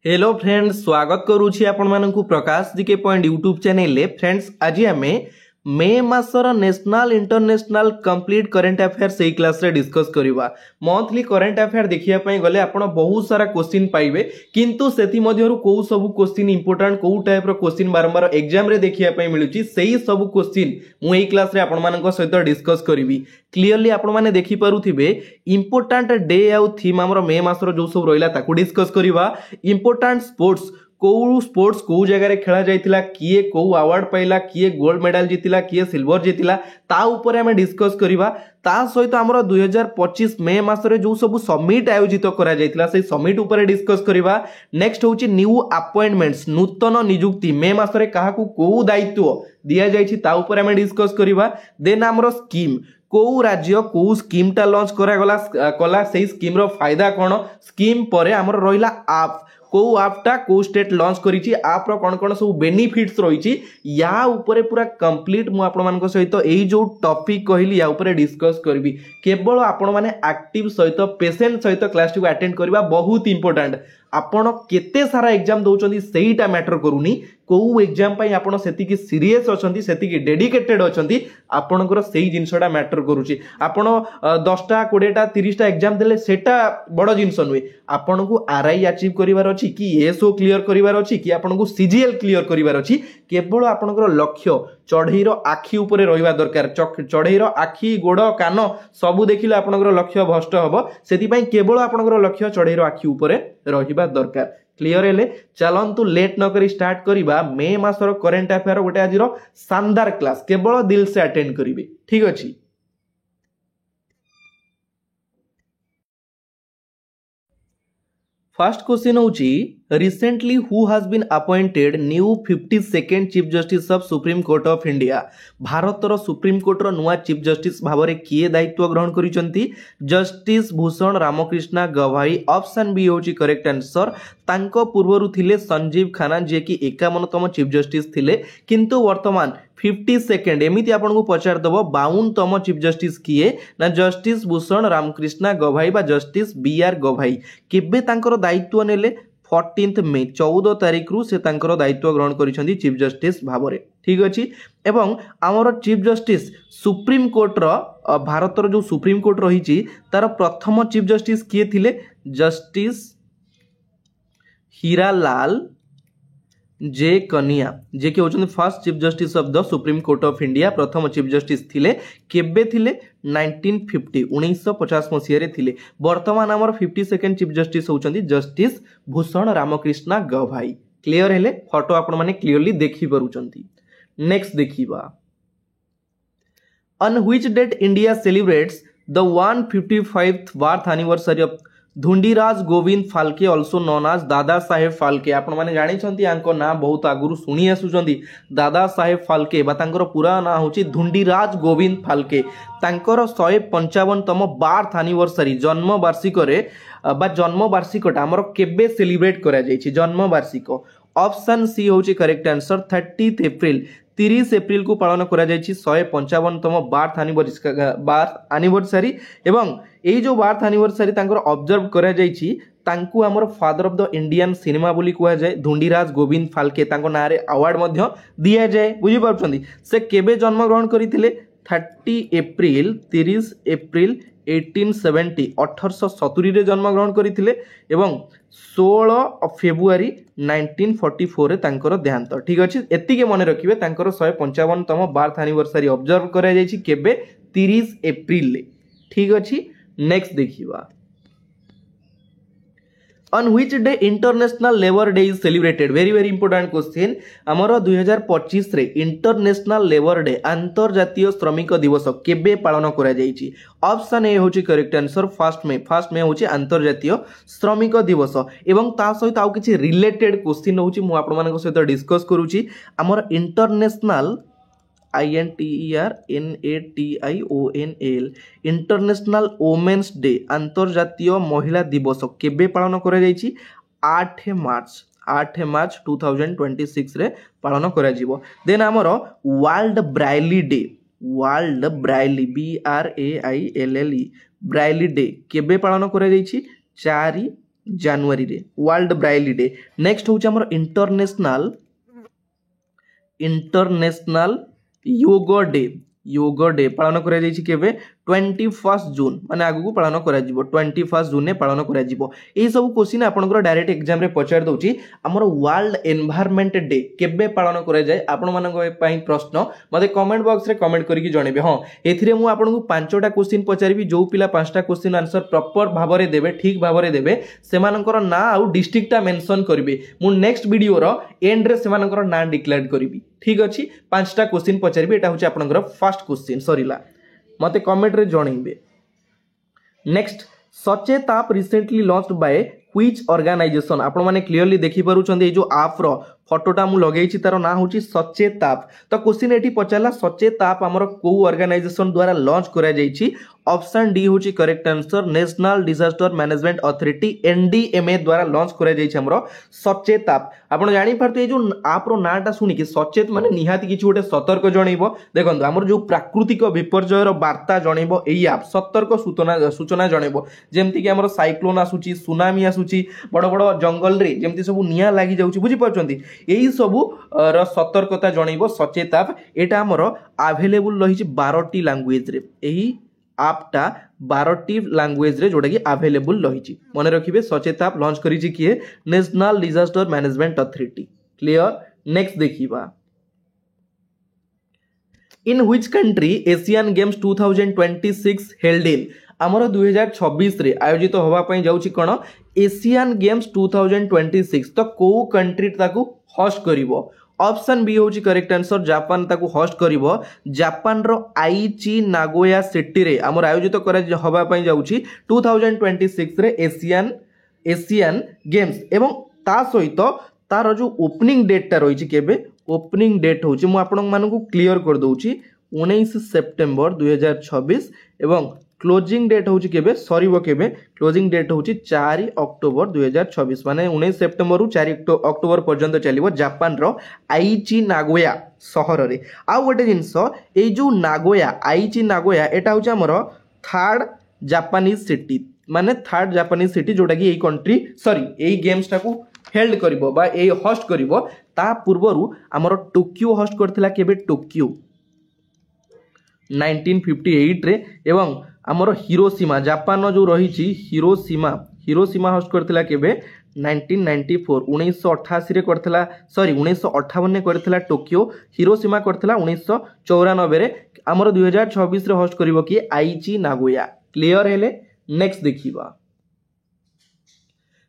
Hello friends, स्वागत करुछि आपण मानकु Prakash GK point YouTube channel ले। फ्रेंड्स, आज आमे मे मासर national international complete current affair से क्लास रे डिस्कस करिवा। मंथली करंट अफेयर देखिया पई गले आपण बहुत सारा क्वेश्चन पाइबे, किंतु सेति मध्यरु को सब क्वेश्चन इंपोर्टेंट को टाइप रो क्वेश्चन बारंबार एग्जाम रे देखिया पई मिलुची, सेही सब क्वेश्चन मु एई क्लास रे आपण मानक सहित डिस्कस करिवि। क्लियरली आपण माने देखि पारुथिबे इंपोर्टेंट डे आउ थीम हमर मे मासर जो सब रहिला ताकू डिस्कस करिवा। इंपोर्टेंट स्पोर्ट्स को जगह खेला जाइतिला, किए को अवार्ड पाइला, किए गोल्ड मेडल जीतिला, किए सिल्वर जीतिला, ता ऊपर हमें डिस्कस करिवा। ता सहित हमर 2025 मे मासरे जो सब समिट आयोजित करा जाइतिला से समिट ऊपर डिस्कस करिवा। नेक्स्ट होची न्यू अपॉइंटमेंट्स, नूतन नियुक्ति मे मासरे काहाकू को दायित्व दिया जाइछि ता ऊपर हमें डिस्कस करिवा। देन हमर स्कीम को राज्य को स्कीम टा लॉन्च कला से स्कीम रो फायदा कोन, स्कीम परे हमर रहिला आप को आपटा को स्टेट लॉन्च करिछि, आप रो कोन कोन सब बेनिफिट्स रहिछि या ऊपर पूरा कंप्लीट मु आपण मानक सहित एई जो टॉपिक कहली या ऊपर डिस्कस करबी। केवल आपण माने एक्टिव सहित पेशेंट सहित क्लास टू अटेंड करबा बहुत इंपोर्टेंट। आपण केते सारा एग्जाम दउचंदी सेहीटा मैटर करूनी, को एग्जाम पई आपण सेति की सीरियस अछंती, सेति की डेडिकेटेड अछंती, आपणकर सेही जिंसटा मैटर करूची। आपण 10टा 20टा 30टा एग्जाम देले सेटा बड़ जिंस नुए। आपण को आरआई अचीव करिवार अछि कि एसओ क्लियर करिवार अछि कि आपण को सीजीएल क्लियर करिवार अछि, केवल आपणकर लक्ष्य चढ़ईर आखि ऊपर रहिबा दरकार। चढ़ईर आखि गोड़ कान सबु देखिले आपणकर लक्ष्य भ्रष्ट हबो, सेति पई केवल आपणकर लक्ष्य चढ़ईर आखि ऊपर रहिबा दरकार। क्लियर हेले चलंतु लेट न करी स्टार्ट करिबा मे मासर करंट अफेयर गोटे आजिरो शानदार क्लास, केवल दिल से अटेंड करिवे। ठीक अछि। फर्स्ट क्वेश्चन होची recently who has been appointed new 52nd chief justice of supreme court of India. भारतर सुप्रीम कोर्ट रो नुआ चीफ जस्टिस भावरे किए दायित्व ग्रहण करिसंती? जस्टिस भूषण रामकृष्ण गवाई। ऑप्शन बी होची करेक्ट आंसर। तांको पूर्वरु थिले संजीव खन्ना जे कि 51तम चीफ जस्टिस थिले, किंतु वर्तमान 52nd एमिति आपन को पचार दबो 52तम चीफ जस्टिस किए ना जस्टिस भूषण रामकृष्ण गवाई बा जस्टिस बीआर गवाई। केबे तांकर दायित्व नेले 14 मे 14 तारिख रु से तांकर दायित्व ग्रहण करिसंती चीफ जस्टिस भावरे। ठीक अछि। एवं आमर चीफ जस्टिस सुप्रीम कोर्ट रो भारतर जो सुप्रीम कोर्ट रहिछि तार प्रथम चीफ जस्टिस किए थिले? जस्टिस हीरालाल जे कनिया, जे कि होचन first chief justice of the supreme court of India. प्रथम चीफ जस्टिस थिले, केबे थिले? 1950 मसीह रे थिले। वर्तमान हमर 52nd चीफ जस्टिस होचंदी जस्टिस भूषण रामकृष्ण गवाई। क्लियर हेले फोटो आपण माने क्लियरली देखि परुचंती। नेक्स्ट देखिबा, on which date India celebrates the 155th birth anniversary of Dhundiraj Govind Phalke, also known as Dada Saheb Phalke. आपण माने जानि छंती आंको ना बहुत आगुरु सुनी आसुचंदी दादा साहेब फाल्के बा तांकर पूरा ना होची धुंडीराज गोविंद फाल्के। तांकर 155तम बर्थ एनिवर्सरी जन्म वार्षिक रे बा जन्म वार्षिकटा हमर केबे सेलिब्रेट करा जायछि? जन्म वार्षिक। ऑप्शन सी होची करेक्ट आंसर 30 एप्रिल। 30 एप्रिल को पालन करा जायछि 155तम बर्थ एनिवर्सरी। एवं एई जो बर्थ एनिवर्सरी तांकर ऑब्जर्व करा जायछि तांकु हमर father of the Indian cinema बोली कुआ जाय। धुंडीराज गोविंद फाल्के तांको नारे अवार्ड मध्य दिया जाय। बुझि पारुछंदी से केबे जन्म ग्रहण करिथिले? 30 एप्रिल 1870 1870 रे जन्म ग्रहण करिथिले एवं 16 फेब्रुआरी 1944 रे तांकर देहांत। ठीक अछि, एतिके मने रखिबे तांकर 155तम बर्थ एनिवर्सरी ऑब्जर्व करा जायछि केबे? 30 एप्रिल ले। ठीक अछि। नेक्स्ट देखिबा, on which day international labour day is celebrated? Very very important question. हमर 2025 रे इंटरनेशनल लेबर डे अंतर्जातीय श्रमिक दिवस केबे पालन करा जायछि? ऑप्शन ए होची करेक्ट आंसर 1 मे होची अंतर्जातीय श्रमिक दिवस। एवं ता सहित आउ किछि रिलेटेड क्वेश्चन होची मु आपण मानक सहित डिस्कस करूची। हमर international INTERNATIONL international women's day अंतर्जातीय महिला दिवस केबे पालन करा जायछि? 8 मार्च 2026 रे पालन करा जिवो। देन हमर world braille day, world braille BRAILLE braille day केबे पालन करा जायछि? 4 जनवरी रे वर्ल्ड ब्राइली डे। नेक्स्ट हूँ आमर इंटरनेशनल योग डे पालन करा जायछि केबे 21 जून माने आगु पालन करा जिवो 21 जून ने पालन करा जिवो। एही सब क्वेश्चन आपनकर डायरेक्ट एग्जाम रे पचार दउछि। हमर वर्ल्ड एनवायरनमेंट डे केबे पालन करा जाय आपण मानक पई प्रश्न मते कमेंट बॉक्स रे कमेंट करके जणेबे। हां एथिरे मु आपनकु पांचटा क्वेश्चन पचारिबी जो पिला पांचटा क्वेश्चन आंसर प्रॉपर भाबरे देबे ठीक भाबरे देबे सेमानकर ना आउ डिस्ट्रिक्टटा मेंशन करबे मु नेक्स्ट वीडियो रो एंड रे सेमानकर ना डिक्लेयर करबी। ठीक अछि पांचटा क्वेश्चन पचारिबी एटा होछि आपनकर फर्स्ट क्वेश्चन सरीला मते कमेंट रे जणेबे। Next Sachet app recently launched by which organisation आपण माने क्लियरली देखि पारुछन ए जो आप रो फोटोटा मु लगेछि तार ना होछि सचेत आप। तो क्वेश्चन एठी पचारला सचेत आप हमर को ऑर्गेनाइजेशन द्वारा लॉन्च करा जायछि ऑप्शन डी होछि correct answer national disaster management authority NDMA द्वारा लॉन्च करा जायछि हमर सचेत आप। आपण जानि परते जो आप रो नाटा सुनि कि सचेत माने निहाती किछि गोटे सतर्क जणैबो। देखंतु हमर जो प्राकृतिक विपर्यय रो वार्ता जणैबो एई आप सतर्क सूचना जणैबो जेमति कि हमर साइक्लोन आसुची सुनामी आसुची बड़ बड़ जंगल रे जेमति सब निया लागि जाउची बुझि परछंती एई सबु रो सतर्कता जणैबो सचेत आप। एटा हमर अवेलेबल रहिछि 12टी लैंग्वेज रे एही आपटा 12टी लैंग्वेज रे जोटा कि अवेलेबल रहिछि मन रखिबे। सचेत आप लॉन्च करिछि किए national disaster management authority. Clear. Next देखिबा in which country Asian games 2026 held in आमर 2026 रे आयोजित होबा पई जाउछि कोन एशियन गेम्स 2026 तो को कंट्री ताकू होस्ट करिवो। ऑप्शन बी होची करेक्ट आंसर जापान ताकू होस्ट करिवो। जापान रो आईची नागोया सिटी रे हमर आयोजित करा होबा पई जाउची 2026 रे एशियन गेम्स एवं ता सहित तार जो ओपनिंग डेट ता रहिछि केबे ओपनिंग डेट होची मु आपन मानकू क्लियर कर दउची 19 सेप्टेम्बर 2026 एवं क्लोजिंग डेट होची केबे सरीबो केबे क्लोजिंग डेट होची 4 अक्टोबर 2026 माने 19 सेप्टेम्बर रु 4 अक्टोबर पर्यंत चलिबो जापान रो आईची नागोया शहर रे। आ गोटे जिंस ए जो नागोया आईची नागोया एटा होची हमर थर्ड जापानीज सिटी माने थर्ड जापानीज सिटी जोटा कि a country sorry A games टाकू हेल्ड करिवो बा ए होस्ट करिवो। ता पूर्वरु हमर टोक्यो होस्ट करथिला केबे टोक्यो 1958 रे एवं हमर हिरोशिमा जापान जो रही हिरोशिमा होस्ट करथिला केबे 1994 1988 रे करथिला सॉरी 1958 ने करथिला टोक्यो हिरोशिमा करथिला 1994 रे हमर 2026 रे होस्ट करिवो कि आईची नागोया। क्लियर हेले। नेक्स्ट देखिबा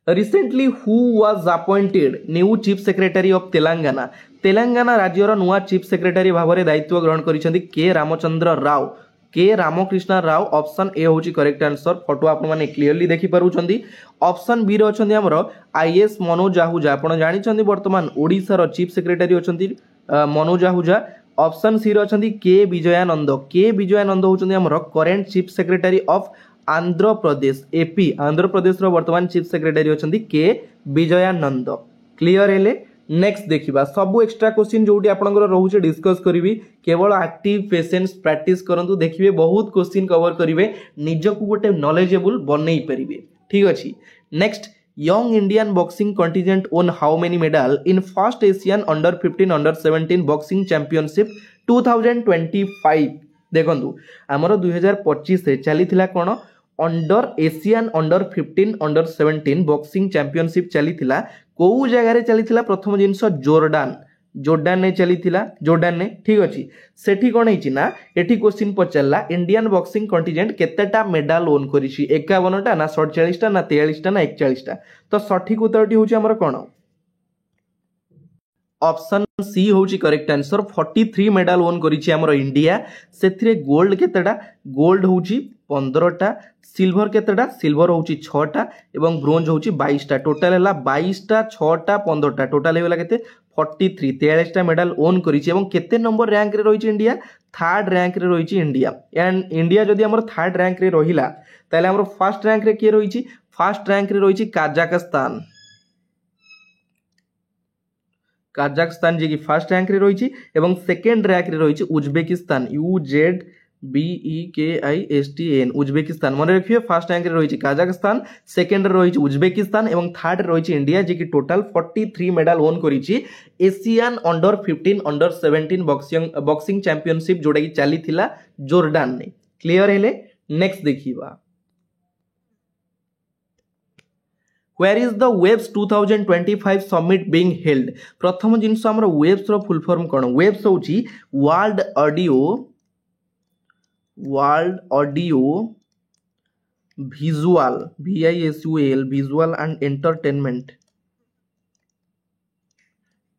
recently who was appointed new chief secretary of Telangana Telangana राज्यर नुआ चीफ सेक्रेटरी भाବରେ दायित्व ग्रहण करिसेंती के रामचंद्र राव के रामकृष्ण राव। ऑप्शन ए होची करेक्ट आंसर फोटो आपण माने क्लियरली देखि पारुछंती। ऑप्शन बी रे अछंती हमर आईएएस मनोज आहूजा आपण जानिछंती वर्तमान ओडिसा रो चीफ सेक्रेटरी अछंती मनोज आहूजा। ऑप्शन सी रे अछंती के विजयानंद होचंती हमर current chief secretary of Andhra Pradesh AP Andhra Pradesh रो वर्तमान chief secretary अछंती K Vijayanand. Clear हेले। नेक्स्ट देखिबा सब एक्स्ट्रा क्वेश्चन जोटी आपनकर रहउचे डिस्कस करिवि केवल एक्टिव पेशेंस प्रैक्टिस करंतु देखिबे बहुत क्वेश्चन कवर करिवे निजकु गोटे नॉलेजेबल बनै परिबे। ठीक अछि। Next young Indian boxing contingent won how many medal in first Asian under 15 under 17 boxing championship 2025 देखंतु हमर 2025 रे चलीथिला कोन under Asian under 15 under 17 boxing championship चलीथिला को जगह रे चलीथिला प्रथम जिंस जोर्डान ने चलीथिला जोर्डान ने। ठीक अछि। सेठी कोन हिची ना एठी क्वेश्चन पचल्ला इंडियन बॉक्सिंग कंटिजेंट केतेटा मेडल ओन करिछि 51 टा ना 47 टा ना 43 टा ना 41 टा। तो सठिक उत्तरटी होची हमर कोन ऑप्शन सी होची करेक्ट आंसर 43 मेडल ओन करिछि हमर इंडिया। सेथिरे गोल्ड केतेटा गोल्ड होची 15टा सिल्वर केतेटा सिल्वर होची 6टा एवं ब्रोंज होची 22टा टोटल हला 22टा 6टा 15टा टोटल हेला केते 43 43टा मेडल ओन करिछि एवं केते नंबर रैंक रे रहिछि इंडिया थर्ड रैंक रे रहिछि इंडिया। एंड इंडिया जदि हमर थर्ड रैंक रे रहिला ताले हमर फर्स्ट रैंक रे के रहिछि फर्स्ट रैंक रे रहिछि काजाकस्तान जे कि फर्स्ट रैंक रे रहिछि एवं सेकंड रैंक रे रहिछि उज्बेकिस्तान UZBEKISTAN BEKISTAN उज्बेकिस्तान मन रखिए फास्ट रैंक रही काजाकस्तान सेकेंड रही उज्बेकिस्तान और थर्ड रही इंडिया जी की टोटाल 43 मेडल ओन करी Asian under 15 under 17 boxing championship जोड़ा कि चली जोर्डान ने क्लियर है। नेक्स्ट देखिबा Where is the WEBS 2025 summit being held? प्रथम जिनस हमर WEBS रो फुल फॉर्म कोन WEBS होची world audio visual VISUAL visual and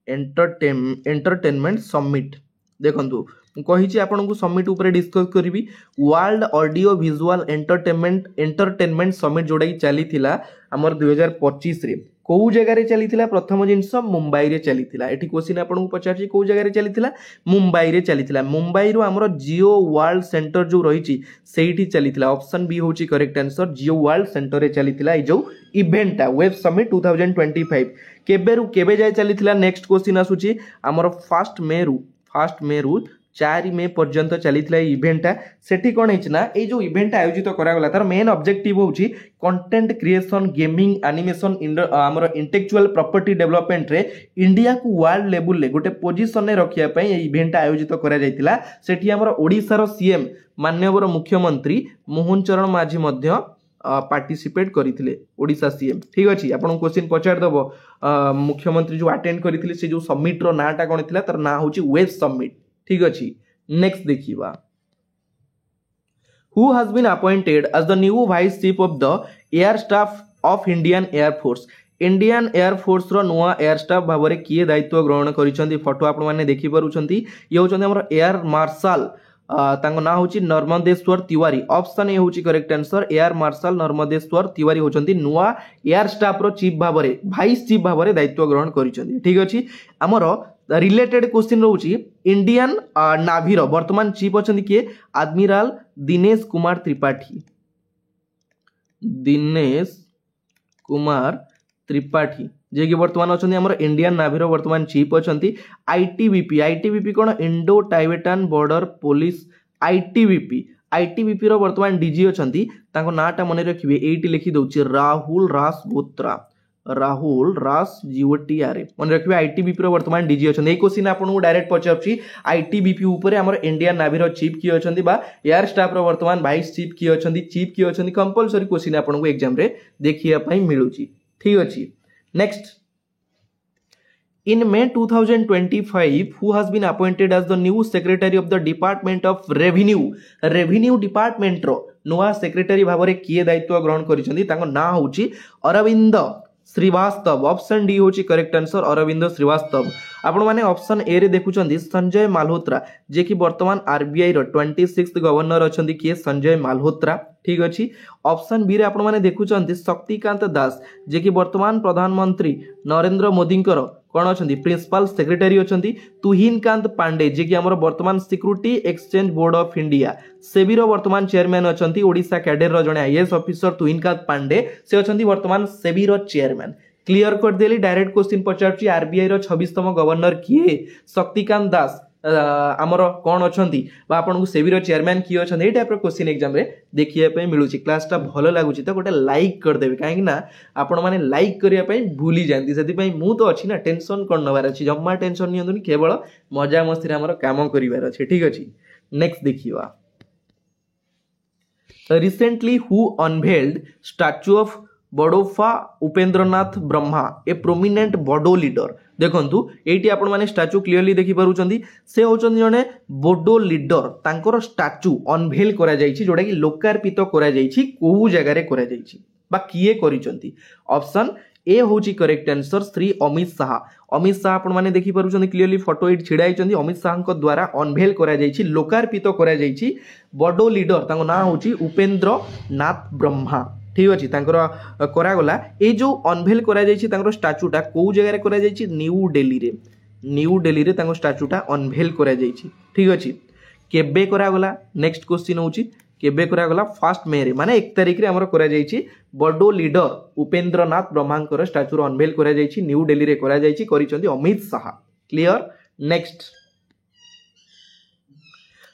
entertainment summit देखंतु कही आपको समिट उपर डिस्कस करी world audio visual entertainment summit जोड़ा कि चली आमर 2025 रे कौ जगह चली प्रथम जिनस मुंबई रे चली एटी क्वेश्चन आपको पचार कौ जगह चली मुंबई रे चली मुंबई रो आमर जियो वर्ल्ड सेंटर जो रही से चली ऑप्शन बी हूँ करेक्ट आंसर जियो वर्ल्ड सेंटर रे चली जो इवेंटा वेब समिट 2025 केबे जाए चली नेक्स्ट क्वेश्चन आसूची आमर फास्ट मे रु 4 मे पर्यंत चली इवेंटा सेठी कौन है ये जो इवेंट आयोजित करागला तार मेन ऑब्जेक्टिव होची कंटेंट क्रिएशन गेमिंग एनिमेशन आमर इंटेलेक्चुअल प्रॉपर्टी डेवलपमेंट रे इंडिया को वर्ल्ड लेवल ले गोटे पोजीशन रे रखिया पई ये इवेंट आयोजित करा जायतिला सेठी आमर ओडिसा रो सीएम माननीय मुख्यमंत्री मोहन चरण माझी मध्य पार्टिसिपेट करथिले ओडिसा सीएम ठीक अछि आपन क्वेश्चन पचार दबो मुख्यमंत्री जो अटेंड करथिले से जो समिट रो नाटा कोन थिला तार ना होची वेब समिट ठीक अछि। नेक्स्ट देखिबा who has been appointed as the new vice chief of the air staff of Indian air force रो नुआ एयर स्टाफ भाबरे किए दायित्व ग्रहण करिसंती फोटो आपण माने देखि परुछंती ये होचंती हमर एयर मार्शल तांको ना होची नर्मदेश्वर तिवारी ऑप्शन ए होची correct answer air marshal Narmadeshwar Tiwari होचंती नुआ एयर स्टाफ रो चीफ भाबरे वाइस चीफ भाबरे दायित्व ग्रहण करिसंती ठीक अछि। हमर रिलेटेड क्वेश्चन रोची इंडियन नाभी रो वर्तमान चीफ अछंती किए एडमिरल दिनेश कुमार त्रिपाठी जे कि वर्तमान अछंती हमर इंडियन नाभी रो वर्तमान चीफ अछंती आईटीबीपी कोन Indo Tibetan border police ITBP रो वर्तमान डीजी अछंती ताको नाटा मने रखिबे एटी लिखि दउची राहुल रास जीओटीआर मन रखिए आईटीबीपी वर्तमान डीजी अच्छा ये क्वेश्चन आपको डायरेक्ट पचार आईटीबीपी उपर आम इंडियन नाभी चीफ किए अच्छा एयर स्टाफ वर्तमान वाइस चीफ किए अच्छा कंपलसरी क्वेश्चन आपको एग्जाम रे देखिए मिलूँ ठीक अच्छे। Next in May 2025 who has been appointed as the new secretary of the Department of Revenue department रो नुआ सेक्रेटरी भाव में किए दायित्व ग्रहण करिसेंती ताको ना होची अरविंद श्रीवास्तव ऑप्शन डी होची करेक्ट आंसर अरविंद श्रीवास्तव आपण माने ऑप्शन ए रे देखुचंदी संजय मालहोत्रा जे कि वर्तमान आरबीआई रो 26th गवर्नर अछंती किए संजय मालहोत्रा ठीक अच्छी। ऑप्शन बी रे आपण माने देखुचंदी शक्तिकांत दास जे कि वर्तमान प्रधानमंत्री नरेंद्र मोदी कौन अच्छा प्रिंसिपल सेक्रेटरी अच्छा तुहिनकांत पांडे जे कि हमर वर्तमान security exchange board of India SEBI रो वर्तमान चेयरमैन अच्छा ओडिशा कैडर रो जने आईएएस ऑफिसर तुहिनकांत पांडे से अच्छा वर्तमान सेबी रो चेयरमैन क्लियर कर देली। डायरेक्ट क्वेश्चन पचार आरबीआई रो 26तम गवर्नर किए शक्तिकांत दास आमर कौन अच्छा आपको सेबी चेयरमैन किए अच्छा ये टाइप क्वेश्चन एग्जाम रे देखिए मिलूँ क्लासटा भल लगुच तो गोटे लाइक करदेवे कहीं आपण मैंने लाइक करने भूली जाती से मुझ तो अच्छी ना टेंशन कौन नबार अच्छी जम्मा टेंशन नि केवल मजा मस्ती आम कम कर ठीक अच्छे। नेक्स्ट देखिए recently who unveiled statue of Bodofa Upendranath Brahma a prominent Bodo leader देखंतु एटी आपण माने स्टैच्यू क्लियरली देखि पारुचंदी से होचंदी जने बडो लीडर तांकर स्टैच्यू अनवेल करा जायछि जोडा कि लोकार्पित करा जायछि को जगह रे करा जायछि बा किए करिचंती। ऑप्शन ए होची करेक्ट आंसर श्री अमित शाह आपण माने देखि पारुचंदी क्लियरली फोटो एट छिडा आइचंदी अमित शाह को द्वारा अनवेल करा जायछि लोकार्पित करा जायछि बडो लीडर तांको नाम होची उपेंद्र नाथ ब्रह्मा ठीक अच्छे करागला ये जो अनवेल करा स्टाच्यूटा कौ जगह करा न्यू दिल्ली रे स्टाच्यूटा अनवेल करा ठीक अच्छे केबे करागला। नेक्स्ट क्वेश्चन होची केबे करागला 1 मे रे माने 1 तारिख रे हमर करा बडो लीडर उपेंद्र नाथ ब्रह्मांकर स्टाच्यू अनवेल करा न्यू दिल्ली रे करा करिसंती Amit Shah clear. Next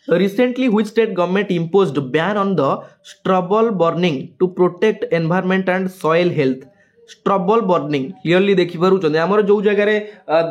Recently, which state government imposed ban on the stubble burning to protect environment and soil health? Stubble burning clearly देखिपुर आमर जो जगार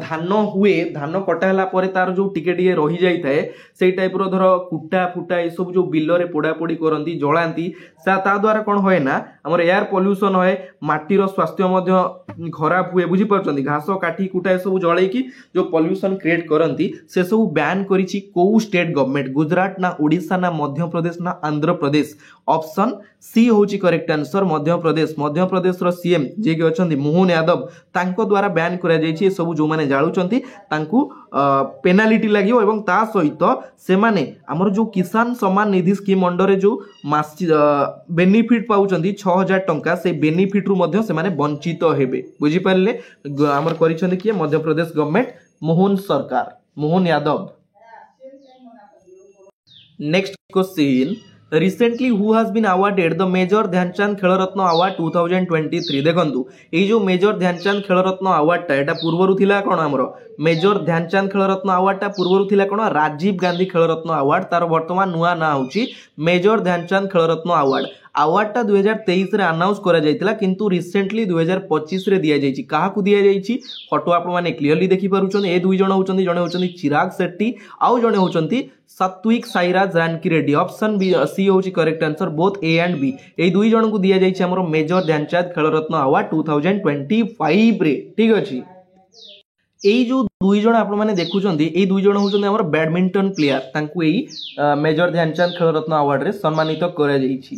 धान हुए धान कटा पर तार जो टिके टिके रही जाए से टाइप धर कुटा फुटा ये सब जो बिल में पोड़ापोड़ी करती जलाती ता द्वारा कौन हुए ना आमर एयर पॉल्यूशन हुए माटीर स्वास्थ्य खराब हुए बुझीपार घास काठी कुटा ये सब जलैकी जो पॉल्यूशन क्रिएट करती से सब बैन करिछि को स्टेट गवर्नमेंट गुजरात ना ओडिशा ना मध्य प्रदेश ना आंध्र प्रदेश ऑप्शन सी होची करेक्ट आंसर मध्य प्रदेश रो सीएम जे कि अछंती मोहन यादव तांको द्वारा बैन करा जायछि सब जो माने जाळुचंती तांकू पेनाल्टी लागियो एवं ता सहित से माने हमर जो किसान सम्मान निधि स्कीम अंडर जो मास बेनिफिट पाउचंती 6000 टंका से बेनिफिट रु मध्य से माने वंचित हेबे बुझी पारले हमर करिसंती कि मध्य प्रदेश गवर्नमेंट मोहन सरकार Mohan Yadav. Next question recently who has been awarded the Major Dhyan Chand Khel Ratna award 2023 देखंतु ए जो मेजर ध्यानचंद खेल रत्न अवार्ड एटा पूर्वरु थिला कोन हमरो मेजर ध्यानचंद खेल रत्न अवार्ड टा पूर्वरु थिला कोन राजीव गांधी खेल रत्न अवार्ड तार वर्तमान नुआ ना होची मेजर ध्यानचंद खेल रत्न अवार्ड टा 2023 रे अनाउंस करा जायतिला किंतु रिसेंटली 2025 रे दिया जायछि काहा को दिया जायछि फोटो आपण माने क्लियरली देखि पारुछन ए दुई जण होचंती जणे होचंती चिराग शेट्टी आउ जणे होचंती Satwik Sairaj Janaki Reddy option B C होची correct answer both A and B ए दुई जण को दिया जायछि हमरो मेजर ध्यानचंद खेल रत्न अवार्ड 2025 रे ठीक अछि। एई जो दुई जण आपण माने देखुचंती एई दुई जण होचंती हमर बैडमिंटन प्लेयर तांकू एई मेजर ध्यानचंद खेल रत्न अवार्ड रे सम्मानित करा जायछि।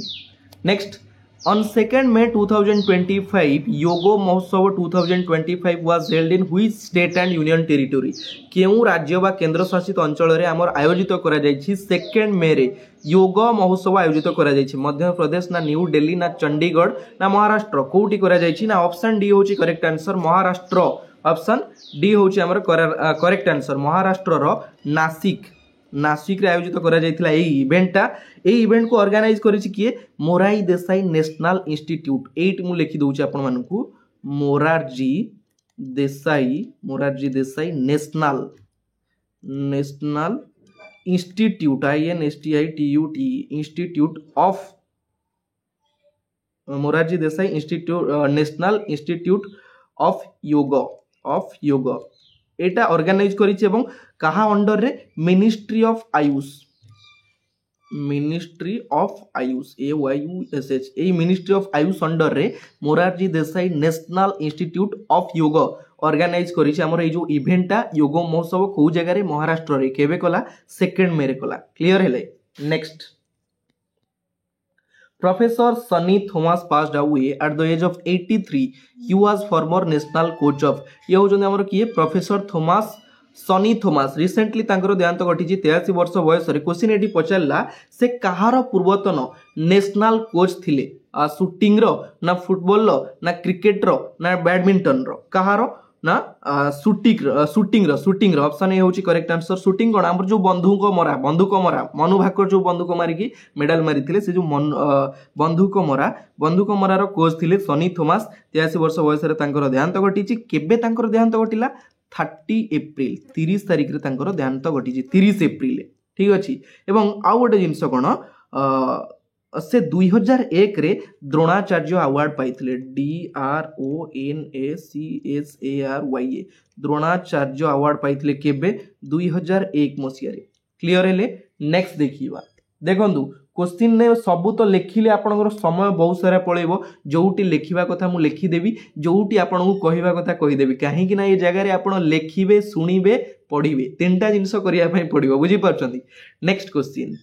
नेक्स्ट on 2nd May 2025 योगो महोत्सव 2025 was held in which state and union territory केउ राज्य बा केंद्र शासित अंचल रे हमर आयोजित करा जायछि 2nd May रे योग महोत्सव आयोजित करा जायछि मध्य प्रदेश ना न्यू दिल्ली ना चंडीगढ़ ना महाराष्ट्र कोउटी करा जायछि ना ऑप्शन डी होछि correct answer Maharashtra option D होछि हमर करेक्ट आंसर महाराष्ट्र रो नासिक रे आयोजित करा जायतिला एई इवेंट को ऑर्गेनाइज करिछि किए मोरारजी देसाई नेशनल इंस्टीट्यूट एट मु लिखि दउछि आपण मानकू Morarji Desai national institute INSTITUT institute of Morarji Desai institute national institute of yoga एटा ऑर्गेनाइज करिछि एवं कहा अंडर रे मिनिस्ट्री ऑफ आयुष AYUSH ए मिनिस्ट्री ऑफ आयुष अंडर रे Morarji Desai national institute of yoga organise करिछि हमर ए जो इवेंटा योग महोत्सव को जगह रे महाराष्ट्र रे केबे कला 2nd May रे कला क्लियर हेले। Next Professor Sunny Thomas passed away at the age of 83. He was former national coach of ये होजने हमर किए professor Thomas Sunny Thomas recently तांकर देहांत घटिछि 83 वर्ष बयस रे क्वेश्चन एटी पचारला से कहार पूर्वतन नेशनल कोच थिले शूटिंग रो ना फुटबॉल रो ना क्रिकेट रो ना बैडमिंटन रो कहार ना शूटिंग रो ऑप्शन ए होची करेक्ट आंसर शूटिंग कोन हमर जो बंदूक मरा मनु भाकर जो बंदूक मारी की मेडल मारी थिले से जो बंदूक मरा रो कोच थिले सनी थॉमस 83 वर्ष बयस रे तांकर देहांत घटिछि केबे तांकर देहांत घटिला 30 एप्रिल 30 तारिख रे तांकर देहांत घटिछि 30 एप्रिल ठीक अछि एवं आ गोटे जिंस कोन से 2001 रे द्रोणाचार्य अवार्ड पाइथिले DRONACHARYA द्रोणाचार्य अवार्ड पाइथिले केबे 2001 मसिया रे क्लियर हेले। नेक्स्ट देखिबा देखंतु क्वेश्चन ने सबु तो लिखिले आपनकर समय बहुत सारा पळेबो जोउटी लिखिबा कथा मु लिखि देबी जोउटी आपनकु कहिबा कथा कहि देबी काहे कि ना ये जगह रे आपण लिखिबे सुनिबे पढिबे तीनटा जिंस करिया पई पडिबो बुझी परछंती। Next question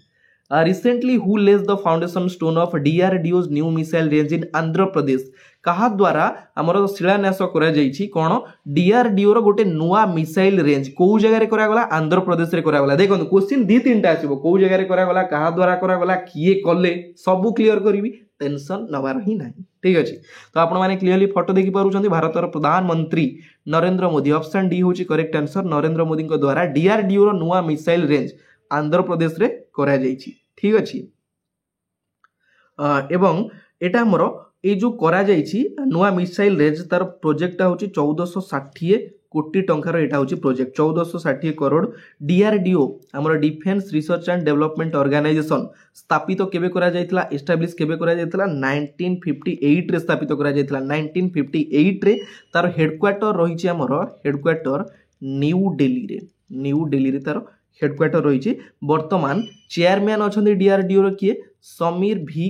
recently who lays the foundation stone of DRDO's new missile range in Andhra Pradesh कहा द्वारा हमर शिलान्यास करा जायछि कोन DRDO रो गोटे नुवा मिसाइल रेंज को जगह रे करा गला आंध्र प्रदेश रे करा गला देखो क्वेश्चन दी तीनटा आसीबो को जगह रे करा गला कहा द्वारा करा गला किए कले सब क्लियर करबी टेंशन नबार ही नाही ठीक अछि। तो आपण माने क्लियरली फोटो देखि पारुछंती भारतर प्रधानमंत्री नरेंद्र मोदी ऑप्शन डी होची करेक्ट आंसर नरेंद्र मोदी को द्वारा DRDO रो नुवा मिसाइल रेंज आंध्र प्रदेश रे करा जायछि ठीक अछि। एवं एटा हमरो ए जो करा जायछि नुवा मिसाइल रेंज तार प्रोजेक्ट होची 1460 कोटी टंकार एटा होची प्रोजेक्ट 1460 करोड़ डीआरडीओ हमर defence research and development organisation स्थापित केबे करा जायतिला एस्टैब्लिश केबे करा जायतिला 1958 रे स्थापित करा जायतिला 1958 रे तार हेडक्वार्टर रहिछि हमर हेडक्वार्टर न्यू दिल्ली रे तार हेडक्वार्टर रही वर्तमान चेयरमैन अच्छा डीआरडीओ रो किए समीर भी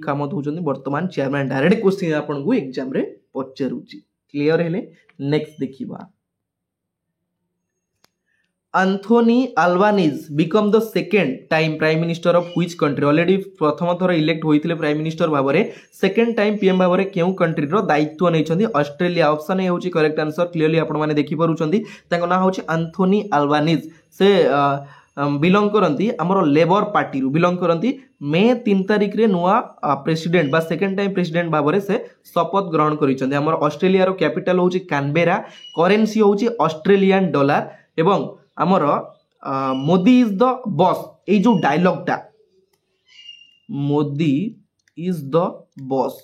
कामत होचंदी वर्तमान चेयरमैन डायरेक्ट क्वेश्चन आपन एग्जाम रे पचारुची क्लियर हेले नेक्स्ट देखिबा Anthony Albanese become the second time prime minister of which country already प्रथम थर इलेक्ट होइथिले प्राइम मिनिस्टर भाबरे सेकेंड टाइम पीएम भाबरे केउ कंट्री रो दायित्व नैछंदी ऑस्ट्रेलिया ऑप्शन ए होची करेक्ट आंसर क्लियरली आपण माने देखि परुचंदी ताको ना होची एंथोनी अल्बानीज से बिलोंग करती आमर लेबर पार्टी रु बिलोंग करती मे 3 तारिख रे नुआ प्रेसिडेंट बा सेकेंड टाइम प्रेसिडेंट भाबरे से शपथ ग्रहण करिसंदी आमर ऑस्ट्रेलिया रो कैपिटल होची कैनबेरा करेंसी होची ऑस्ट्रेलियन डॉलर एवं आमर मोदी इज द बॉस ए जो डायलॉगटा मोदी इज द बॉस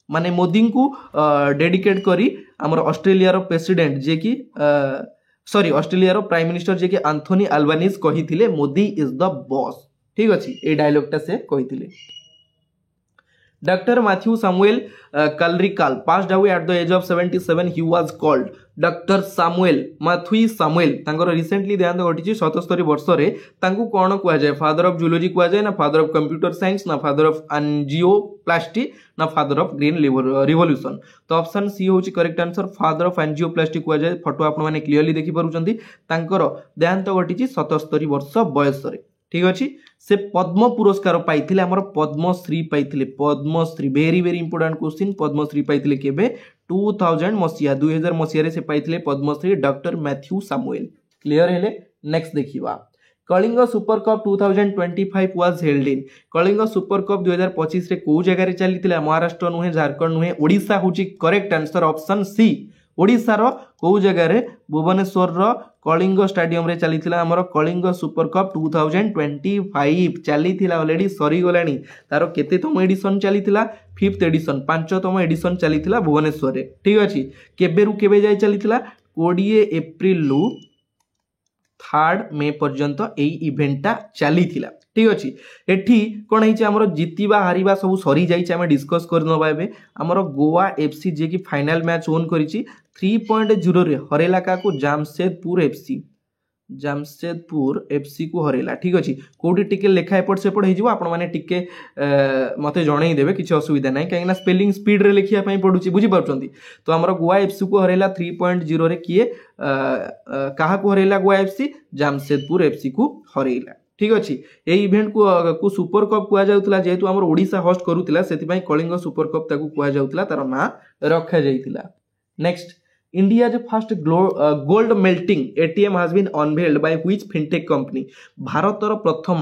माने मोदी को डेडिकेट करी आमर ऑस्ट्रेलिया रो प्रेसिडेंट जे कि सॉरी ऑस्ट्रेलिया रो प्राइम मिनिस्टर जे कि एंथोनी अल्बानीज कहिथिले मोदी इज द बॉस ठीक अछि ए डायलॉगटा से कहिथिले doctor Matthew Samuel Kalarickal passed away at the age of 77 he was called doctor Matthew Samuel तांकर रिसेंटली देहांत घटिछि 77 वर्ष रे तांकू कोन कुआ जाय फादर ऑफ जूलॉजी कुआ जाय ना फादर ऑफ कंप्यूटर साइंस ना फादर ऑफ एंजियोप्लास्टी ना फादर ऑफ ग्रीन रिवोल्यूशन तो ऑप्शन सी होछि correct answer father of angioplasty कुआ जाय फोटो आपण माने क्लियरली देखि परुचंती तांकर देहांत घटिछि 77 वर्ष बयस रे ठीक अच्छी से पद्म पुरस्कार पाइथिले हमर पद्मश्री पाइथिले Padmashri very very important question Padmashri पाइथिले केबे 2000 मसिया 2000 मसिया रे से पाइथिले Padmashri doctor Matthew Samuel clear हेले नेक्स्ट देखिबा Kalinga super cup 2025 was held in Kalinga super cup 2025 रे को जगह रे चलीथिला महाराष्ट्र नुहे झारखंड नुहे ओडिशा होची correct answer option C Odisha रो को जगह रे भुवनेश्वर रो कलिंग स्टेडियम रे चलीथिला हमर कलिंग सुपर कप 2025 चलीथिला ऑलरेडी सरी गलानी तारो केतेतम एडिशन चलीथिला 5th एडिशन 5तम एडिशन चलीथिला भुवनेश्वर रे ठीक अछि केबे रु केबे जाय चलीथिला 20 एप्रिल रु 3 मे पर्यंत एई इवेंटटा चलीथिला ठीक अछि एठी कोन हिचे हमर जितिबा हारिबा सब सरी जाइछ हम डिस्कस कर नबा एबे हमर गोवा एफसी जे कि फाइनल मैच ओन करिछि 3.0 रे हरेला का को जामशेदपुर एफसी को हरेला ठीक अछि कोडी टिके लेखा एपट सेपट हे जिवो आपण माने टिके मते जणै देबे किछ असुविधा नै काहेना स्पेलिंग स्पीड रे लिखिया पई पडुछि बुझि परछंती तो हमर गोवा एफसी को हरेला 3.0 रे किए काहा को हरेला गोवा एफसी जामशेदपुर एफसी को हरेला ठीक अच्छी ये इवेंट को सुपर कप कुआ जाउतला जेहेतु हमर ओडिशा होस्ट करूतला सेति पई कलिंग सुपर कप ताकू कुआ जाउतला तार ना रखा जाइतिला next India's first gold melting ATM has been unveiled by which fintech company भारतर प्रथम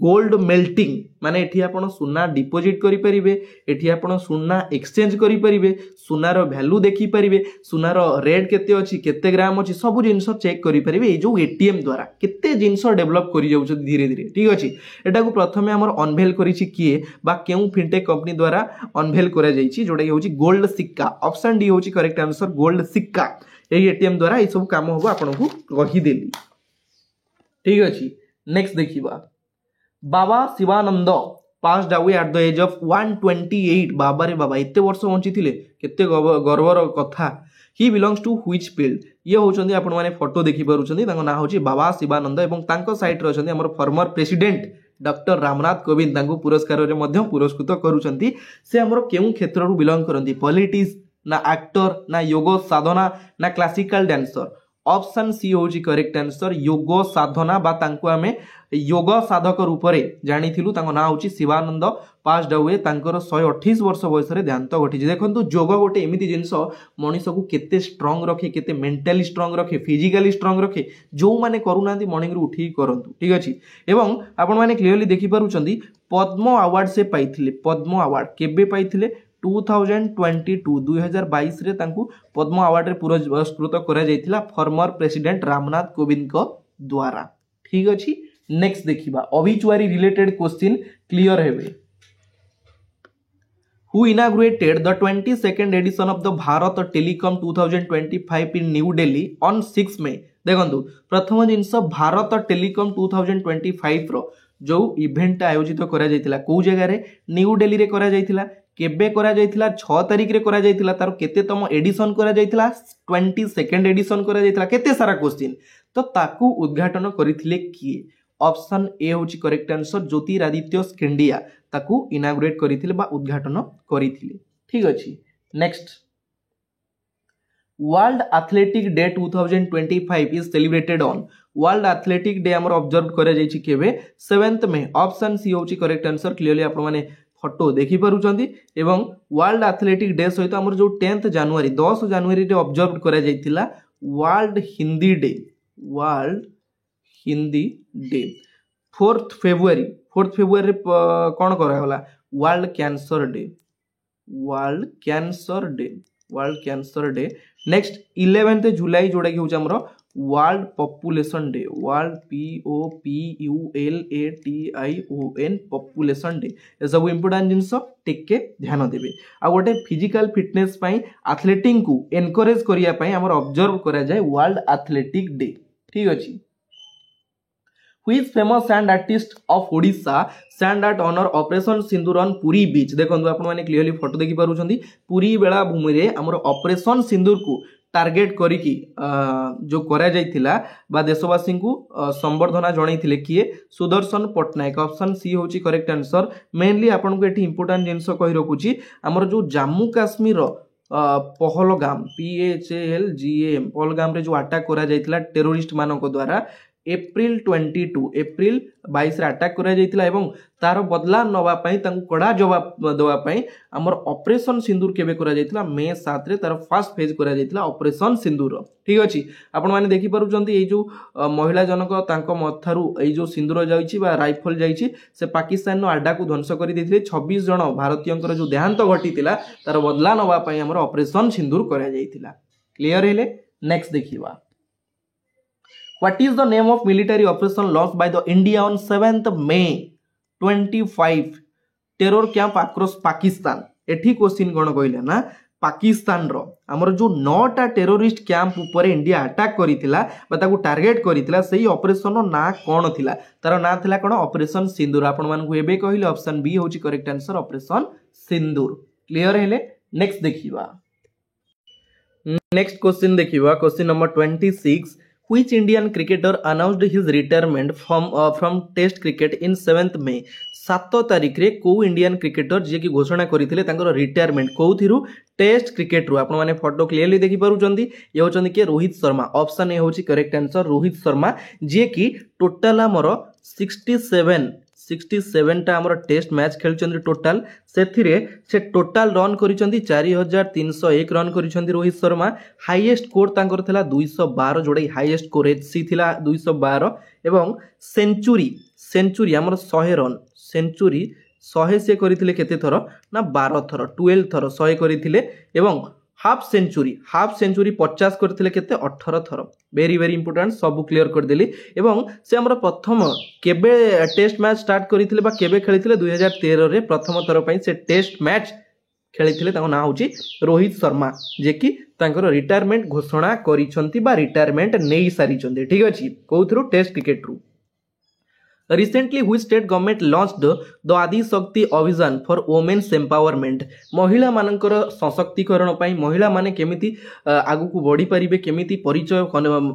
गोल्ड मेल्टिंग माने एठी आपण सुना डिपोजिट करि परिबे एठी आपण सुना एक्सचेंज करि परिबे सुनार वैल्यू देखि परिबे सुनार रेट केते अछि केते ग्राम अछि सब जिंस चेक करि परिबे ए जो एटीएम द्वारा केते जिंस डेवलप करि जाउछ धीरे धीरे ठीक अछि एटा को प्रथमे हमर अनवेल करिछि किए बा केउ फिनटेक कंपनी द्वारा अनवेल करा जाइछि जोडा होछि गोल्ड सिक्का ऑप्शन डी होछि करेक्ट आंसर गोल्ड सिक्का ए एटीएम द्वारा ए सब काम होबो आपण को कहि देली ठीक अछि नेक्स्ट देखिबा Baba Sivananda passed away at the age of 128 Baba रे बाबा एते वर्ष बंची थिले केते गर्वर कथा he belongs to which field ये होचंदी आपण माने फोटो देखि परुचंदी तांको ना होची बाबा शिवानंद एवं तांको साइट रे होचंदी हमर former president doctor Ramnath Kovind तांको पुरस्कार रे मध्य पुरस्कृत करूचंती से हमर केउ क्षेत्र रु बिलोंग करंती पॉलिटिक्स ना एक्टर ना योग साधना ना क्लासिकल डांसर ऑप्शन सी होची करेक्ट आंसर योग साधना बा तांको हमें योग साधक रूप रे जानिथिलु तांको ना होची शिवानंद पास्ड अवे तांकर 128 वर्ष बयस रे देहांत घटी देखंतु योग गोटे एमिति जिंस मनीष को केते स्ट्रांग रखे केते मेंटली स्ट्रांग रखे फिजिकली स्ट्रांग रखे जो माने करूनांती मॉर्निंग रु उठी करंतु ठीक अछि एवं आपण माने क्लियरली देखि पारुचंदी पद्म अवार्ड से पाइथिले पद्म अवार्ड केबे पाइथिले 2022 रे तांकु पद्म अवार्ड रे पुरस्कृत करा जायतिला फॉर्मर प्रेसिडेंट रामनाथ कोविंद को द्वारा ठीक अछि नेक्स्ट देखिबा ऑब्ituary रिलेटेड क्वेश्चन क्लियर हेबे who inaugurated the 22nd edition of the Bharat Telecom 2025 in New Delhi on 6 May। देखो प्रथम जिनस भारत टेलीकॉम 2025 रो जो इवेंट आयोजित करा जायतिला को जगह रे न्यू दिल्ली रे करा जायतिला केबे करा जायतिला 6 तारिख रे करा जायतिला तार केतेतम एडिशन करा जायतिला 22nd एडिशन करा जायतिला केते सारा क्वेश्चन तो ताकू उद्घाटन करिथिले किए ऑप्शन ए होची करेक्ट आंसर ज्योतिरादित्य सिंधिया ताकू इनागुरेट करिथिले बा उद्घाटन करिथिले ठीक अछि next world athletic day 2025 is celebrated on world athletic day हमर ऑब्जर्व करे जायछि केबे 7th में ऑप्शन सी होची करेक्ट आंसर क्लियरली आपण माने फोटो देखि पारुचंदी एवं वर्ल्ड एथलेटिक डे सहित हमर जो 10th जनवरी 10 जनवरी रे ऑब्जर्व करे जायतिला world Hindi day fourth February रे कौन करा world cancer day next 11th जुलाई जोड़ा कि हमर world population day world POPULATION population day ए सब इंपोर्टेंट जिनस टिके ध्यान देबे आ गोटे फिजिकल फिटनेस पई एथलेटिक को एनकरेज करिया पई हमर ऑब्जर्व करा जाय वर्ल्ड एथलेटिक डे ठीक अछि Which famous sand artist of Odisha sand art honor Operation Sindur on Puri beach देखो आपण माने क्लियरली फोटो देखि पारुछंदी पुरी बेला भूमि रे हमर ऑपरेशन सिंदूर को टार्गेट करिकी जो करा जायतिला बा देशवासी को संबर्धना जणाइथिले किए सुदर्शन पटनायक ऑप्शन सी होची करेक्ट आंसर मेनली आपण को एठी इंपोर्टेंट जिंस कहि रखुची हमर जो जम्मू काश्मीर पहलगाम PHLGAM पहलगाम रे जो अटैक करा जायतिला टेररिस्ट मानको द्वारा एप्रिल 22 रे अटैक करा जायतिला एवं तार बदला नवा पई तांको कड़ा जवाब देवा पई हमर ऑपरेशन सिंदूर केबे करा जायतिला मे 7 रे तार फर्स्ट फेज करा जायतिला ऑपरेशन सिंदूर ठीक अछि आपण माने देखि पारुचंती ए जो महिला जनक तांको मथारु ए जो सिंदूर जाईछि बा राइफल जाईछि से पाकिस्तान नो अड्डा को ध्वंस करि देथिले 26 जन भारतीयंकर जो देहांत घटितिला तार बदला नवा पई हमर ऑपरेशन सिंदूर करा जायतिला क्लियर हेले नेक्स्ट देखिबा What is the name of military operation launched by the India on 7th May 25 terror camp across Pakistan एठी क्वेश्चन कोन कहले ना पाकिस्तान रो हमर जो 9टा टेररिस्ट कैंप ऊपर इंडिया अटैक करितिला बा ताकू टारगेट करितिला सेही ऑपरेशन रो ना कोन थिला तार ना थिला कोन ऑपरेशन सिंदूर आपण मान को एबे कहिले ऑप्शन बी होची करेक्ट आंसर ऑपरेशन सिंदूर क्लियर हेले नेक्स्ट देखिबा नेक्स्ट क्वेश्चन देखिबा question number 26 Which Indian cricketer announced his retirement from Test cricket in 7th May 7 तारिख रे को इंडियन क्रिकेटर जे की घोषणा करिथिले तांकर रिटायरमेंट कोथिरु टेस्ट क्रिकेट रु आपण माने फोटो क्लियरली देखि पारुचंदी ये होचंदी के रोहित शर्मा ऑप्शन ए होची करेक्ट आंसर रोहित शर्मा जे की टोटल हमर 67 टा हमर टेस्ट मैच खेलचंदी टोटल सेथिरे से टोटल रन करिसंदी 4301 रन करिसंदी रोहित शर्मा हाईएस्ट स्कोर तांकर थिला 212 जोड़े हाईएस्ट स्कोर एचसी थिला 212 एवं सेंचुरी हमर 100 रन सेंचुरी 100 से करिथिले केते थर ना 12 थर 12 थर 100 करिथिले एवं हाफ सेंचुरी 50 करथिले केते 18 थर वेरी वेरी इंपोर्टेंट सब क्लियर कर देली एवं से हमर प्रथम केबे टेस्ट मैच स्टार्ट करिथिले बा केबे खेलिथिले 2013 रे प्रथम थर पई से टेस्ट मैच खेलिथिले ताको ना होची रोहित शर्मा जे कि तांकर रिटायरमेंट घोषणा करिसंती बा रिटायरमेंट नेई सारिचंती ठीक अछि कोथरो टेस्ट क्रिकेट रु Recently, which state government launched the Adi Shakti Abhijan for women's empowerment? महिला मानकर सशक्तिकरण पाई महिला माने केमिति आगु को बढ़ी परिबे केमिति परिचय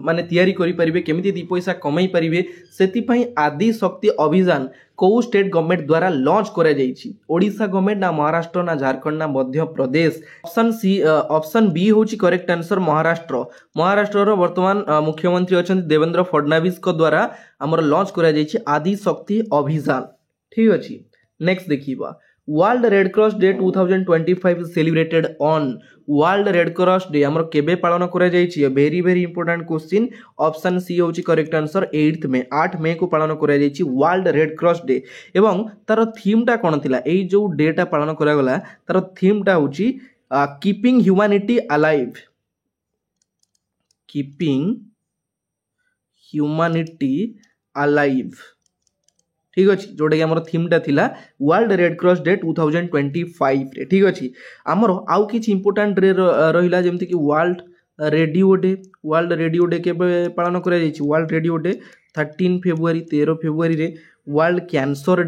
माने तयारी करि परिबे केमिति दी पैसा कमाई परिबे सेति पई आदि शक्ति अभियान को स्टेट गवर्नमेंट द्वारा लॉन्च करा जाईछि ओडिशा गवर्नमेंट ना महाराष्ट्र ना झारखंड ना मध्य प्रदेश ऑप्शन बी होची करेक्ट आंसर महाराष्ट्र रो वर्तमान मुख्यमंत्री अछंती देवेंद्र फडणवीस को द्वारा हमर लॉन्च करा जाईछि आदि शक्ति अभियान ठीक अछि नेक्स्ट देखिबा world red cross day 2025 celebrated on world red cross day हमर केबे पालन करा जाईछि very very important question option C होची करेक्ट आंसर 8th में 8 मई को पालन करा जाईछि वर्ल्ड रेड क्रॉस डे एवं तार थीम टा कोन थिला एई जो डे टा पालन करा गला तार थीम टा होची keeping humanity alive keeping humanity alive ठीक अच्छे जोटा कि आम थीमटा थिला वर्ल्ड रेड क्रॉस डे 2025 रे ठीक अच्छे आमर आउ कि इंपोर्टाट डे रहा जमती कि वर्ल्ड रेडियो डे के पालन कर world radio day 13 February 13 February रे वर्ल्ड कैंसर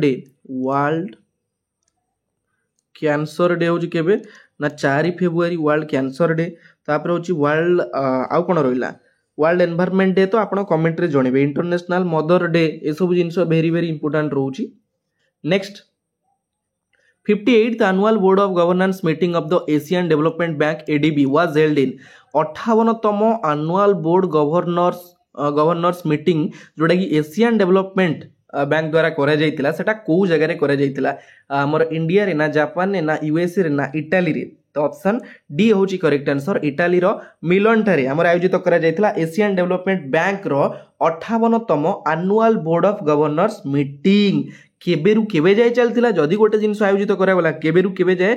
डे हूँ केबे ना 4 फेब्रुआरी वर्ल्ड कैंसर डे तापर हूँ वर्ल्ड आउ कौन रहा वर्ल्ड एनवायरनमेंट डे तो आप कमेंट रे जनइबे इंटरनेशनल मदर डे ये सब जिनस वेरी वेरी इंपोर्टाट रोची। Next 58th annual board of governance meeting of the Asian Development Bank ADB was held in 58तम annual board governors meeting जोटा कि एशियन डेवलपमेंट बैंक द्वारा करा जाइतिला सेटा को जगह रे करा जाइतिला हमर इंडिया रे ना जापान रे ना यूएसए रे ना इटाली रे तो ऑप्शन डी होची करेक्ट आंसर इटाली रो मिलान ठारे हमर आयोजित करा जाइतिला एशियन डेवलपमेंट बैंक रो 58तम annual board of governors meeting केबेरु केबे जाय चलतिला जदी गोटे जिंस आयोजित करा गला केबेरु केबे जाय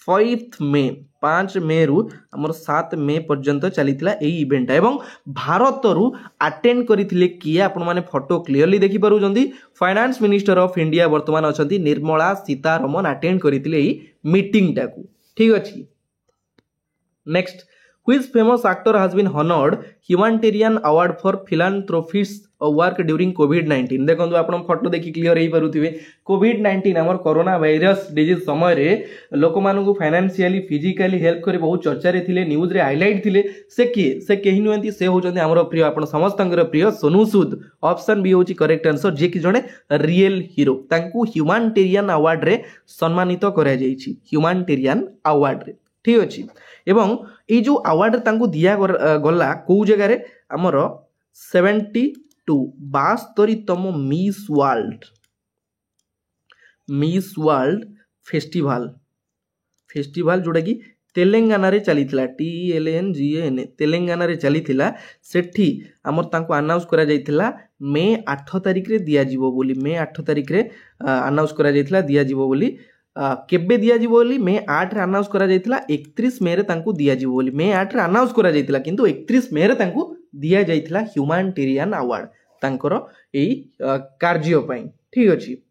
5 मे रु हमर 7 मे पर्यंत चलीथिला एई इवेंट एवं भारत रु अटेंड करिथिले किए आपण माने फोटो क्लियरली देखि पारु जंदी फाइनेंस मिनिस्टर ऑफ इंडिया वर्तमान अछंती निर्मला सीतारमण अटेंड करिथिले एई मीटिंग टाकू ठीक अछि। Next Which famous actor has been honored humanitarian award for philanthropist work during COVID-19 देखो आप फोटो देखि क्लियर हो पारुथिबे COVID-19 हमर कोरोना वायरस डिजीज समय रे लोक मानू को फाइनेंशियली फिजिकली हेल्प करे बहुत चर्चा रे थिले न्यूज रे हाइलाइट थिले से केही नुहंती से होचंती हमर प्रिय आपण समस्तंकर प्रिय सोनू सूद ऑप्शन बी होची करेक्ट आंसर जे कि जणे रियल हीरो तांकू ह्यूमैनिटेरियन अवार्ड रे सम्मानित करा जाईछि ह्यूमैनिटेरियन अवार्ड रे ठीक अछि एवं ये जो अवार्ड तांकू दिया गला को जगह रे हमर 72तम मिस वर्ल्ड फेस्टिवल जोटा कि तेलंगाना रे चलीथिला TLNGAN तेलंगाना रे चलीथिला सेठी हमर तांकू अनाउंस करा जायथिला मे 8 तारिख रे दिया जिवो बोली मे 8 तारिख रे अनाउंस करा जायथिला दिया जिवो बोली केबे दिया जिवो बोली मे 8 रे अनाउंस करा जायथिला 31 मे रे तांकू दिया जिवो बोली मे 8 रे अनाउंस करा जायथिला किंतु 31 मे रे तांकू दिया जायथिला ह्यूमैनिटेरियन अवार्ड तांकर एई कार्य पई ठीक अछि।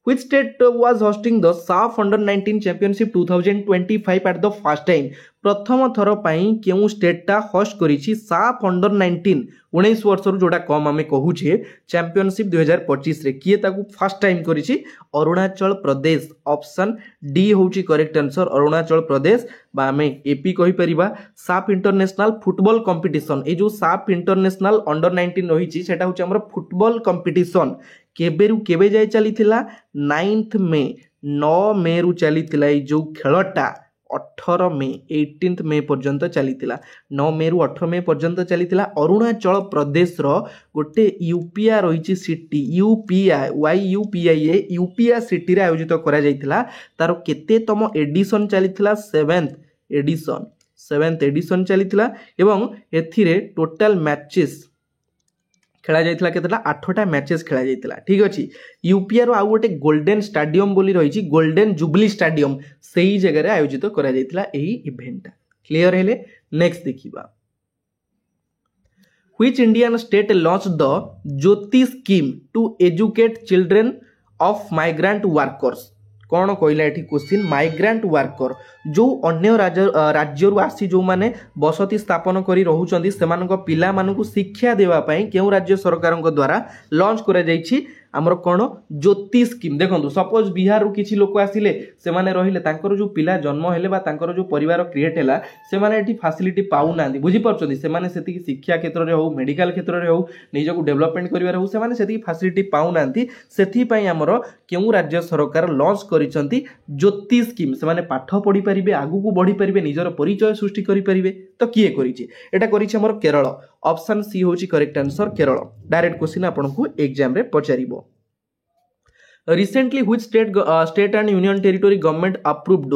Which state was hosting the SAF Under-19 Championship 2025 at the first time? प्रथम थर पाई केउ स्टेटा होस्ट करिछि साफ अंडर-19 19 वर्ष रु जोटा कम आमे कहूछे चैंपियनशिप 2025 रे किए ताकू first time करिछि Arunachal Pradesh option D होची करेक्ट आंसर अरुणाचल प्रदेश बा आमे एपी कहि परिबा साफ इंटरनेशनल फुटबॉल कंपटीशन ए जो साफ इंटरनेशनल अंडर-19 रहिछि सेटा होची हमर फुटबॉल कंपटीशन केबेरु केबे जाय चलीथिला 9th मे 9 मे रु चलीथिला ए जो खेलटा 18 मे 18th मे पर्यंत चलीथिला 9 मे रु 18 मे पर्यंत चलीथिला अरुणाचल प्रदेश रो गोटे यूपीआ रहिछि सिटी यूपीआ यूपीआ सिटी रे आयोजित करा जायथिला तार केते तम एडिशन चलीथिला 7th एडिशन चलीथिला एवं एथिरे टोटल मैचेस खेला जायतिला केतला 8टा मैचेस खेला जायतिला ठीक अछि। यूपीआर आउ गोटे गोल्डन स्टेडियम बोली रहिछि गोल्डन जुबली स्टेडियम सेही जगह रे आयोजित करा जायतिला एही इवेंट क्लियर हेले। नेक्स्ट देखिबा which Indian state launched the Jyoti scheme to educate children of migrant workers कौन कहला एठी क्वेश्चन माइग्रेंट वर्कर जो अन्य राज्य आसी जो माने बसती स्थापन करी रहउचंदी सेमानक पिला मानकु शिक्षा देवा पई केउ राज्य सरकार द्वारा लॉन्च करा जायछि आमर कौन ज्योति स्कीम देखो सपोज बिहार किसी लोक आसिले से माने रहिले तांकर जो पिला जन्म हेले बा तांकर जो परिवार क्रिएट हैला से माने एठी फैसिलिटी पाउ नांदी बुझी परछोदी से माने सेति शिक्षा क्षेत्र रे हो मेडिकल क्षेत्र रे हो निजको डेवलपमेंट करिवार हो से माने सेति फैसिलिटी पाउ नांदी सेथि पई हमर केउ राज्य सरकार लॉन्च करिसंती ज्योति स्कीम से माने पाठ पढी परिबे आगु को बढ़ी परिबे निजर परिचय सृष्टि करि परिबे तो किए करिछि एटा करिछि हमर केरल ऑप्शन सी होची correct answer Kerala direct question आपनकु एग्जाम रे पचारिबो। Recently, which state and union territory government approved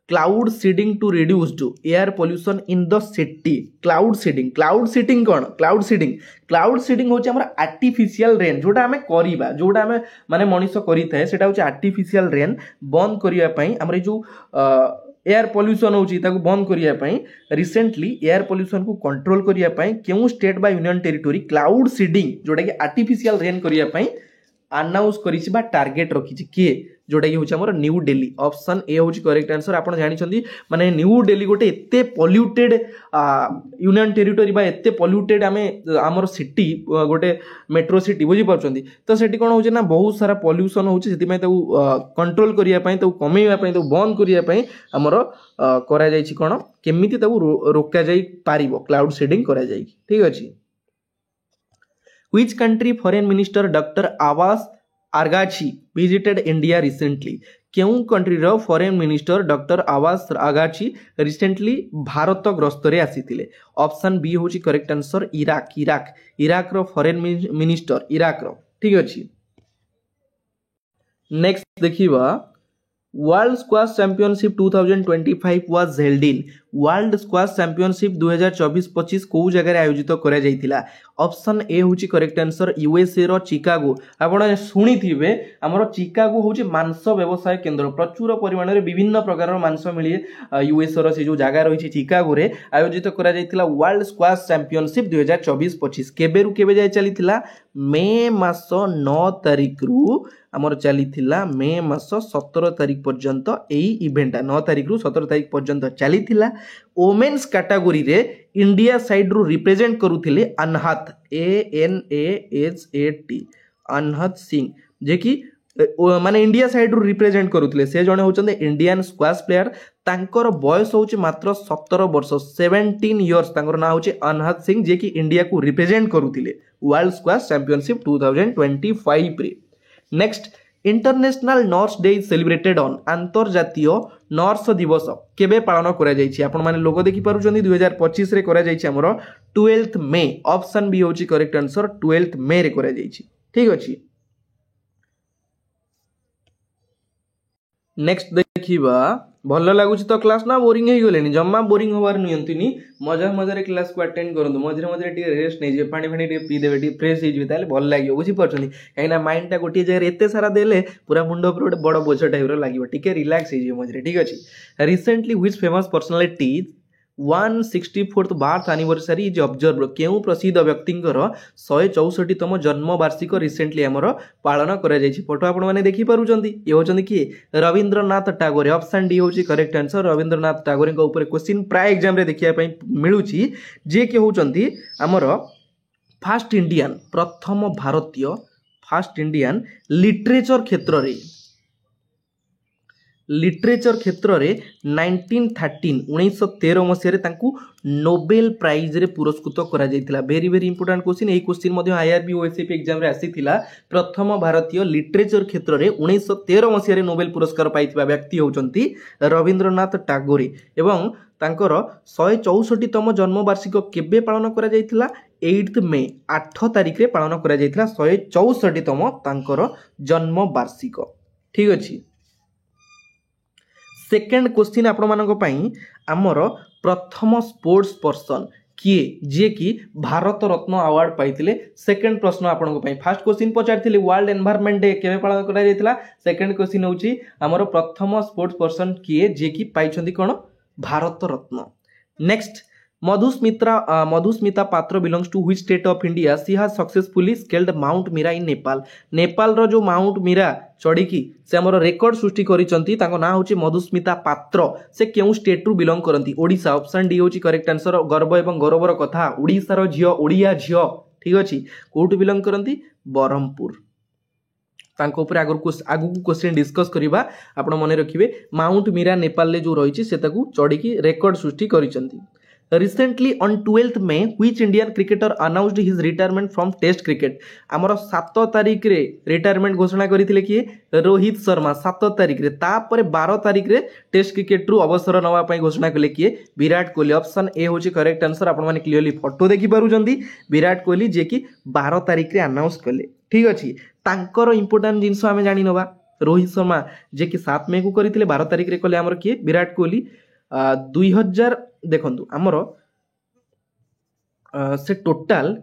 cloud seeding to reduce air pollution in the city? Cloud seeding कौन cloud seeding होची हमर artificial rain जोटा हमें करिबा जोटा हमें माने मनुष्य करि थाए सेटा होची artificial rain बंद करिया पई हमर जो एयर पोल्यूशन होची ताको बंद करिया पई रिसेंटली एयर पोल्यूशन को कंट्रोल करिया पई केउ स्टेट बा यूनियन टेरिटोरी क्लाउड सीडिंग जोटा कि आर्टिफिशियल रेन करिया पई अनाउंस करिछि बा टार्गेट रखिछि किए जोटा कि होछि हमर न्यू दिल्ली ऑप्शन ए होछि करेक्ट आंसर आपण जानिछंती माने न्यू दिल्ली गोटे एते पॉल्यूटेड यूनियन टेरिटरी बा एते पॉल्यूटेड हमर सिटी गोटे मेट्रो सिटी बुझी परछंती तो सेठी कोन होछि ना बहुत सारा पॉल्यूशन होछि सेति पय ताऊ कंट्रोल करिया पय ताऊ कमेइया पय ताऊ बंद करिया पय हमर करा जाइछि कोन केमिति ताऊ रोका जाई पारिबो क्लाउड सीडिंग करा जाई ठीक अछि Which country foreign minister Dr. Abbas Araghchi visited India recently? केउ कंट्री रो फॉरेन मिनिस्टर डॉक्टर आवास आगाची रिसेंटली भारत ग्रस्त रे आसीथिले ऑप्शन बी होची करेक्ट आंसर इराक रो फॉरेन मिनिस्टर इराक रो ठीक अछि नेक्स्ट देखिबा world squash championship 2025 was held in world squash championship 2024-25 को जगह आयोजित करा जायतिला ऑप्शन ए होची करेक्ट आंसर यूएसए रो चिकागो आपण सुनी थिबे हमरो चिकागो होची मांस व्यवसाय केंद्र प्रचुर परिमाण रे विभिन्न प्रकार रो मांस मिलिए यूएसए रो से जो जगह रहिछि चिकागो रे आयोजित करा जायतिला वर्ल्ड स्क्वाश चैंपियनशिप 2024-25 केबे रु केबे जाय चलीथिला मे मास 9 तारिख रु हमर चलीथिला मे मास 17 तारिख पर्यंत एई इवेंट 9 तारिख रु 17 तारिख पर्यंत चलीथिला वोमेन्स कैटेगरी रे इंडिया साइड रु रिप्रेजेंट करूथिले अनहत ANAHAT अनहत सिंह जे कि माने इंडिया साइड रु रिप्रेजेंट करूथिले से जने होचंदे इंडियन स्क्वाश प्लेयर तांकर बयस होची मात्र 17 वर्ष 17 इयर्स तांकर ना होची अनहत सिंह जे कि इंडिया को रिप्रेजेंट करूथिले वर्ल्ड स्क्वाश चैंपियनशिप 2025 रे next international nurse day is celebrated on अंतर्जातीय नर्स दिवस केबे पालन करा जायछि आपण माने लोगो देखि पारुचंदी 2025 रे करा जायछि हमरो 12th मे ऑप्शन बी होची करेक्ट आंसर 12th मे रे करा जायछि ठीक अछि नेक्स्ट देखिबा भल लागुछि तो क्लास ना बोरिंग हे गेलेनी जम्मा बोरिंग होवार नियंतिनी मजा मजा रे क्लास को अटेंड करंतु मझरे मझरे टी रेस्ट नै जे पानी फानी टी पी देबे टी फ्रेश हे जिवे ताले भल लागियो बुझी परछनी काइना माइंड टा गोटी जगह एते सारा देले पूरा मुंडो पर गोटे बड़ बोझ टाइप रो लागियो टिके रिलैक्स हे जिवे मझरे ठीक अछि recently which famous personality 164th birth anniversary is observe केउ प्रसिद्ध व्यक्तिंकर 164तम जन्म वार्षिक रिसेंटली हमर पालन करा जायछि फोटो आपण माने देखि पारुचंदी ए होचंदी कि रविंद्रनाथ टैगोर ऑप्शन डी होची करेक्ट आंसर रविंद्रनाथ टैगोर के ऊपर क्वेश्चन प्राय एग्जाम रे देखिया पई मिलुची जे के होचंदी हमर फर्स्ट इंडियन प्रथम भारतीय फर्स्ट इंडियन लिटरेचर क्षेत्र रे 1913 मसिया तांकू नोबेल प्राइज रे पुरस्कृत करा जायतिला वेरी वेरी इंपोर्टेंट क्वेश्चन एई क्वेश्चन मध्ये आईआरबी ओएसएपी एग्जाम रे आसीथिला प्रथम भारतीय लिटरेचर क्षेत्र रे 1913 मसिया रे नोबेल पुरस्कार पाइथिबा व्यक्ति होचंती रविंद्रनाथ टैगोर एवं तांकर 164तम जन्म वार्षिक केबे पालन करा जायतिला 8th मे 8 तारिख रे पालन करा जायतिला 164तम तांकर जन्म वार्षिक ठीक अछि सेकेंड क्वेश्चन आपण मानक पई हमर प्रथम स्पोर्ट्स पर्सन किए जे कि भारत रत्न अवार्ड पाइथिले सेकेंड प्रश्न आपण पई फर्स्ट क्वेश्चन पचारथिले वर्ल्ड एनवायरनमेंट डे केबे पालन करा जायतिला सेकेंड क्वेश्चन होची हमर प्रथम स्पोर्ट्स पर्सन किए जे कि पाइछंती कोन Bharat Ratna next Madhusmita Patra belongs to which state of India she has successfully scaled mount Mera in Nepal रो जो माउंट मीरा चढ़ी की से हमर रिकॉर्ड सृष्टि करिसंती ताको ना होची मधुस्मिता पात्र से केउ स्टेट रु बिलोंग करंती ओडिसा ऑप्शन डी होची करेक्ट आंसर गर्व एवं गौरवर कथा ओडिसा रो झियो ओडिया झियो ठीक अछि कोठु बिलोंग करंती बरहमपुर तांको ऊपर आगु क्वेश्चन डिस्कस करिबा आपण मने रखिबे माउंट मीरा नेपाल ले जो रहिछि से ताकू चढ़ी की रिकॉर्ड सृष्टि करिसंती Recently on 12th May which Indian cricketer announced his retirement from test cricket हमर 7 तारिख रे रिटायरमेंट घोषणा करिथिले कि रोहित शर्मा 7 तारिख रे तापर 12 तारिख रे टेस्ट क्रिकेट रु अवसर नवा पई घोषणा कले कि विराट कोहली ऑप्शन ए होची करेक्ट आंसर आपण माने क्लियरली फोटो देखि पारुचंदी विराट कोहली जे कि 12 तारिख रे अनाउंस कले ठीक अछि तांकर इंपोर्टेंट जिंस हमें जानि नबा रोहित शर्मा जे कि 7 मई को करिथिले 12 तारिख रे कले हमर कि विराट कोहली 2000 देखंतु हमरो से टोटल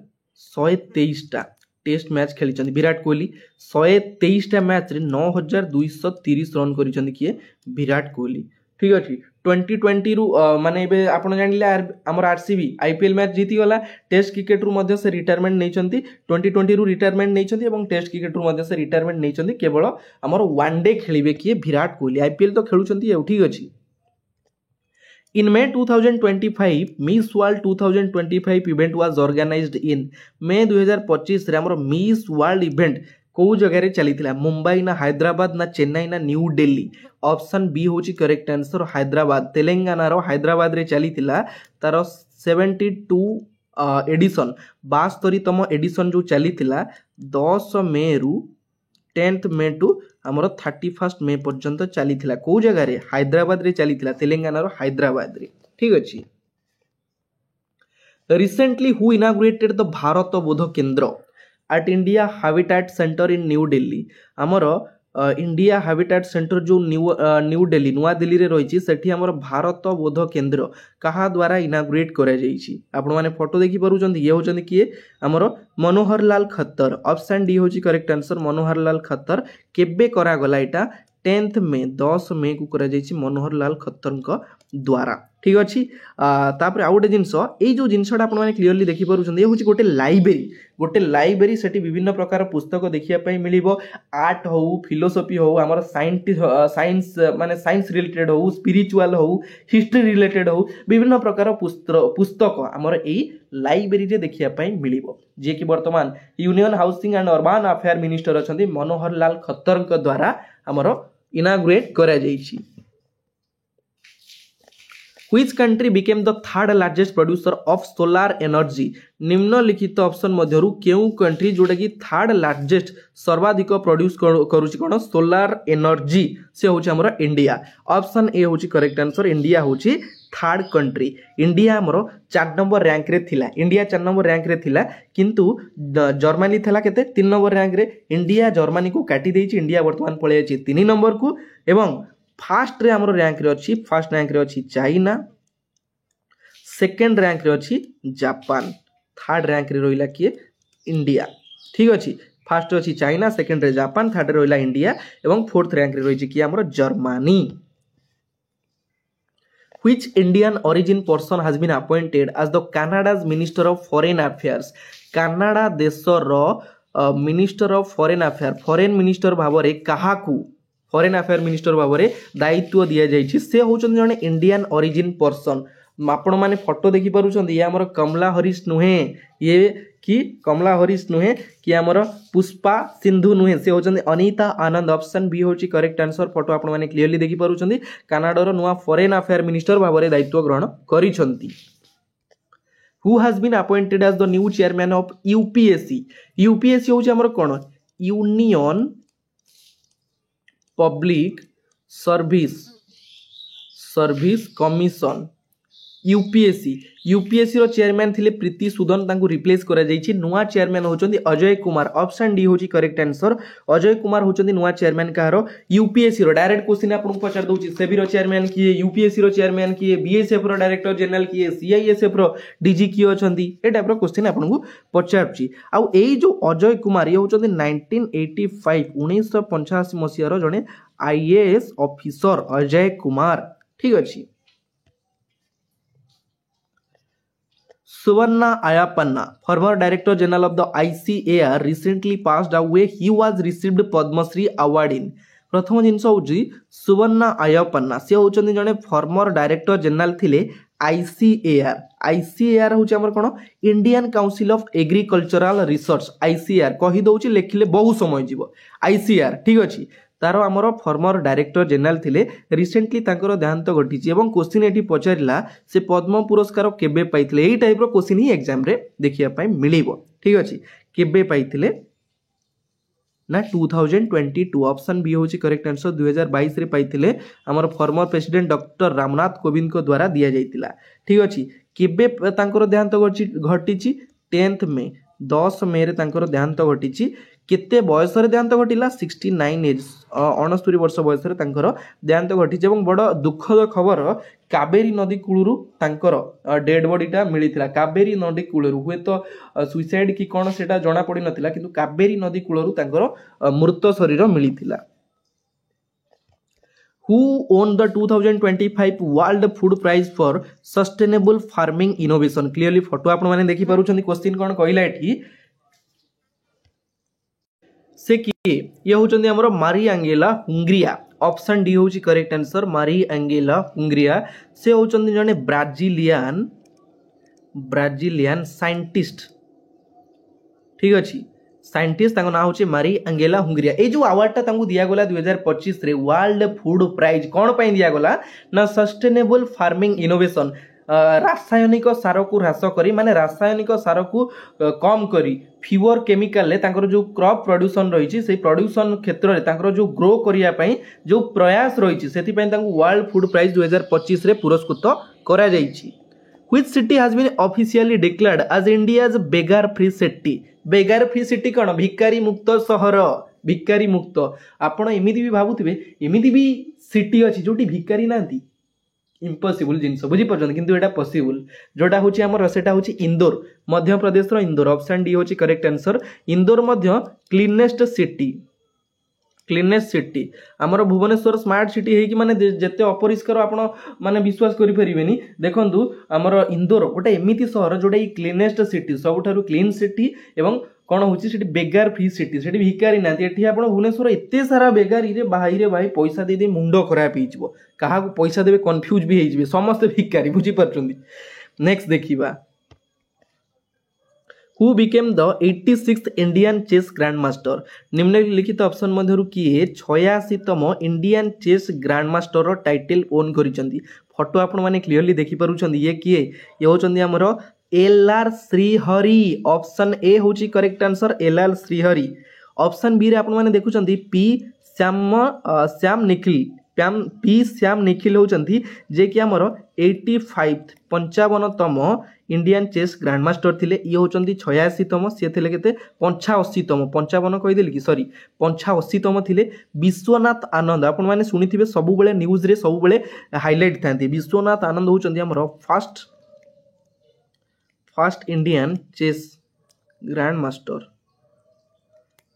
123 टा टेस्ट मैच खेली विराट कोहली 123 टा मैच रे 9230 रन करिसंदी किए विराट कोहली ठीक अछि 2020 रु माने एबे आपण जानिले हमर आरसीबी आईपीएल मैच जीती गला टेस्ट क्रिकेट रु मध्ये से रिटायरमेंट नैचंती 2020 रु रिटायरमेंट नैचंती एवं टेस्ट क्रिकेट रु मध्ये से रिटायरमेंट नैचंती केवल हमर वन डे खेलिबे किए विराट कोहली आईपीएल तो खेलुचंती ए ठीक अछि In May 2025, Miss World 2025 event was organized in May 2025 रे हमर मिस वर्ल्ड इवेंट को जगह चली मुंबई ना हैदराबाद ना चेन्नई ना न्यू दिल्ली ऑप्शन बी होची करेक्ट आंसर हैदराबाद तेलंगाना रो हैदराबाद रे चली तार 72 एडिशन 72तम एडिशन जो चली 10 मे रु 10th मे टू हमर 31 मे पर्यंत चली को जगह रे हैदराबाद रे चली तेलंगाना रो हैदराबाद रे ठीक अछि recently who inaugurated the Bharat बोध केंद्र at India Habitat Center in New Delhi हमर इंडिया हैबिटेट सेंटर जो न्यू दिल्ली नुआ दिल्ली रे रही सेठी हमर भारत बोध केंद्र कहा द्वारा इनाग्रेट करा जाईछि आपण माने फोटो देखि परुचंदी ये होचंदी किए हमर मनोहर लाल खत्तर ऑप्शन डी होची करेक्ट आंसर मनोहर लाल खत्तर केबे करा गला एटा 10th मे 10 मे को करा जाईछि मनोहर लाल खत्तर को द्वारा ठीक अच्छी तापर आउ गोटे जिनस ये जो जिनसटा आप क्लीयरली देखी पार्टी ये हूँ गोटे लाइब्रेरी से विभिन्न प्रकार पुस्तक देखा मिल आर्ट हो फिलोसफी हो आम साइंस माने साइंस रिलेटेड हो स्पिरिचुअल हो हिस्ट्री रिलेटेड हो विभिन्न प्रकार पुस्तक आमर यही लाइब्रेरी देखा मिल जी कि वर्तमान union housing and urban affair minister अच्छा मनोहर लाल खत्तर द्वारा आमर इनाग्रेट करा जायछि Which country became the third largest producer of solar energy? निम्नलिखित ऑप्शन मध्यरु केउ कंट्री जोटा कि थर्ड लार्जेस्ट सर्वाधिक प्रोड्यूस करूची कोन सोलार एनर्जी से होची हमर इंडिया ऑप्शन ए होची करेक्ट आंसर इंडिया होची थर्ड कंट्री इंडिया हमर 4 नंबर रैंक रे थिला इंडिया 4 नंबर रैंक रे थिला किंतु जर्मनी थिला केते 3 नंबर रैंक रे इंडिया जर्मनी को काटी देछि इंडिया वर्तमान पळे अछि 3 नंबर को एवं फास्ट रे हमर रैंक रे अछि फर्स्ट रैंक रे अछि चाइना सेकंड रैंक रे अछि जापान थर्ड रैंक रे रोइला किए इंडिया ठीक अछि फर्स्ट अछि चाइना सेकंड रे जापान थर्ड रे रोइला इंडिया एवं फोर्थ रैंक रे रोइछि कि हमर Germany Which Indian origin person has been appointed as the Canada's Minister of Foreign Affairs? Canada देशर minister of foreign affair foreign minister भावरे काहाकू फॉरेन अफेयर मिनिस्टर भावरे दायित्व दिया जायछि से होचन जने इंडियन ओरिजिन पर्सन आपण माने फोटो देखि पारुछन ये हमर कमला हरीश नुहे ये कि कमला हरीश नुहे कि हमर पुष्पा सिंधु नुहे से होचन अनीता आनंद ऑप्शन बी होची करेक्ट आंसर फोटो आपण माने क्लियरली देखि पारुछन कनाडार नुआ फॉरेन अफेयर मिनिस्टर भावरे दायित्व ग्रहण करिसंती Who has been appointed as the new chairman of UPSC? UPSC होची हमर कोन union public service commission UPSC रो चेयरमैन थिले प्रीति सुदन तांको रिप्लेस करा जायछि नुआ चेयरमैन होचंदी अजय कुमार ऑप्शन डी होची करेक्ट आंसर अजय कुमार होचंदी नुआ चेयरमैन कारो यूपीएससी रो डायरेक्ट क्वेश्चन आपन पचार दोछि सेबी रो चेयरमैन किए यूपीएससी रो चेयरमैन किए बीएसएफ रो डायरेक्टर जनरल किए सीआईएसएफ रो डीजी किए अछंदी ए टाइप रो क्वेश्चन आपन को पचारछि आ एई जो अजय कुमार ये होचंदी 1985 मसिया रो जने आईएएस ऑफिसर अजय कुमार ठीक अछि Suvarna Ayapanna, former Director General of the ICAR, recently passed away. He was received Padma Shri Award in. प्रथम जिनस होची सुवर्णा अयप्पन्ना से होचंदी जने फॉर्मर डायरेक्टर जनरल थिले आईसीएआर होची हमर कोन Indian council of agricultural research ICAR कहि दोची लेखिले बहु समय जीवो आईसीएआर ठीक अछि तार आमर फॉर्मर डायरेक्टर जनरल थिले रिसेंटली तांकर देहांत घटिछि एवं क्वेश्चन एटी पचारिला से पद्म पुरस्कार केबे पाइथिले एई टाइप रो क्वेश्चन ही एग्जाम रे देखिया पय मिलिबो ठीक अछि केबे पाइथिले ना 2022 ऑप्शन बी होची करेक्ट आंसर 2022 रे पाइथिले हमर former president doctor Ramnath Kovind को द्वारा दिया जाइतिला ठीक अछि केबे तांकर देहांत घटिछि 10th मे 10 मे रे तांकर देहांत घटिछि केते बयस रे देहांत घटिला 69 एज 69 वर्ष बयस रे तांकर देहांत घटिछि एवं बड़ दुखद खबर कावेरी नदी कूलरू तांकर डेड बॉडीटा मिलिथिला कावेरी नदी कूलरू हुए तो सुसाइड की कोन सेटा जणा पड़ी नथिला किंतु कावेरी नदी कूलरू तांकर मृत शरीर मिलिथिला who won the 2025 world food prize for sustainable farming innovation. Clearly photo आपण माने देखि पारुछन्ती। क्वेश्चन कोन कहला एठी से किए ये होचंदी हमरो मारी एंगेला हुंगरिया। ऑप्शन डी होची करेक्ट आंसर मारी एंगेला हुंगरिया। से होचंदी जने ब्राजिलियन साइंटिस्ट। ठीक अछि साइंटिस्ट ताको ना होची मारी एंगेला हुंगरिया। ए जो अवार्ड ता तांको दिया गला 2025 रे वर्ल्ड फूड प्राइज कोन पई दिया गला ना सस्टेनेबल फार्मिंग इनोवेशन। रासायनिक सार को ह्रास करी माने रासायनिक सार को कम करी फ्यूअर केमिकल ले तांकर जो क्रॉप प्रोड्यूसन रही से प्रोड्यूसन क्षेत्र में तांकर जो ग्रो करिया पई जो प्रयास रही सेति पई तांको वर्ल्ड फूड प्राइज 2025 रे पुरस्कृत करा जाईछि। Which city has been officially declared as India's beggar free city? beggar free city कौन भिकारी मुक्त सहर। भिकारी मुक्त आपण एमिति भी भाबुथिबे एमिति भी सिटी अछि जोटी भिकारी नांती इम्पॉसिबल जिनस बुझी परछन किंतु एटा पॉसिबल जोटा होची हमर सेटा होची इंदौर मध्य प्रदेश रो इंदौर। ऑप्शन डी होची करेक्ट आंसर। इंदौर मध्य क्लीनेस्ट सिटी हमर भुवनेश्वर स्मार्ट सिटी है कि माने जेते अपरिष्कार आपण माने विश्वास करि परिबेनी। देखंतु हमर इंदौर गोटे एमिति शहर जोटा क्लीनेस्ट सिटी सबुठारु क्लीन सिटी एवं कौन होची सेठी बेगार फ्री सिटी सेठी भिकारी नांती। एठी आपण भुवनेश्वर एते सारा बेगारी रे भाई पैसा दे दे मुंडो खराब हिजबो काहा को पैसा देबे कंफ्यूज भी हिजबे समस्त भिकारी बुझी परछंदी। नेक्स्ट देखिबा Who became the 86th Indian chess grandmaster? निम्नलिखित ऑप्शन मध्यरु किए 86तम इंडियन चेस ग्रैंडमास्टर रो टाइटल ओन करिसंती। फोटो आपण माने क्लियरली देखि परुछंती। ये किए ये होचंदी हमरो एलआर श्रीहरि। ऑप्शन ए होची correct answer LR Srihari. Option B रे आपण माने देखुचंती पी श्याम निखिल होचंती जे कि हमरो 55तम इंडियन चेस ग्रैंडमास्टर थिले। ये होचंती 86तम से थिले केते 85तम 55 कहि देली कि सॉरी 85तम थिले। विश्वनाथ आनंद आपण माने सुनिथिबे सब बेले न्यूज रे सब बेले हाइलाइट थांती। विश्वनाथ आनंद होचंती हमरो फर्स्ट इंडियन चेस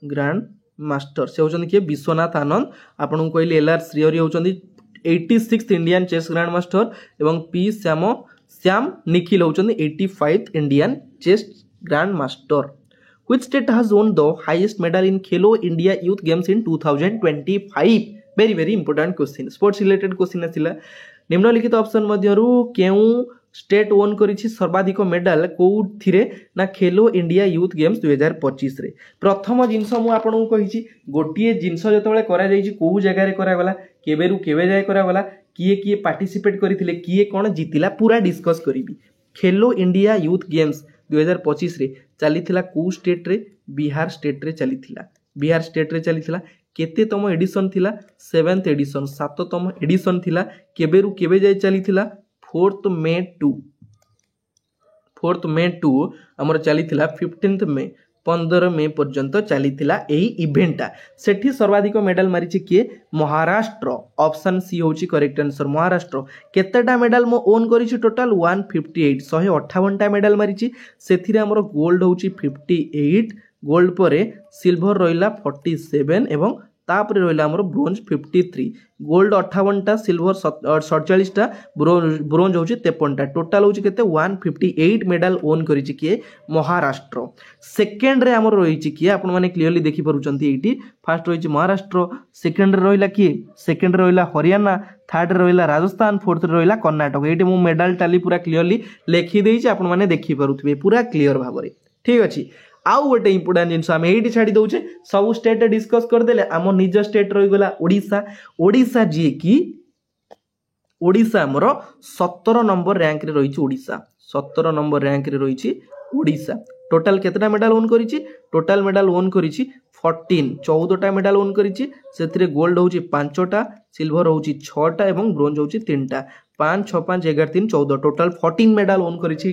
ग्रैंडमास्टर से होचंदी के विश्वनाथ आनंद। आपन कहले एलआर श्रीहरि होचंदी 86th इंडियन चेस ग्रैंडमास्टर एवं पी श्याम निखिल होचंदी 85th Indian chess grandmaster. Which state has won the highest medal in Khelo India Youth Games in 2025? very important question sports related question आसिला। निम्नलिखित option मध्यरु केउ state own करिछि सर्वाधिक medal कोउथिरे ना खेलो India youth games 2025 रे। प्रथम जिंस मु आपन कहिछि गोटिए जिंस जतबेले करा जाइछि को जगह रे करा गला केबेरु केबे जाय करा गला किए पार्टिसिपेट करथिले किए कोन जितिला पूरा डिस्कस करिवि। खेलो इंडिया यूथ गेम्स 2025 रे चलीथिला को स्टेट रे बिहार स्टेट रे चलीथिला। केतेतम एडिशन थिला 7th एडिशन 7तम एडिशन थिला। केबेरु केबे जाय चलीथिला 4th मे 2 हमर चलीथिला 15th मे 15 मे पर्यंत चलीथिला एही इवेंटा। सेठी सर्वाधिक मेडल मारिछि किए महाराष्ट्र। ऑप्शन सी होची करेक्ट आंसर महाराष्ट्र। केतेटा मेडल मो ओन करिछि टोटल 158 158टा मेडल मारिछि। सेथिरे हमर गोल्ड होची 58 गोल्ड परे सिल्वर रहिला 47 एवं तापर रहिला हमर ब्रोंज 53 गोल्ड 58टा सिल्वर 47टा ब्रोंज होची 53टा टोटल होची केते 158 मेडल ओन करिछि किए महाराष्ट्र। सेकंड रे हमर रहिछि किए आपण माने क्लियरली देखि परुचंती एठी फर्स्ट रहिछि महाराष्ट्र सेकंड रे रहिला किए सेकंड रे रहिला हरियाणा थर्ड रे रहिला राजस्थान फोर्थ रे रहिला कर्नाटक। एठी मु मेडल टाली पूरा क्लियरली लेखि देइछि आपण माने देखि परुथबे पूरा क्लियर भाबरे। ठीक अछि आउ गोटे इंपोर्टेंट जिनस आम ये छाड़ी दौचे सब स्टेट डिस्कस करदे आम निज स्टेट रहीगला ओडिशा जी कि ओडिशा आमर 17 नंबर रैंक रे रही। ओडिशा 17 नंबर रैंक रे रही ओडिशा। टोटाल केतना मेडल ओन करिछि टोटाल मेडल ओन करिछि 14टा मेडल ओन करिछि। सेथिरे गोल्ड होछि 5टा सिल्वर होछि 6टा एवं ब्रोंज होछि 3टा 5 6 5 11 3 14 टोटाल 14 मेडल ओन करिछि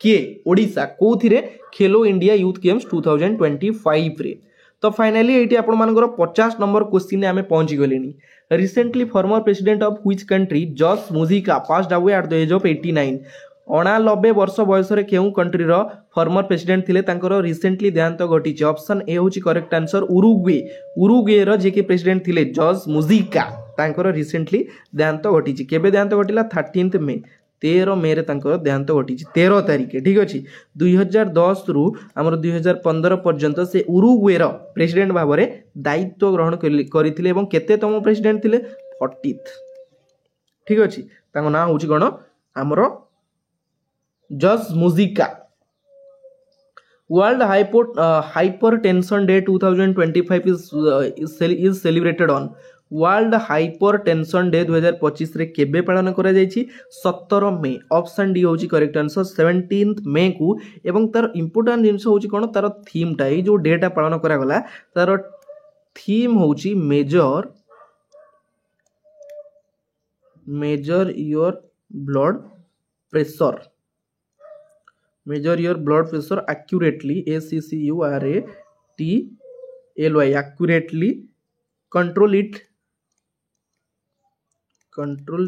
किए ओडिशा कोथिरे खेलो इंडिया यूथ गेम्स 2025 रे। तो फाइनली एटी आपण मानकर 50 नंबर क्वेश्चन ने आमे पहुंची गलेनी। Recently former president of which country George Mujica passed away at the age of 89। 89 वर्ष बयस रे केउ कंट्री रो फॉर्मर प्रेसिडेंट थिले तांकर रिसेंटली देहांत घटिछि। ऑप्शन ए होछि करेक्ट आंसर उरुग्वे रो जे के प्रेसिडेंट थिले जॉर्ज मुजिका। तांकर रिसेंटली देहांत घटी केबे देहांत घटिला 13 मे 13 मे रे तांकर देहांत घटी 13 तारिख ठीक अच्छे 2010 रु आमर 2015 पर्यंत से उरुग्वेर प्रेसिडेंट भाव में दायित्व ग्रहण करथिले एवं केतेतम प्रेसिडेंट थिले 40th ठीक अच्छे तांको नाम होची कोन आमर George Mujica world hypertension day 2025 is celebrated on world hypertension day 2025 रे केबे पालन करा जायछि 17 मे ऑप्शन डी होची करेक्ट आंसर 17 मे को एवं तार इंपोर्टेंट जिंस होची कोन तार थीम टा जो डेटा पालन करा गला तार थीम होची major your blood pressure accurately ACCURATLY accurately control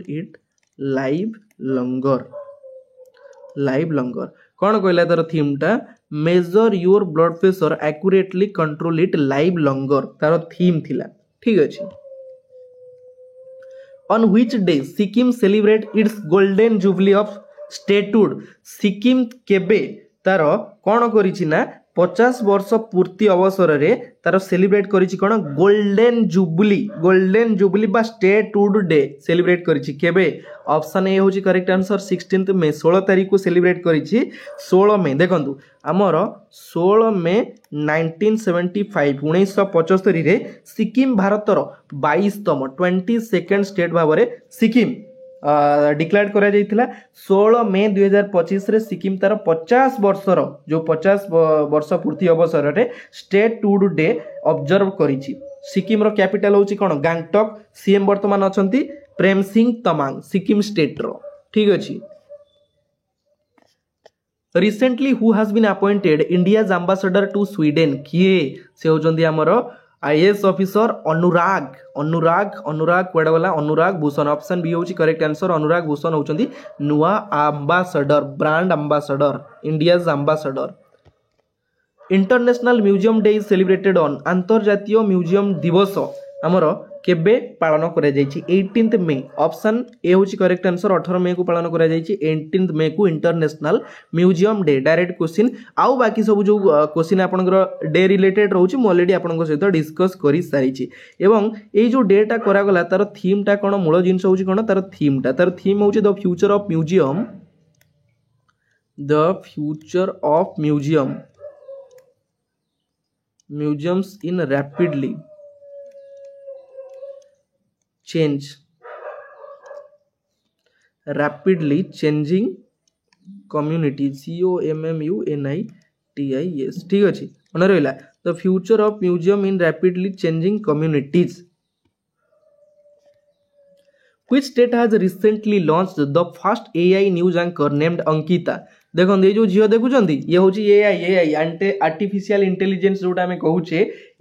it live longer कौन कहला तार थीम टा major your blood pressure accurately control it live longer तार थीम थिला ठीक अछि on which day Sikkim celebrate its golden jubilee of statehood Sikkim केबे तार कौन करिछि ना 50 वर्ष पूर्ति अवसर रे तार सेलिब्रेट करिछि कोन गोल्डन जुबली बा स्टेटहुड डे सेलिब्रेट करिछि केबे ऑप्शन ए होछि करेक्ट आंसर 16 मे 16 तारिख को सेलिब्रेट करिछि 16 मे देखंतु हमर 16 मे 1975 1975 रे सिक्किम भारतर 22तम 22nd स्टेट भाव रे सिक्किम डिक्लेयर करा जाइथिला 16 मे 2025 रे सिक्किम तार 50 वर्षर जो 50 वर्ष पूर्ति अवसर रे स्टेटहुड डे ऑब्जर्व करिछि सिक्किम रो कैपिटल होछि कोन गंगटोक सीएम वर्तमान अछंती प्रेम सिंह तमांग सिक्किम स्टेट रो ठीक अछि recently who has been appointed India's ambassador to Sweden किए से होजंदी हमरो आईएएस ऑफिसर अनुराग कोड वाला अनुराग भूषण ऑप्शन बी होची करेक्ट आंसर अनुराग भूषण होचंदी नुआ ambassador brand ambassador India's ambassador international museum day is celebrated on अंतर्जातीय म्यूजियम दिवस हमरो केबे पालन करा जायछि 18th मे ऑप्शन ए होची करेक्ट आंसर 18 मे को पालन करा जायछि 18th मे को international museum day direct question आउ बाकी सब जो क्वेश्चन आपनकर डे रिलेटेड रहउछि म ऑलरेडी आपनक सहित डिस्कस करि सारिछि एवं ए जो डेटा करा गला तार थीम टा कोन मूल जिंस होछि कोन तार थीम होछि the future of museums in rapidly changing community COMMUNITIS ठीक अछि मन रहला the future of museum in rapidly changing communities Which state has recently launched the first AI news anchor named Ankita देखो ये जो झील देखुं ये हूँ एआई आर्टिफिशियल इंटेलिजेंस जोटा आम कहूचे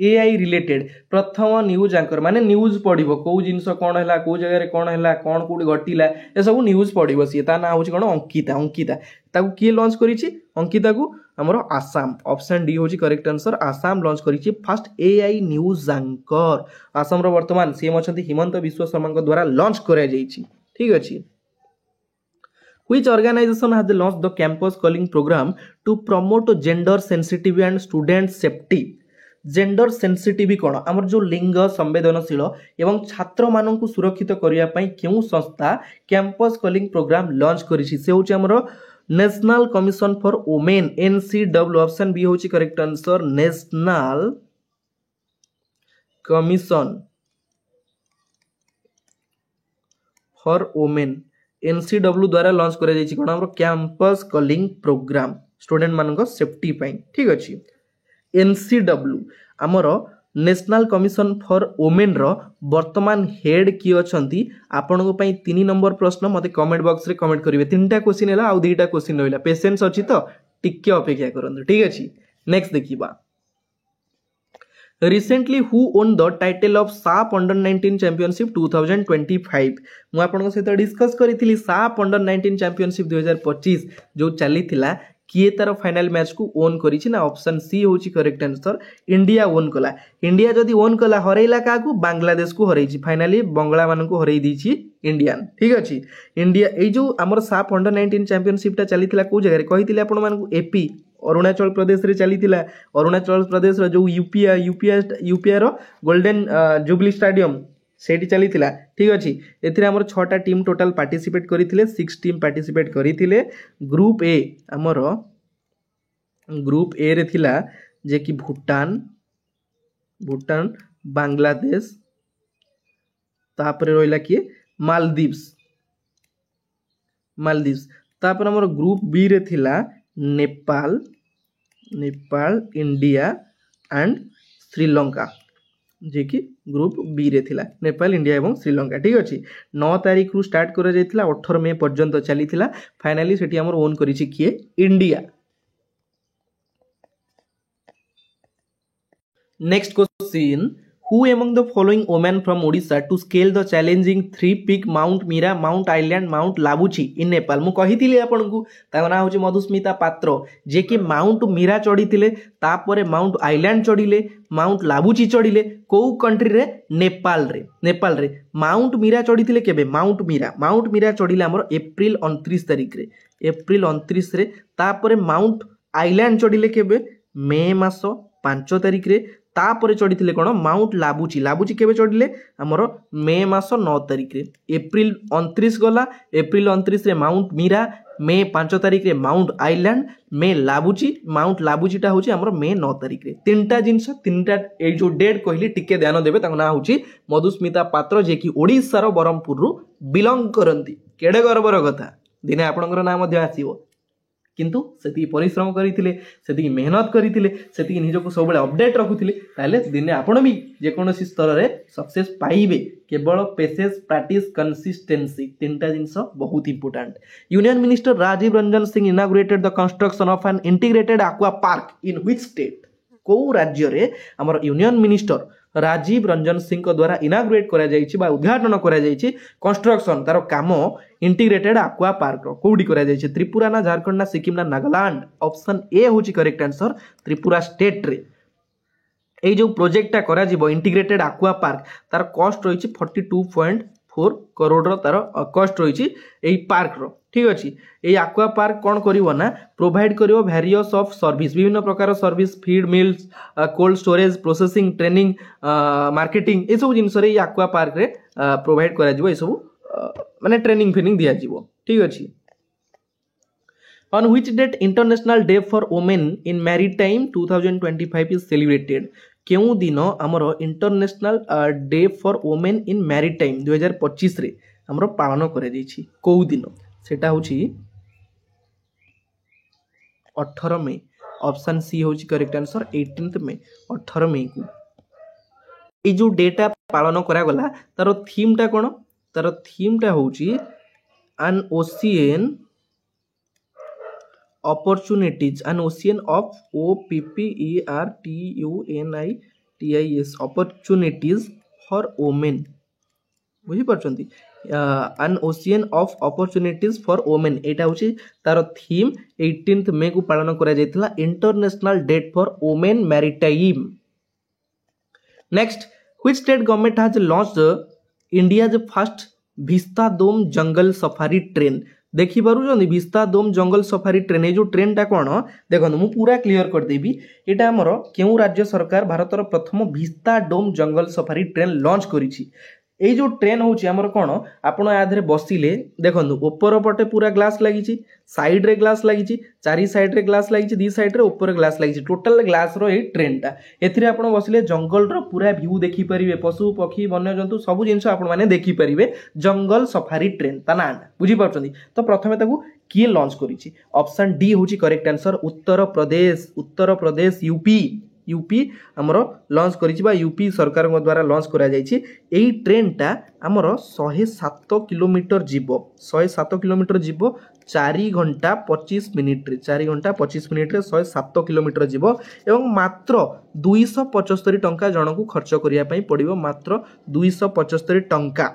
एआई रिलेटेड प्रथम न्यूज एंकर माने न्यूज पढ़ो कौ जिनस कौन है कौ जगह कौन है कौन कौट घटला ये सब न्यूज पढ़ो सी ता ना हूँ कौन अंकिता ताकू किए लॉन्च करिछि अंकिता को हमर आसाम ऑप्शन डी होची करेक्ट आंसर आसाम लॉन्च करिछि first AI news anchor Assam रो वर्तमान सीएम अछंती हिमंत विश्व शर्मा द्वारा लॉन्च करा जाइछि ठीक अछि Which organization has launched the campus calling program to promote gender sensitivity and student safety? Gender sensitive कौन आमर जो लिंग संवेदनशील एवं छात्र मानक सुरक्षित करने पई क्यों संस्था कैंपस कॉलिंग प्रोग्राम लॉन्च करिछि से होछि हमर national commission for women NCW option B होछि correct answer national commission for women NCW द्वारा लॉन्च करा जाइछि कोन हमर कैंपस कॉलिंग प्रोग्राम स्टूडेंट मानक सेफ्टी पई ठीक अछि एनसीडब्ल्यू आमर नेशनल कमिशन फॉर वुमेन रो वर्तमान हेड की अछंती आपनको पई 3 नंबर प्रश्न मते कमेंट बॉक्स रे कमेंट करिवे 3टा क्वेश्चन हैला आ 2टा क्वेश्चन रहला पेशेंस अछि तो टिके अपेक्षा करंतु ठीक अछि नेक्स्ट देखिबा Recently, who won the title of SAP Under-19 Championship 2025? मु आपन सहित डिस्कस करिथिली SAP Under-19 Championship 2025 जो चली थिला किए तार फाइनाल मैच को ओन करिछि ना ऑप्शन सी होची करेक्ट आंसर इंडिया ओन कला इंडिया जदि ओन कला हरैला का बांग्लादेश को हरैछि फाइनाली बंगला मान को हरै दीछि इंडियन ठीक अछि इंडिया ए जो हमर साफ अंडर 19 चैंपियनशिप टा चलीथिला को जगह रे कहिथिले आपण मान को एपी अरुणाचल प्रदेश रे चलीथिला अरुणाचल प्रदेश रो जो यूपीआई रो गोल्डन जुबली स्टेडियम सेठी चलीथिला ठीक अछि एथिरे हमर 6टा टीम टोटल पार्टिसिपेट करिथिले 6 टीम पार्टिसिपेट करिथिले ग्रुप ए हमर ग्रुप ए रे थिला जे कि भूटान बांग्लादेश तापर रोइला कि मालदीव्स तापर हमर ग्रुप बी रे थिला नेपाल इंडिया एंड श्रीलंका जे कि ग्रुप बी रे थिला नेपाल इंडिया एवं श्रीलंका ठीक अछि 9 तारिख रु स्टार्ट करा जायतिला 18 मई पर्यंत चलीथिला फाइनली सेठी हमर ओन करिछि किए India. Next question Who among the following women from Odisha to scale the challenging 3-peak Mount Mira, Mount Island, Mount Labuchi in Nepal? मु कहिथिले आपनकु तार ना होची मधुस्मिता पात्र जे कि माउंट मीरा चढ़ीथिले तापरे माउंट आइलैंड चढ़ीले माउंट लाबुची चढ़ीले को कंट्री रे नेपाल रे माउंट मीरा चढ़ीथिले केबे माउंट मीरा चढ़ीले हमर अप्रैल 29 तारिख रे तापरे माउंट आइलैंड चढ़ीले केबे मे मास 5 तारिख रे तापरे चढ़ीथिले कोन माउंट लाबुची केबे चढ़ीले हमर मे मास 9 तारिख रे अप्रैल 29 गला अप्रैल 29 रे माउंट मीरा मे 5 तारिख रे माउंट आइलैंड मे माउंट लाबुचीटा होची हमर मे 9 तारिख रे तीनटा जिंस तीनटा ए जो डेट कहली टिके ध्यान देबे ताको ना होची मधुस्मिता पात्र जे कि ओडिसा रो बरहमपुर रु बिलोंग करंती केडे गर्वर कथा दिने आपनकर नाम मध्ये आसीबो किंतु सेती परिश्रम करिथिले सेती मेहनत करिथिले सेती निजको सब बेले अपडेट रखुथिले ताले दिने आपण भी जे कोनोसी स्तर रे सक्सेस पाइबे केवल पेशेंस प्रैक्टिस कंसिस्टेंसी तीनटा जिंस बहुत important. Union minister Rajiv Ranjan Singh inaugurated the construction of an integrated aqua park in which state को राज्य रे हमर यूनियन मिनिस्टर राजीव रंजन सिंह को द्वारा इनागुरेट करा जायछि बा उद्घाटन करा जायछि कंस्ट्रक्शन तार काम इंटीग्रेटेड एक्वा पार्क कोडी करा जायछि त्रिपुरा ना झारखंड ना सिक्किम ना नागालैंड ऑप्शन ए होछि करेक्ट आंसर त्रिपुरा स्टेट रे ए जो प्रोजेक्टटा करा जिवो इंटीग्रेटेड एक्वा पार्क तार कॉस्ट रहिछि 42.4 करोड़ रो तार कॉस्ट रहिछि एई पार्क रो ठीक अछि एई एक्वा पार्क कोन करिवो ना प्रोवाइड करिवो वेरियस ऑफ सर्विस विभिन्न प्रकार service feed mills cold storage processing training marketing ए सब जिंस रे एक्वा पार्क रे प्रोवाइड करा जिवो ए सब माने ट्रेनिंग फिनिंग दिया जिवो ठीक अछि। On which date International Day for Women in Maritime 2025 is celebrated? केउ दिन हमर international day for women in maritime 2025 रे हमर पालन करे जाइछि को दिन सेटा होछि 18 मई ऑप्शन सी होछि करेक्ट आंसर 18 मई 18 मई को ए जो डेटा पालन करा गला तार थीम टा कोन तार थीम टा होछि an ocean opportunities an ocean of OPPERTUNITIS opportunities for women बुझी परछंती an ocean of opportunities for women एटा होची तार थीम 18th मे को पालन करा जायतिला international date for women maritime. Next which state government has launched India's first vista dome jungle safari train देखि पारुछन vista dome jungle safari train जो train टा कोन देखन मु पूरा क्लियर कर देबी एटा हमर केउ राज्य सरकार भारतर प्रथम vista dome jungle safari train launch करिछि ए जो ट्रेन होची हमर कोन आपण आधरे बसिले देखंतु ऊपर पटे पूरा ग्लास लागिछि साइड रे ग्लास लागिछि चारि साइड रे ग्लास लागिछि दी साइड रे ऊपर ग्लास लागिछि टोटल ग्लास रो ए ट्रेन टा एथिरे आपण बसिले जंगल रो पूरा व्यू देखि परिबे पशु पक्षी वन्य जंतु सब जिंस आपण माने देखि परिबे जंगल सफारी ट्रेन ता ना बुझी परछंती तो प्रथमे ताकू किए लॉन्च करिछि ऑप्शन डी होची correct answer Uttar Pradesh UP हमरो लॉन्च करिछि बा यूपी सरकार द्वारा लॉन्च करा जाइछि एई ट्रेन टा हमरो 107 किलोमीटर जीवो 107 किलोमीटर जीवो 4 घंटा 25 मिनिट रे 4 घंटा 25 मिनिट रे 107 किलोमीटर जीवो एवं मात्र 275 टंका जनकू खर्च करिया पई पड़िबो मात्र 275 टंका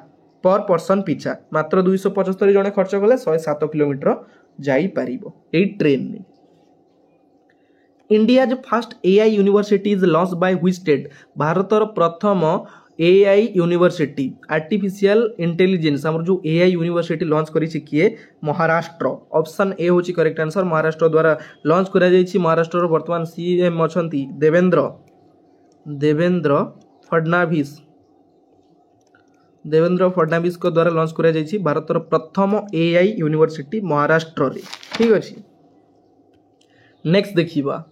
पर पर्सन पिछा मात्र 275 जने खर्च कले 107 किलोमीटर जाई पारिबो एई ट्रेन ने India's first AI university is launch by which state भारतर प्रथम एआई यूनिवर्सिटी आर्टिफिशियल इंटेलिजेंस आमर जो एआई यूनिवर्सिटी लॉन्च करी किए महाराष्ट्र ऑप्शन ए होची करेक्ट आंसर महाराष्ट्र द्वारा लॉन्च करा जायछि महाराष्ट्र वर्तमान सीएम अछंती देवेंद्र फडणवीस को द्वारा लॉन्च करा जायछि भारतर प्रथम एआई यूनिवर्सिटी महाराष्ट्र रे ठीक अछि नेक्स्ट देखिबा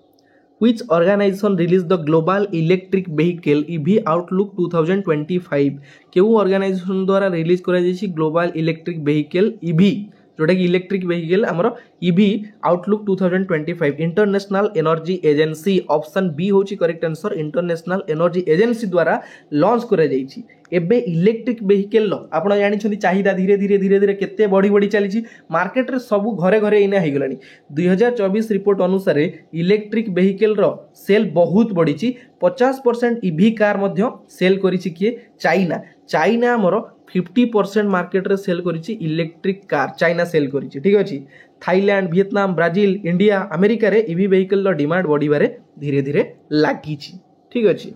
Which organization released the Global Electric Vehicle EV Outlook 2025 केउ ऑर्गेनाइजेशन द्वारा रिलीज करा जायछि ग्लोबल इलेक्ट्रिक व्हीकल ईवी जोटा कि इलेक्ट्रिक व्हीकल हमर EV outlook 2025 international energy agency option B होची correct answer international energy agency द्वारा लॉन्च करा जायछि एबे इलेक्ट्रिक व्हीकल आपण जानि छथि चाहिदा धीरे धीरे केते बढ़ी बढ़ी चली मार्केट रे सब घरे घरे इना हे गलानी 2024 रिपोर्ट अनुसार इलेक्ट्रिक व्हीकल रो सेल बहुत बढ़ी 50% ईवी कार मध्य सेल करिछि किए चाइना हमर 50% मार्केट रे सेल करिछि इलेक्ट्रिक कार चाइना सेल करिछि ठीक अछि Thailand Vietnam Brazil India America रे ईवी व्हीकल रो डिमांड बढ़िबारे धीरे धीरे लागिछि ठीक अछि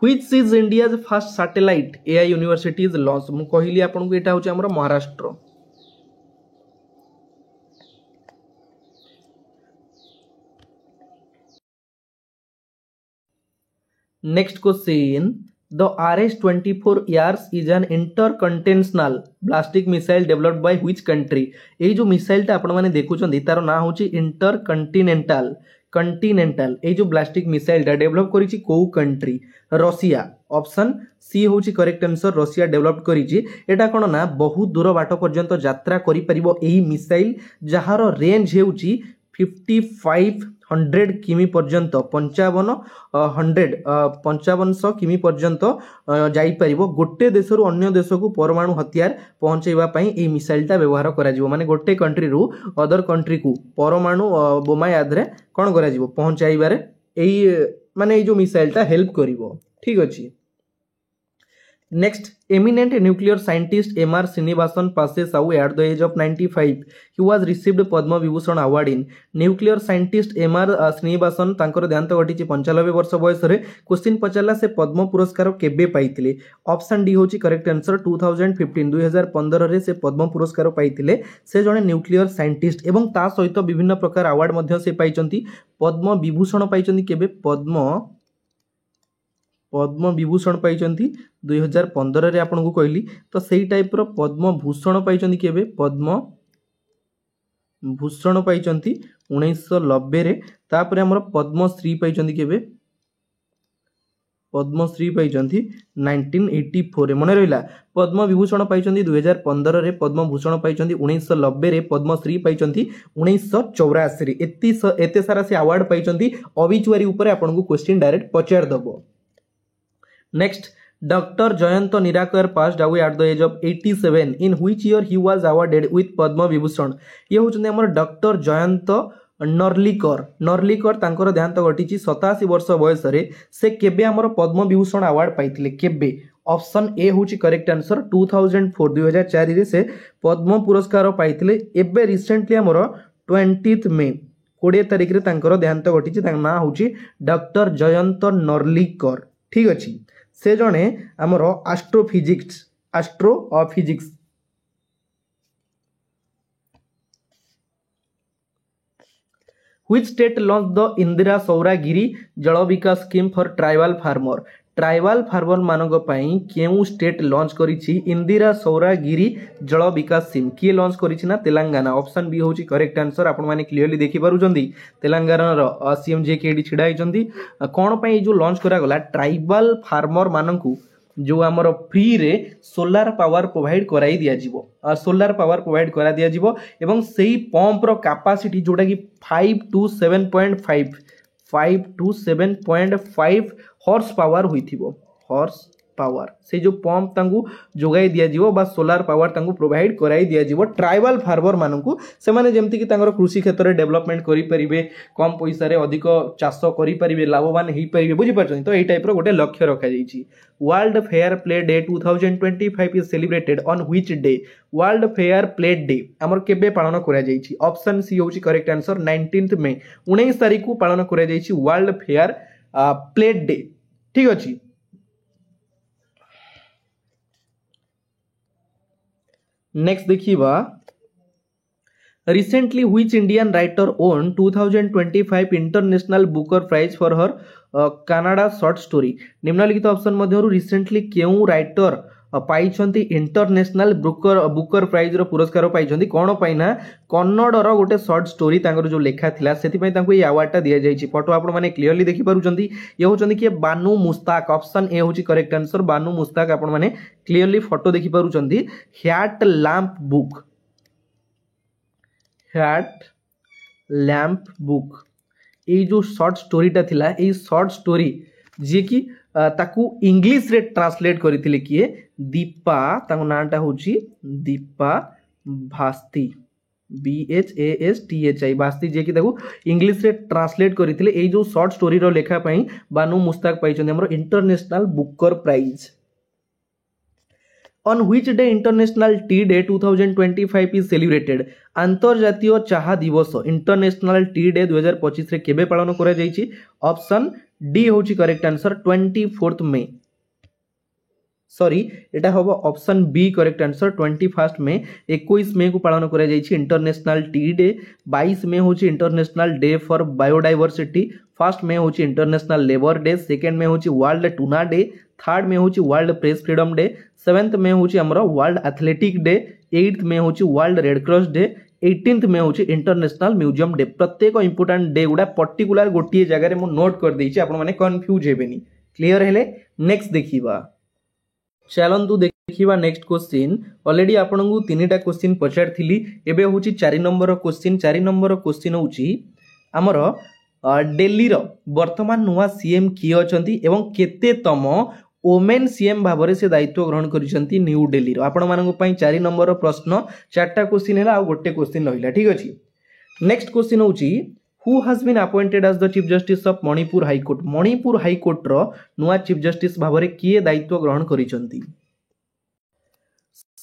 Which is India's first satellite AI university is launched मु कहली आपन को एटा होची हमर Maharashtra next question The RS-24 EARS is an intercontinental ballistic missile developed by which country ए जो मिसाइल ता आपण माने देखुचंदी तार ना होची इंटरकंटिनेंटल ए जो ब्लास्टिक मिसाइल ता डेवलप करिछि को कंट्री रशिया ऑप्शन सी होची करेक्ट आंसर रशिया डेवलप करिछि एटा कोन ना बहुत दूर बाट पर्यंत यात्रा करि परिबो एही मिसाइल जहार रेंज हेउची 5500 किमी पर्यंत 5500 किमी पर्यंत जाई परिबो गोटे देशरु अन्य देश को परमाणु हथियार पहुंचेबा पई ए मिसाइल ता व्यवहार करा जिवो माने गोटे कंट्री रु अदर कंट्री को परमाणु बोमा यादरे कोन करा जिवो पहुंचाइबारे एई माने ए जो मिसाइल ता हेल्प करिवो ठीक अछि Next, eminent nuclear scientist M.R. Srinivasan passes away at the age of 95. He was received Padma Vibhushan Award in nuclear scientist M.R. Srinivasan तांकर देहांत घटिछि 95 वर्ष बयस रे क्वेश्चन पचारला से पद्म पुरस्कार केबे पाइथिले ऑप्शन डी होछि करेक्ट आंसर 2015 रे से पद्म पुरस्कार पाइथिले से जने न्यूक्लियर साइंटिस्ट एवं ता सहित विभिन्न प्रकार अवार्ड मध्ये से पाइचंती पद्म विभूषण पाइचंती केबे पद्म विभूषण पाइचंती 2015 रे आपन को कहली तो सेही टाइप रो पद्म भूषण पाइचंती केबे पद्म भूषण पाइचंती 1990 रे तापरे हमर पद्मश्री पाइचंती केबे पद्मश्री पाइचंती 1984 रे मने रहिला पद्म विभूषण पाइचंती 2015 रे पद्म भूषण पाइचंती 1990 रे पद्मश्री पाइचंती 1984 रे एते सारा से अवार्ड पाइचंती ऑबिचुअरी ऊपर आपन को क्वेश्चन डायरेक्ट पचार दबो Next, Dr. Jayanta Nirakar passed away at the age of 87. In which year he was awarded with Padma Vibhushan? ये होचंदे हमर डॉक्टर जयंत नर्लिकर तांकर देहांत घटिछि 87 वर्ष बयस रे से केबे हमर पद्म विभूषण अवार्ड पाइथिले केबे ऑप्शन ए होछि करेक्ट आंसर 2004 रे से पद्म पुरस्कार पाइथिले एबे रिसेंटली हमर 20 मे 20 तारिख रे तांकर देहांत घटिछि तांका नाम होछि डॉक्टर जयंत नर्लिकर ठीक अछि से जने हमर astrophysics Which state launched the Indira Sauragiri Jal Vikas scheme for tribal farmer मानक पई केउ स्टेट लॉन्च करिछि इंदिरा सौरागिरी जल विकास स्कीम किए लॉन्च करिछि ना तेलंगाना ऑप्शन बी होछि करेक्ट आंसर आपण माने क्लियरली देखि पारुचंदी तेलंगाना रो सीएम जे केडी छिडा हिचंदी कोन पई जो लॉन्च करा गला ट्राइबल फार्मर मानकू जो आमर फ्री रे सोलार पावर प्रोवाइड कराई दिया जिवो सोलार पावर प्रोवाइड करा दिया जिवो एवं सेही पंप रो कैपेसिटी जोटा कि 5 to 7.5 हॉर्स पावर हुई हॉर्स पावर से जो पंप तांकु जोगाई दिया जीवो बा सोलार पावर तांकु प्रोवाइड कराई दिया जीवो ट्राइबल फार्मर मानकु से माने जेमति कि तांकर कृषि क्षेत्र रे डेवलपमेंट करि परिबे कम पैसा रे अधिक चाष करि परिबे लाभवान हेई परिबे बुझि परछन तो एई टाइप रो गोटे लक्ष्य रखा जाईची world fair play day 2025 is celebrated on which day world fair play day हमर केबे पालन करा जाईची ऑप्शन सी होची करेक्ट आंसर 19 मई 19 तारिख को पालन करा जाईची वर्ल्ड फेयर प्ले डे ठीक अछि नेक्स्ट देखिबा recently which Indian writer won 2025 international booker prize for her Canada short story निम्नलिखित ऑप्शन मध्यरु रिसेंटली केउ राइटर पाइछंती इंटरनेशनल बुकर प्राइज रो पुरस्कार पाइछंती कोन पाइना कन्नड़ रो गोटे शॉर्ट स्टोरी तांकर जो लेखा थिला सेति पई तांको ए अवार्ड टा दिया जाईची फोटो आपण माने क्लियरली देखि पारुचंती ये होचंती कि बानू मुस्ताक ऑप्शन ए होची करेक्ट आंसर बानू मुस्ताक आपण माने क्लियरली फोटो देखि पारुचंती हैट लैंप बुक ये जो शॉर्ट स्टोरी टा थिला ये शॉर्ट स्टोरी जे कि ताकू इंग्लिश रे ट्रांसलेट करथिले किए दीपा ताको नाटा होची दीपा भास्ती BHASTHI भास्ती जे कि ताकू इंग्लिश रे ट्रांसलेट करथिले ए जो शॉर्ट स्टोरी रो लेखा पई बानू मुस्ताक पाइछन हमरो international Booker prize On which day International Tea Day 2025 is celebrated? अंतर्जातीय चाहा दिवस इंटरनेशनल टी डे 2025 रे केबे पालन करा जाईची ऑप्शन डी होची करेक्ट आंसर 24 मई सॉरी एटा होबो ऑप्शन बी करेक्ट आंसर 21 मई 21 मई को पालन करा जाईची इंटरनेशनल टी डे 22 मई होची international day for biodiversity first में होची इंटरनेशनल लेबर डे सेकंड में होची वर्ल्ड टूना डे थर्ड में होची world press freedom day seventh में होची हमरा वर्ल्ड एथलेटिक डे एट्थ में होची world red cross day 18th में होची इंटरनेशनल म्यूजियम डे प्रत्येक इंपोर्टेंट डे गुडा पर्टिकुलर गोटिए जगह रे मु नोट कर देइछि आपण माने कंफ्यूज हेबेनी क्लियर हेले नेक्स्ट देखिबा चलंतु देखिबा नेक्स्ट क्वेश्चन ऑलरेडी आपनकु तीनटा क्वेश्चन पचारथिली एबे होची 4 नंबर क्वेश्चन होची हमर दिल्ली रो वर्तमान नुआ सीएम किए अछंती एवं केते तम ओमेन सीएम भाबरे से दायित्व ग्रहण करिसंती न्यू दिल्ली रो आपण मानन पई 4 नंबर प्रश्न 4टा क्वेश्चन हैला आ गोटे क्वेश्चन रहिला ठीक अछि नेक्स्ट क्वेश्चन होची who has been appointed as the chief justice of Manipur high court रो नुआ चीफ जस्टिस भाबरे किए दायित्व ग्रहण करिसंती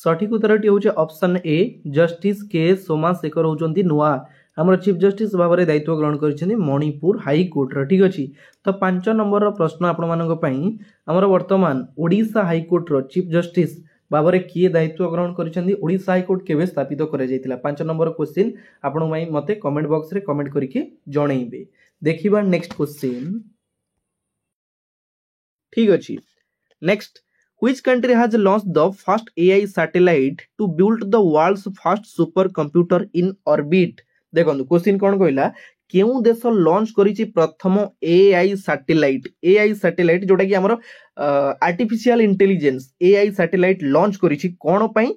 सठिक उत्तरटी होचे ऑप्शन ए जस्टिस के सोमाशेखर होचंती नुआ हमर चीफ जस्टिस भाबरे दायित्व ग्रहण करिसंती मणिपुर हाई कोर्ट रो ठीक अछि तो 5 नंबर रो प्रश्न आपण मानक पई हमर वर्तमान ओडिशा हाई कोर्ट रो चीफ जस्टिस भाबरे किए दायित्व ग्रहण करिसंती ओडिशा हाई कोर्ट केबे स्थापित करे जायतिला 5 नंबर क्वेश्चन आपण माई मते कमेंट बॉक्स रे कमेंट करके जणैबे देखिबा नेक्स्ट क्वेश्चन ठीक अछि next Which country has launched the first AI satellite to build the world's first supercomputer in orbit? देखो क्वेश्चन कौन कहला केउ देश लॉन्च करिछि प्रथम एआई सैटेलाइट जोटा कि हमर artificial intelligence AI satellite launch करिछि कोन पई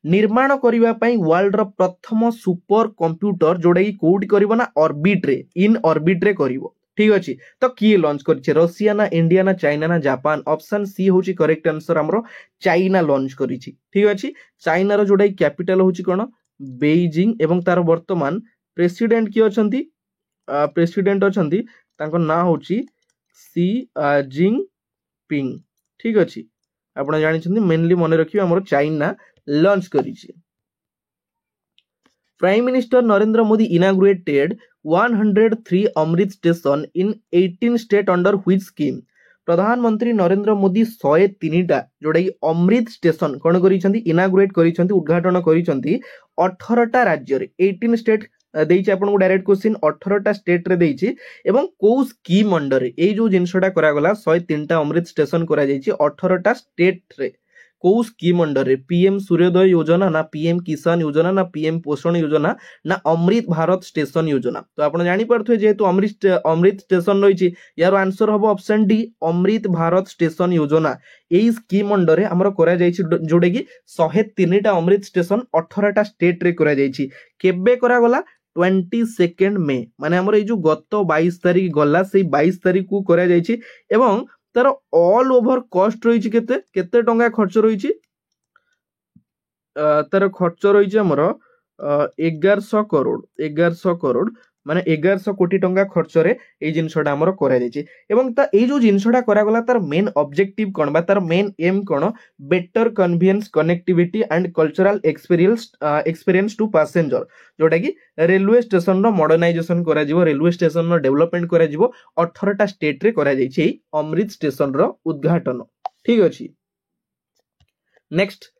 निर्माण करिवा पई वर्ल्ड रो प्रथम सुपर कंप्यूटर जोटा कि कोड करबो ना ऑर्बिट रे इन ऑर्बिट रे करबो ठीक अछि तो किए लॉन्च करिछि रशिया ना इंडिया ना चाइना ना जापान ऑप्शन सी होछि करेक्ट आंसर हमरो चाइना लॉन्च करिछि ठीक अछि चाइना रो जोटा कैपिटल होछि कोन बेइजिंग एवं तार वर्तमान प्रेसिडेंट की अछंती प्रेसिडेंट अछंती तांको ना होछि सी जिनपिंग ठीक अछि आपण जानि छथि मेनली मने रखियो हमरो चाइना लॉन्च करिछि prime minister Narendra Modi inaugurated 103 Amrit station in 18 state under which scheme प्रधानमंत्री नरेंद्र मोदी 103टा जोड़ा अमृत स्टेशन कौन करिसेंती इनाग्रेट करिसेंती उद्घाटन करिसेंती 18टा राज्य रे 18 स्टेट देइछि आपन को डायरेक्ट क्वेश्चन 18टा स्टेट रे देइछि एवं को स्कीम अंडर रे ए जो जिंसटा करा गला 103टा अमृत स्टेशन करा जाइछि 18टा स्टेट रे को स्कीम अंडर रे पीएम सूर्योदय योजना ना पीएम किसान योजना ना पीएम पोषण योजना ना अमृत भारत स्टेशन योजना तो आपण जानि परथु जेतु अमृत स्टेशन रहिछि यार आंसर हबो option D Amrit Bharat station योजना एई स्कीम अंडर रे हमर करा जाइछि जोडे कि 103टा अमृत स्टेशन 18टा स्टेट रे करा जाइछि केबे करा गला 22 मई माने हमर ए जो गत 22 तारिख गला से 22 तारिख को करा जाइछि एवं तार ऑल ओवर कॉस्ट रही केते केते टंका खर्च रही तार खर्च रही हमर 1100 करोड़ 1100 करोड़ माने 1100 कोटी टंका खर्च रे ए जिनसटा हमर करा जायछि एवं ता ए जो जिनसटा करा गला तार मेन ऑब्जेक्टिव कोन बा तार मेन एम कोन better convenience connectivity and cultural experience to passenger जोटा कि रेलवे स्टेशन रो मॉडर्नाइजेशन करा जिवो रेलवे स्टेशन रो डेवलपमेंट करा जिवो 18 टा स्टेट रे करा जायछि एई अमृत स्टेशन रो उद्घाटन ठीक अछि next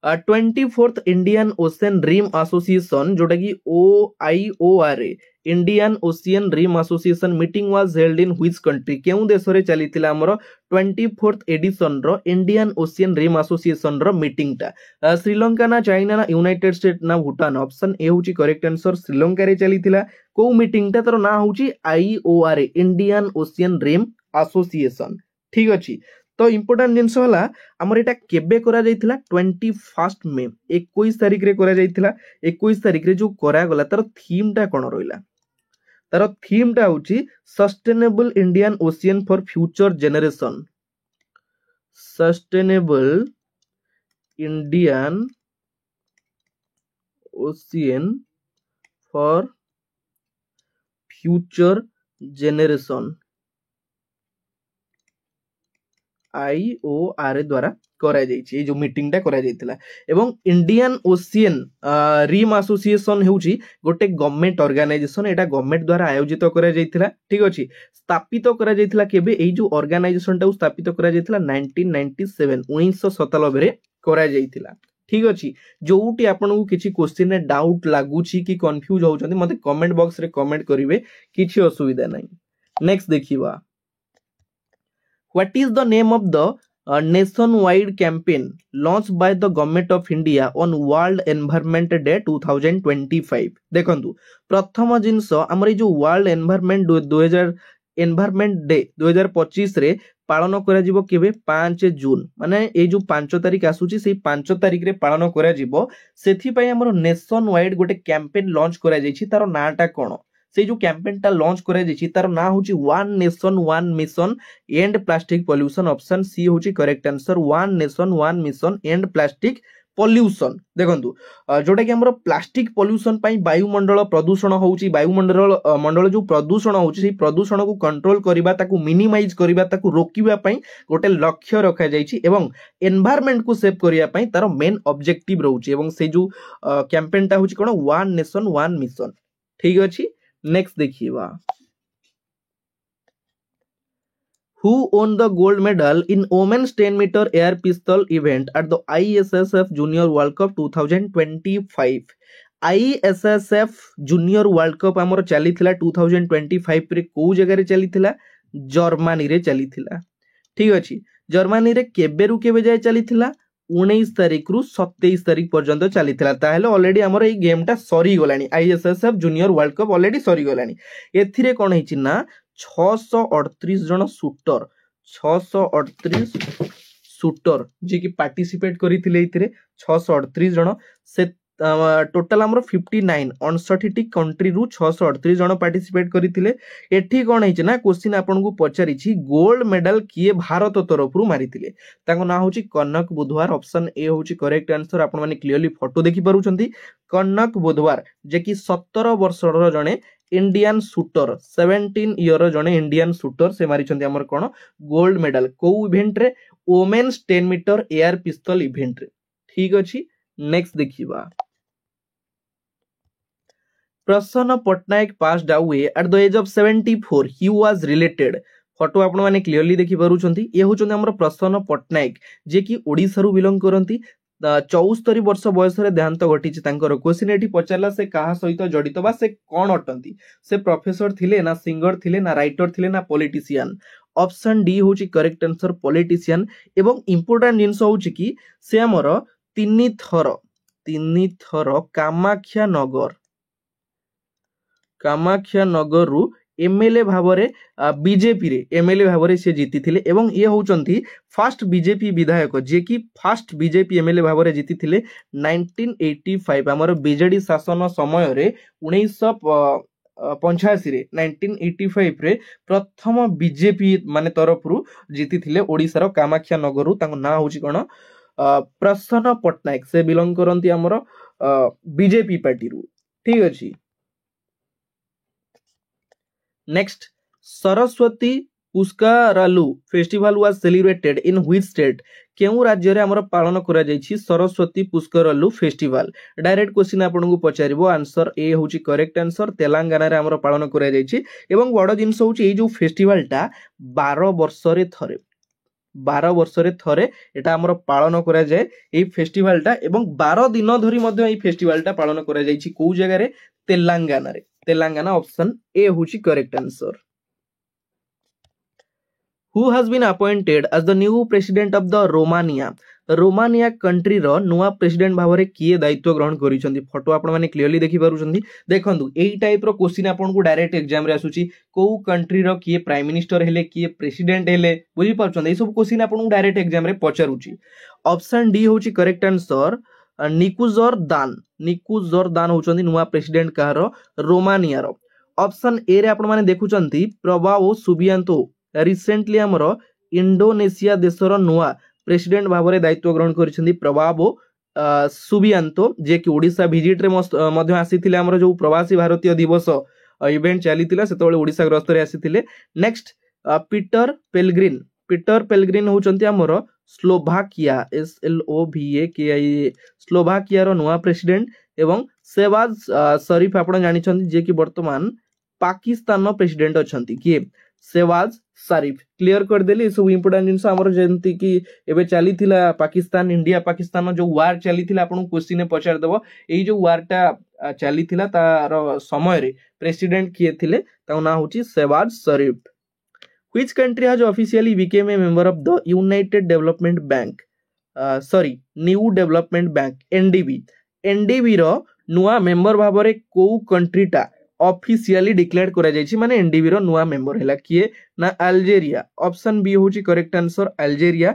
24th Indian Ocean Rim Association जोटा कि OIORA Indian Ocean Rim Association meeting was held in which country केउ देश रे चलीतिला हमर 24th एडिशन रो इंडियन ओशियन रिम एसोसिएशन रो मीटिंग ता श्रीलंका ना चाइना ना यूनाइटेड स्टेट ना भूटान ऑप्शन ए होची करेक्ट आंसर श्रीलंका रे चलीतिला को मीटिंग ता तर ना होची IORA Indian Ocean Rim Association ठीक अछि तो इम्पोर्टेंट जिनस होला हमर एटा केबे करा जायतिला 21 मे 21 तारिख रे करा जायतिला 21 तारिख रे जो करा गला तार थीम टा कोन रहिला तार थीम टा होची sustainable Indian ocean for future generation sustainable Indian ocean for future generation IORA द्वारा करा जायछि जो मीटिंग टा करा जायतिला एवं इंडियन ओशियन रिम एसोसिएशन हेउछि गोटे गवर्नमेंट ऑर्गेनाइजेशन एटा गवर्नमेंट द्वारा आयोजित करा जायतिला ठीक अछि स्थापित करा जायतिला केबे एई जो ऑर्गेनाइजेशन टा स्थापित करा जायतिला 1997 1997 रे करा जायतिला ठीक अछि जोउटी आपनकु किछि क्वेश्चन रे डाउट लागुछि कि कंफ्यूज होउछन्ती मते कमेंट बॉक्स रे कमेंट करिवे किछि असुविधा नै नेक्स्ट देखिबा What is the name of the nationwide campaign launched by the government of India on World Environment Day 2025 देखंतु प्रथम जिंस हमर जो वर्ल्ड एनवायरनमेंट 2000 एनवायरनमेंट डे 2025 रे पालन करा जिवो केबे 5 जून माने ए जो 5 तारिख आसुची से 5 तारिख रे पालन करा जिवो सेथि पय हमर नेशन वाइड गोटे कैंपेन लॉन्च करा जायछि तार नाटा कोन से जो कैंपेन टा लॉन्च करा जायछि तार ना होची one nation one mission end plastic pollution option C होची correct answer one nation one mission end plastic pollution देखंतु जोटा कि हमर प्लास्टिक पोल्यूशन पई वायुमंडल प्रदूषण होची वायुमंडल मंडल जो प्रदूषण होची से प्रदूषण को कंट्रोल करिबा ताकू मिनिमाइज करिबा ताकू रोकिबा पई गोटे लक्ष्य रखा जायछि एवं एनवायरनमेंट को सेव करिया पई तार मेन ऑब्जेक्टिव रहउची एवं से जो कैंपेन टा होची कोन वन नेशन वन मिशन ठीक अछि नेक्स्ट देखिबा Who won the gold medal in women's 10-meter air pistol event at the ISSF Junior World Cup 2025 ISSF Junior World Cup हमर चली थिला 2025 रे को जगह रे चली थिला जर्मनी रे चली थिला ठीक अछि जर्मनी रे केबे रु केबे जाय चली थिला 19 तारिख रु 27 तारिख पर्यंत चली थिला ताहेले ऑलरेडी हमर ए गेम टा सरी गलानी ISSF junior world cup already सरी गलानी एथिरे कोन हिची ना 638 जन शूटर 638 शूटर जे कि पार्टिसिपेट करिथिले इथिरे 638 जन से टोटल हमर 59 69 कंट्री रु 638 जन पार्टिसिपेट करिथिले एठी कोन हिची ना क्वेश्चन आपन को पचारिछि गोल्ड मेडल किए भारत तरफ रु मारिथिले ताको ना होची कनक बुधवार ऑप्शन ए होची करेक्ट आंसर आपन माने क्लियरली फोटो देखि पारुछंती कनक बुधवार जे कि 17 वर्षर जने इंडियन शूटर 17 ईयर जने इंडियन शूटर से मारिछंती हमर कोन गोल्ड मेडल को इवेंट रे women's 10 metre air pistol event रे ठीक अछि नेक्स्ट देखिबा Prasanna Patnaik passed away at the age of 74 he was related photo आपण माने क्लियरली देखि पारुछंती ए होचंती हमर प्रसन्न पटनायक जे कि ओडिसा रु बिलोंग करंती 74 वर्ष बयस रे देहांत घटिछि तांकर क्वेश्चन एठी पचारला से काहा सहित जडित बा से कोन अटंती से प्रोफेसर थिले ना सिंगर थिले ना राइटर थिले ना पॉलिटिशियन ऑप्शन डी होची करेक्ट आंसर पॉलिटिशियन एवं इंपोर्टेंट जिंस होची कि से हमर तीन थर कामाख्या नगर रु एमएलए भावरे बीजेपी रे एमएलए भावरे से जीति थिले एवं ये होचंती फर्स्ट बीजेपी विधायक जे कि फर्स्ट बीजेपी एमएलए भावरे जीति थिले 1985 हमर बीजेडी शासन समय रे 19 पंचाशी रे 1985 रे प्रथम बीजेपी माने तरफ रु जीति थिले ओडिसा रो कामाख्या नगर रु तांको ना होची कोन प्रसन्न पट्टनायक से बिलोंग करंती हमर बीजेपी पार्टी रु ठीक अछि। Next Saraswati Pushkaralu festival was celebrated in which state केउ राज्य रे हमर पालन करा जायछि Saraswati Pushkaralu festival direct question आपनको पचारिबो आंसर ए होछि करेक्ट आंसर तेलंगाना रे हमर पालन करा जायछि एवं बड़ जिंस होछि ए जो फेस्टिवलटा 12 वर्ष रे थरे 12 वर्ष रे थरे एटा हमर पालन करा जाय ए फेस्टिवलटा एवं 12 दिन धरि मध्ये ए फेस्टिवलटा पालन करा जायछि को जगह रे तेलंगाना ऑप्शन ए होची correct answer. Who has been appointed as the new president of the Romania country रो नुआ प्रेसिडेंट भाव में किए दायित्व ग्रहण करिसंती फोटो आपण माने क्लियरली देखि पारुछंती देखंतु एई टाइप रो क्वेश्चन आपण को डायरेक्ट एग्जाम रे आसुची को कंट्री रो किए प्राइम मिनिस्टर हेले किए प्रेसिडेंट हेले बुझी पारुछंती ए सब क्वेश्चन आपण को डायरेक्ट एग्जाम रे पचारुची ऑप्शन डी होची करेक्ट आंसर निकुजर दान होचंती नुआ प्रेसिडेंट कहार रोमानिया रो ऑप्शन ए रे आपण माने देखुचंती प्रभाओ सुबियांतो रिसेंटली हमर इंडोनेशिया देशर नुआ प्रेसिडेंट भाव में दायित्व ग्रहण करिसेंती प्रभाओ सुबियांतो जे कि ओडिशा विजिट रे मध्य आसीथिले हमर जो प्रवासी भारतीय दिवस इवेंट चलीथिला सेतबेले ओडिशा ग्रस्त रे आसीथिले। नेक्स्ट पीटर पेलग्रिन होचंती हमर स्लोभाकिया SLOVAKIA स्लोभाकिया रो नुआ प्रेसिडेंट एवं शेहबाज शरीफ आपण जानि छथि जे कि वर्तमान पाकिस्तान रो प्रेसिडेंट अछंती कि शेहबाज शरीफ क्लियर कर देली सब इंपोर्टेंट जिंस हमर जेंति कि एबे चली थिला पाकिस्तान इंडिया पाकिस्तान जो वार चली थिला आपण क्वेश्चन ने पचार देबो एई जो वारटा चली थिला तार समय रे प्रेसिडेंट किए थिले ता ना होची शेहबाज शरीफ। Which country has officially became a member of the United Development Bank? New Development Bank NDB रो नुआ मेंबर भाबरे को कंट्री टा ऑफिशियली डिक्लेयर करा जायछि माने NDB रो नुआ मेंबर हैला किए ना अल्जेरिया ऑप्शन बी होची करेक्ट आंसर अल्जेरिया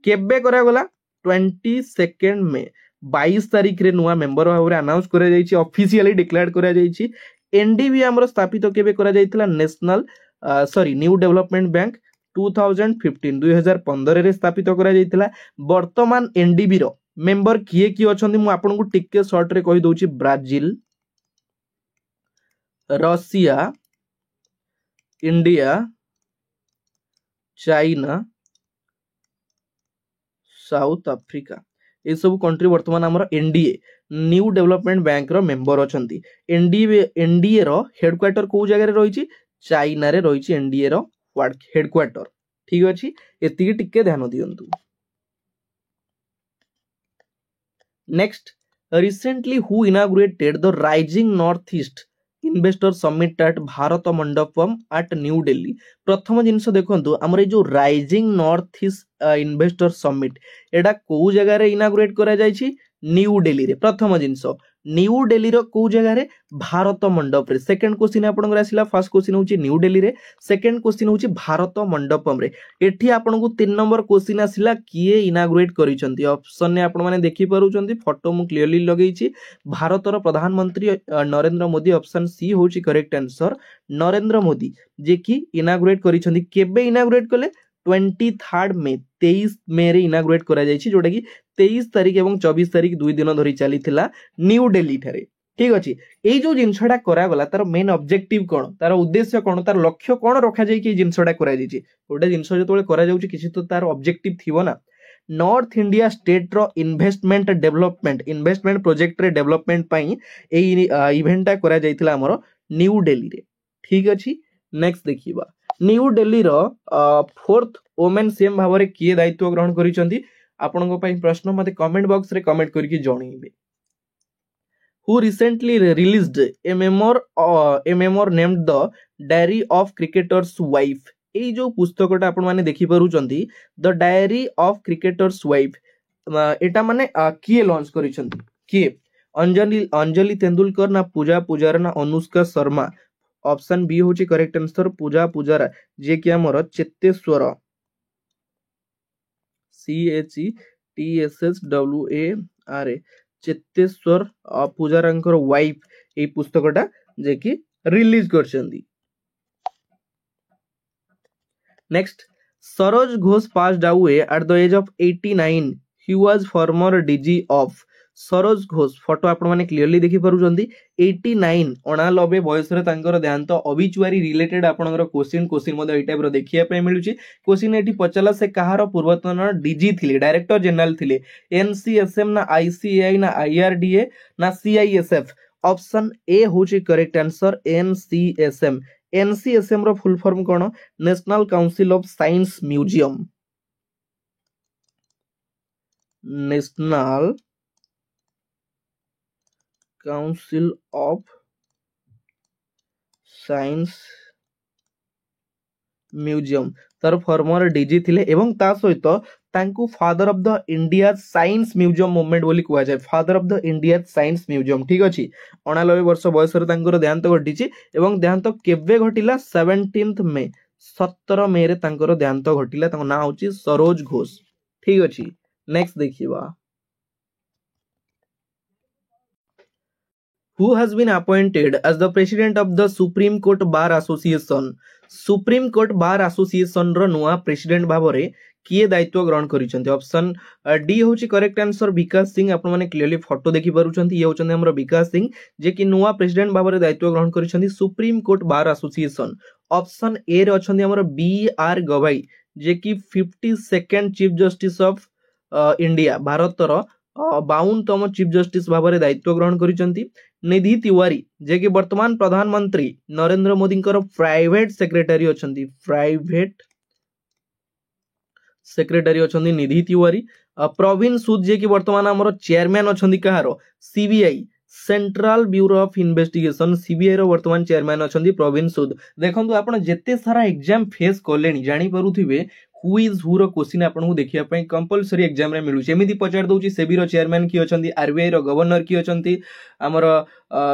केबे करा गला 22 में 22 तारिख रे नुआ मेंबर भाबरे अनाउंस करा जायछि ऑफिशियली डिक्लेयर करा जायछि। NDB हमरो स्थापित केबे करा जायतिला न्यू डेवलपमेंट बैंक 2015 रे स्थापित करा जायतिला। वर्तमान एनडीबी रो मेंबर किए किए अछंती मु आपन को टिके शॉर्ट रे कहि दोछि Brazil Russia India China South Africa ए सब कंट्री वर्तमान हमर एनडीए न्यू डेवलपमेंट बैंक रो मेंबर अछंती। एनडीए रो हेडक्वार्टर को जगह रे रहिछि चाइना रे रहिछि एनडीए रो हेडक्वार्टर ठीक अछि एतिकी टिके ध्यान दियंतु। Next recently who inaugurated the rising north east investor summit at Bharat Mandapam at new Delhi प्रथम जिनस देखंतु हमर जो rising north east investor summit एडा को जगह रे इनागुरेट करा जायछि न्यू दिल्ली रे प्रथम जिनस न्यू दिल्ली रो को जगह रे भारत मंडप रे सेकंड क्वेश्चन आपन आसिला फर्स्ट क्वेश्चन होची न्यू दिल्ली रे सेकंड क्वेश्चन होची भारत मंडपम रे एठी आपन को 3 नंबर क्वेश्चन आसिला किए इनागुरेट करिसंती ऑप्शन ने आपन माने देखि पारुचंती फोटो मु क्लियरली लगेइछि भारत रो प्रधानमंत्री नरेंद्र मोदी ऑप्शन सी होची करेक्ट आंसर नरेंद्र मोदी जे कि इनागुरेट करिसंती केबे इनागुरेट कले 23 मे 23 मे रे इनागुरेट करा जायछि जोटा कि 23 तारिख एवं 24 तारिख 2 दिन धरी चली थिला न्यू दिल्ली ठारे ठीक अछि। एई जो जिनसडा करा गला तार मेन ऑब्जेक्टिव कोन तार उद्देश्य कोन तार लक्ष्य कोन रखा जाय कि जिनसडा करा जायछि ओटा जिनस जतोले करा जाउछि किछि तो तार ऑब्जेक्टिव थिबो ना नॉर्थ इंडिया स्टेट रो इन्वेस्टमेंट प्रोजेक्ट रे डेवलपमेंट पई एई इवेंटा करा जायतिला हमरो न्यू दिल्ली रे ठीक अछि। नेक्स्ट देखिबा न्यू दिल्ली रो 4th वुमेन सीएम भाबरे किए दायित्व ग्रहण करिसंती आपनको पई प्रश्न मते कमेंट बॉक्स रे कमेंट करके जणैबे। Who recently released a memoir named the diary of cricketer's wife एई जो पुस्तकटा आपण माने देखि पारुचंती the diary of cricketer's wife एटा माने किए लॉन्च करिसंती किए अंजलि तेंदुलकर ना पूजा पुजारा ना अनुष्का शर्मा ऑप्शन बी होची करेक्ट आंसर पूजा पुजारा जे कि हमर चेतेश्वर CHETSSWARA चेतेश्वर पुजारांकर वाइफ ए पुस्तकटा जे कि रिलीज करछंती। Next, Saroj Ghosh passed away at the age of 89. He was former DG of Saroj Ghosh photo आपण माने क्लियरली देखि पारुचंती 89 89 बयस रे तांकर देहांत ऑबिचुअरी रिलेटेड आपनकर क्वेश्चन मध्ये एई टाइप रो देखिया पे मिलुची। क्वेश्चन एटी पचला से कहार पूर्वतन डीजी थिले डायरेक्टर जनरल थिले एनसीएसएम ना आईसीएआई ना आईआरडीए ना सीआईएसएफ। ऑप्शन ए होची करेक्ट आंसर एनसीएसएम। एनसीएसएम रो फुल फॉर्म कोन national council of science museum. National council of science museum तार फॉर्मर डीजी थिले एवं ता सहित तांकु father of the India science museum movement बोली कुआ जाय। Father of the India science museum ठीक अछि। 89 वर्ष बयस रे तांकर देहांत घटिछि एवं देहांत केबे घटिला 17 मे 17 मे रे तांकर देहांत घटिला। तांको नाम होछि सरोज घोष ठीक अछि। नेक्स्ट देखिबा who has been appointed as the president of the Supreme Court Bar Association। Supreme Court Bar Association रो नुआ प्रेसिडेंट भाबरे किए दायित्व ग्रहण करिसंती। ऑप्शन डी होची करेक्ट आंसर विकास सिंह। आपण माने क्लियरली फोटो देखि पारुचंती ये होचंदी हमरो विकास सिंह जे कि नुआ प्रेसिडेंट भाबरे दायित्व ग्रहण करिसंती supreme court bar association. Option A रे अछंदी हमरो बी आर गवाई जे कि 52nd chief justice of India भारतर 52तम चीफ जस्टिस भाबरे दायित्व ग्रहण करिसंती। निधि तिवारी जे कि वर्तमान प्रधानमंत्री नरेंद्र मोदी प्राइवेट सेक्रेटरी अछंती। प्राइवेट सेक्रेटरी अछंती निधि तिवारी। प्रवीण सूद जे कि वर्तमान हमर चेयरमैन अछंती कहारो CBI central bureau of investigation. CBI रो वर्तमान चेयरमैन अछंती प्रवीण सूद। देखंतु आपण जेते सारा एग्जाम फेस करलेनी जानि परुथिबे हु इज हु रो क्वेश्चन आपन देखिया पई कंपलसरी एग्जाम रे मिलु। एमिति पचार दउची सेबी रो चेयरमैन की अछंती आरबीआई रो गवर्नर की अछंती हमर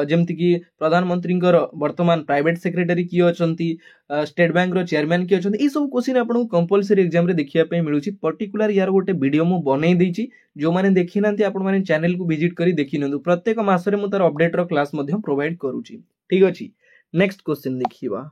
जेमति की प्रधानमंत्री वर्तमान प्राइवेट सेक्रेटरी की अछंती स्टेट बैंक रो चेयरमैन की अछंती। ई सब क्वेश्चन आपन कंपलसरी एग्जाम रे देखिया पई मिलुची। पर्टिकुलर यार गोटे वीडियो मु बनै देइची जो माने देखि नांती आपन माने चैनल को विजिट करी देखि नंदु। प्रत्येक मास रे मु तार अपडेट रो क्लास मध्ये प्रोवाइड करूची ठीक अछि। नेक्स्ट क्वेश्चन देखिबा।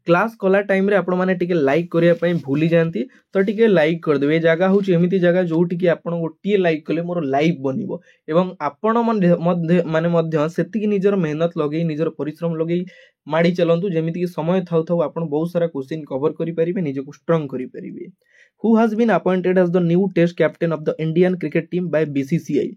क्लास कला टाइम रे आपण माने टिके लाइक करिया पई भूली जानती तो टिके लाइक कर देबे। जगह होची एमिति जगह जोठी कि आपण गोटिए लाइक कले मोर लाइव बनिबो एवं आपण माने मध्य सेति कि निजर मेहनत लगेई निजर परिश्रम लगेई माडी चलंतु जेमिति कि समय थाउ थाउ आपण बहुत सारा क्वेश्चन कवर करि परिबे निजको स्ट्रांग करि परिबे। Who has been appointed as the new test captain of the Indian cricket team by BCCI.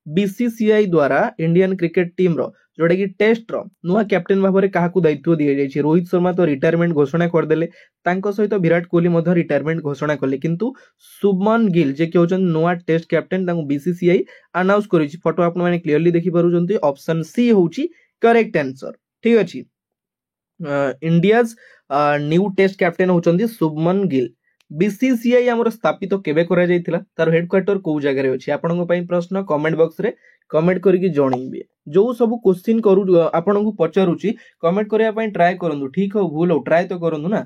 BCCI द्वारा इंडियन क्रिकेट टीम रो जोडे कि टेस्ट रो नुआ कैप्टन भाबरे काहाकू दायित्व दिया जायछि। रोहित शर्मा तो रिटायरमेंट घोषणा कर देले तांको सहित विराट कोहली मध्ये रिटायरमेंट घोषणा करले किंतु शुभमन गिल जे कि होचन नुआ टेस्ट कैप्टन तांको बीसीसीआई अनाउंस करिछि। फोटो आपण माने क्लियरली देखि पारुचंती। ऑप्शन सी होची करेक्ट आंसर ठीक अछि। इंडियाज न्यू टेस्ट कैप्टन होचंती शुभमन गिल। बीसीसीआई हमर स्थापित केबे करा जायतिला तार हेडक्वार्टर को जगह रे अछि। आपनको पई प्रश्न कमेंट बॉक्स रे कमेंट करके जणैबे। जो सब क्वेश्चन करू आपनको पचारुची कमेंट करिया पई ट्राई करंदु ठीक हो भूल हो ट्राई तो करंदु ना।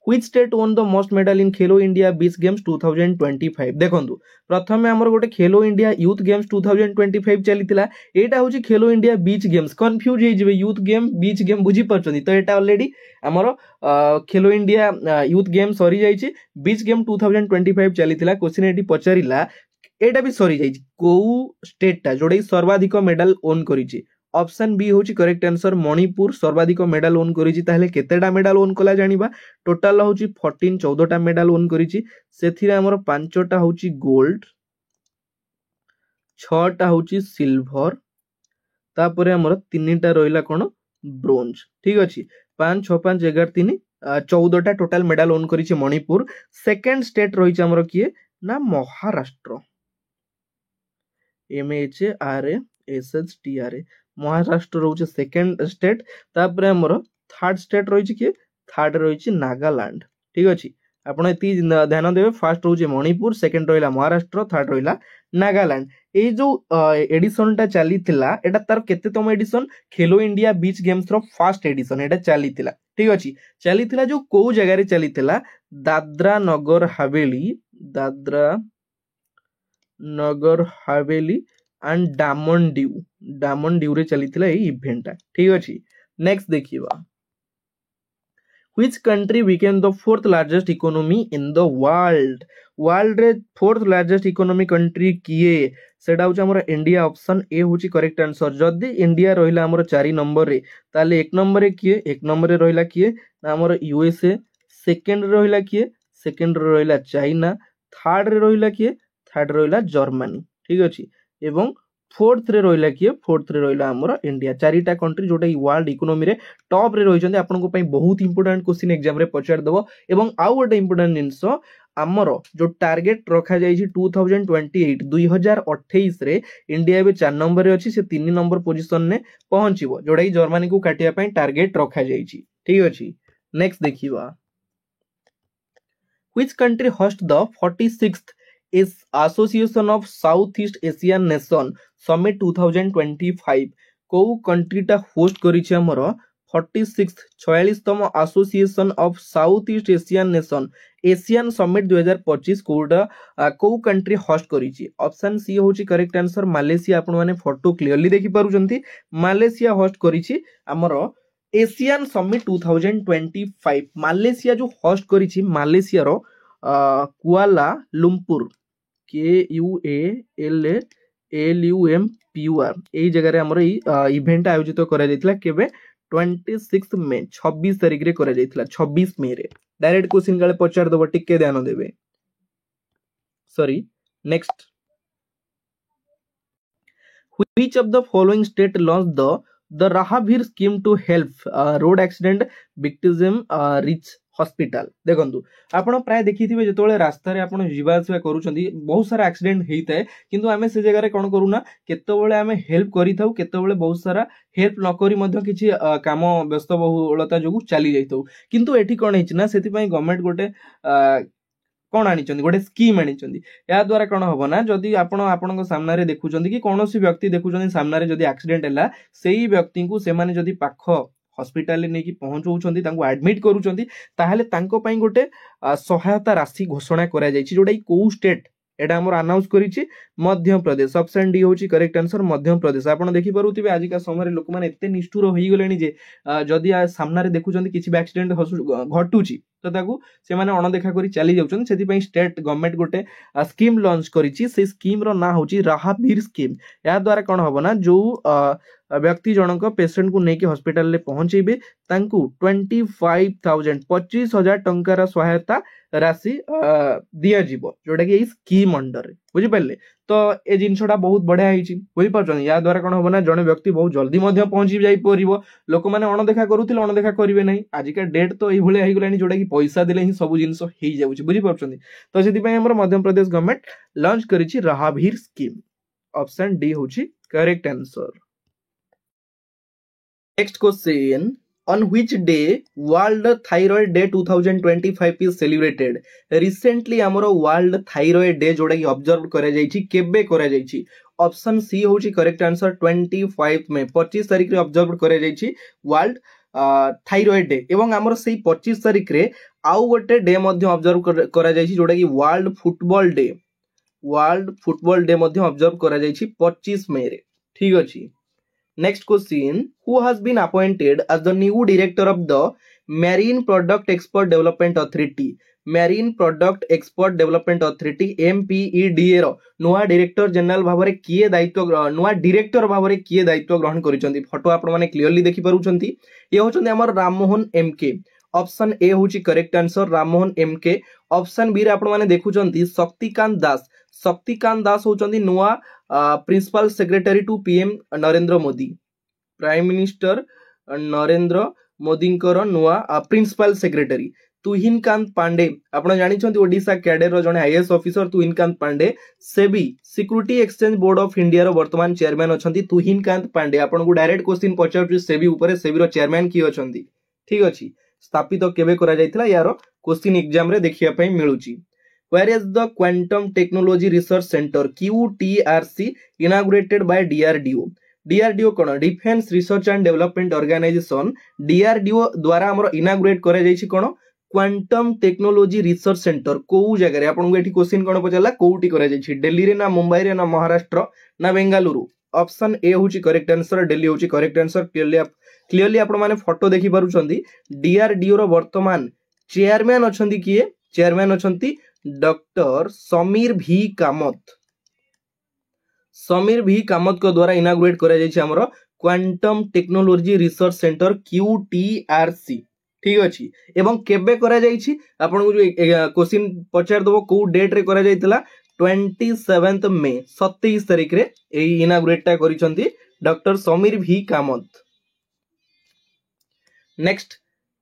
Which state won the most medal in Khelo India beach games 2025। देखंतु प्रथमे हमर गोटे खेलो इंडिया यूथ गेम्स 2025 चलीतिला। एटा होची खेलो इंडिया बीच गेम्स कंफ्यूज हे जिवे यूथ गेम बीच गेम बुझी परचंदी तो एटा ऑलरेडी हमर खेलो इंडिया यूथ गेम सरी जाईची। बीच गेम 2025 चलीतिला। क्वेश्चन एटी पचारिला एटा भी सरी जाईची को स्टेट टा जोडे सर्वाधिक मेडल ओन करिची। ऑप्शन बी होची करेक्ट आंसर मणिपुर सर्वाधिक मेडल ओन करिची। ताहले केतेटा मेडल ओन कला जानिबा। टोटल होची 14 मेडल ओन करिची। सेथिरे हमर 5टा होची गोल्ड 6टा होची सिल्वर तापरे हमर 3टा रहिला कोन ब्रोंज ठीक अछि। 5 6 5 11 3 14टा टोटल मेडल ओन करिची मणिपुर। सेकंड स्टेट रहिची हमर किए ना महाराष्ट्र MHRASHTRA महाराष्ट्र रोचे सेकंड स्टेट। तापरे हमर थर्ड स्टेट रहिची कि थर्ड रहिची नागालैंड ठीक अछि। आपण एती ध्यान देबे। फर्स्ट रोचे मणिपुर सेकंड रहिला महाराष्ट्र थर्ड रहिला नागालैंड। ए जो एडिशन टा चलीतिला एटा तार केतेतम एडिशन खेलो India beach games row first edition एटा चलीतिला ठीक अछि। चलीतिला जो को जगह रे चलीतिला दादरा नगर हवेली एंड डामन ड्यू रे चलीतिला ए इवेंट ठीक अछि। नेक्स्ट देखिबा Which country became the fourth largest economy in the world? World रे फोर्थ लार्जेस्ट इकोनॉमी कंट्री किए सेटा हूँ आमर इंडिया ऑप्शन ए हूँ करेक्ट आंसर जदि इंडिया रहिला आमर 4 नंबर रे ताले एक नंबर रे किए एक नंबर रे रहिला किए ना आमर यूएसए सेकंड रे रहिला किए सेकंड रे रहिला चाइना थर्ड रे रहिला किए थर्ड रे रहिला जर्मनी ठीक अछि एवं फोर्थ रे रहिला किए फोर्थ रे रहिला आमर इंडिया चारिटा कंट्री जोटा वर्ल्ड इकोनॉमी रे टॉप रे रहिचंदी आपनको पई बहुत इंपोर्टेंट क्वेश्चन एग्जाम रे पचार दबो एवं आउ गोटे इंपोर्टेंट जिंस आमर जो टार्गेट रखा जाइछि 2028 2028 रे इंडिया बे 4 नंबर रे अछि से 3 नंबर पोजीशन ने पहुंचीबो जोटा कि जर्मनी को काटिया पई टार्गेट रखा जाइछि ठीक अछि नेक्स्ट देखिबा Which country host the 46th is Association of Southeast Asian Nation Summit 2025 को कंट्री टा होस्ट करिछि हमर 46th 46तम association of south east Asian nation Asian summit 2025 कोडा को कंट्री होस्ट करिछि ऑप्शन सी होछि करेक्ट आंसर मालेशिया आपण माने फोटो क्लियरली देखि पारुचंती मालेशिया होस्ट करिछि हमर एशियन समिट 2025 मालेशिया जो होस्ट करिछि मालेशिया रो कुआला लुम्पुर KUALLUMPUR एई जगह रे हमर इवेंट आयोजित करा जायतिला केबे 26 मे 26 तारिख रे करा जायतिला 26 मे रे डायरेक्ट क्वेश्चन गाले पचार दबो टिके ध्यान देबे sorry next Which of the following state launched the Rahavir scheme to help road accident victim reach hospital देखंतु आपण प्राय देखिथिबे जेतोले रास्ता रे आपण जीवा आसवा करूछंती बहुत सारा एक्सीडेंट हेइताय किंतु आमे से जगह रे कोन करूना केतोबेले आमे हेल्प करिथाउ केतोबेले बहुत सारा हेल्प न करी मध्ये किछि काम व्यस्त बहुलता जोगु चली जाइथौ किंतु एठी कोन हिच ना सेति पई गवर्नमेंट गोटे कौन आनिचंदी गोटे स्कीम आनिचंदी या द्वारा कौन हबो ना जदि आपण आपनक सामना रे देखुचंदी कि कोनोसी व्यक्ति देखुचंदी सामना रे जदि एक्सीडेंट हैला सेही व्यक्ति को से माने जदि पाख हॉस्पिटल ने की पहुंचौछंदी तांको एडमिट करूछंदी ताहाले तांको पई गोटे सहायता राशि घोषणा करा जायछि जोडा को स्टेट एटा हमर announce करिछि Madhya Pradesh option D होछि करेक्ट आंसर मध्य प्रदेश आपण देखि परुथिबे आज का समय रे लोक माने एते निष्ठुर होई गलेनी जे जदि सामना रे देखुछंदी किछि एक्सीडेंट घटुछि तो ताकू से माने अणदेखा करी चली जाउछन सेति पई स्टेट गवर्नमेंट गोटे स्कीम लॉन्च करिछि से स्कीम रो ना होछि राहावीर स्कीम या द्वारा कोन हबो ना जो व्यक्ति जनक पेशेंट को नेकी हॉस्पिटल ले पहुंचेबे तांकू 25,000 टंकार सहायता राशि दिया जीवो जोटा कि स्कीम अंडर रे बुझि पल्ले तो ए जिनसटा बहुत बढ़िया हिची बुझि पाछन या द्वारा कोन हबो ना जने व्यक्ति बहुत जल्दी मध्ये पहुंची जाई परिबो लोक माने अणदेखा करूथिले अणदेखा करिवे नै आज का डेट तो एही भले आही गलानी जोटा कि पैसा दिले ही सब जिंस हेई जाउची बुझि पाछन तो सेति पई हमर मध्य प्रदेश गवर्नमेंट लॉन्च करिछि राहावीर स्कीम ऑप्शन डी होछि correct answer next question On which day World Thyroid Day 2025 is celebrated? Recently हमरो World Thyroid Day जोड़ा कि ऑब्जर्व करा जाइछि केबे करा जाइछि ऑप्शन सी होछि करेक्ट आंसर 25 में 25 तारिख रे ऑब्जर्व करा जाइछि वर्ल्ड थाइरॉइड डे एवं हमरो सेही 25 तारिख रे आउ गोटे डे मध्ये ऑब्जर्व करा जाइछि जोड़ा कि वर्ल्ड फुटबॉल डे मध्ये ऑब्जर्व करा जाइछि 25 मई रे ठीक अछि Next question, who has been appointed as the new director of the Marine Product Export Development Authority? Marine Product Export Development Authority MPEDA रो नुआ डायरेक्टर जनरल भाबरे किए दायित्व नुआ डायरेक्टर भाबरे किए दायित्व ग्रहण करिसंती फोटो आपण माने क्लियरली देखि पारुचंती ये होचंती हमर राममोहन एमके ऑप्शन ए होची correct answer Rammohan MK option B रे आपण माने देखुचंती शक्तिकांत दास होचंती नुआ principal secretary to PM Narendra Modi prime minister Narendra Modi नुआ प्रिंसिपल सेक्रेटरी तुहिनकांत पांडे आपण जानिछंती ओडिशा कैडर रो जने IAS officer Tuhin Kanta Pandey SEBI security exchange board of India रो वर्तमान चेयरमैन अछंती तुहिनकांत पांडे आपण को डायरेक्ट क्वेश्चन पचारछु सेबी ऊपर सेबी रो चेयरमैन की अछंती ठीक अछि स्थापित केबे करा जायतिला यारो क्वेश्चन एग्जाम रे देखिया पई मिलुची Where is the Quantum Technology Research Center QTRC inaugurated by DRDO? DRDO कोन defence research and development organisation DRDO द्वारा हमर इनागुरेट करा जायछि कोन क्वांटम टेक्नोलॉजी रिसर्च सेंटर को जगह रे आपन को एठी क्वेश्चन कोन पचला कोउटी करा जायछि दिल्ली रे ना मुंबई रे ना महाराष्ट्र ना बेंगलुरु ऑप्शन ए होछि करेक्ट आंसर दिल्ली होछि करेक्ट आंसर क्लियरली क्लियरली आपण माने फोटो देखि पारुछंती डीआरडीओ रो वर्तमान चेयरमैन अछंती किए चेयरमैन अछंती डॉक्टर समीर भी कामत को द्वारा इनागुरेट करा जायछि हमरो क्वांटम टेक्नोलॉजी रिसर्च सेंटर क्यूटीआरसी ठीक अछि एवं केबे करा जायछि आपन को जो क्वेश्चन पचार दबो को डेट रे करा जायतिला 27 मे 27 तारिख रे ए इनागुरेट ता करिसंती डॉक्टर समीर भी Kamat. Next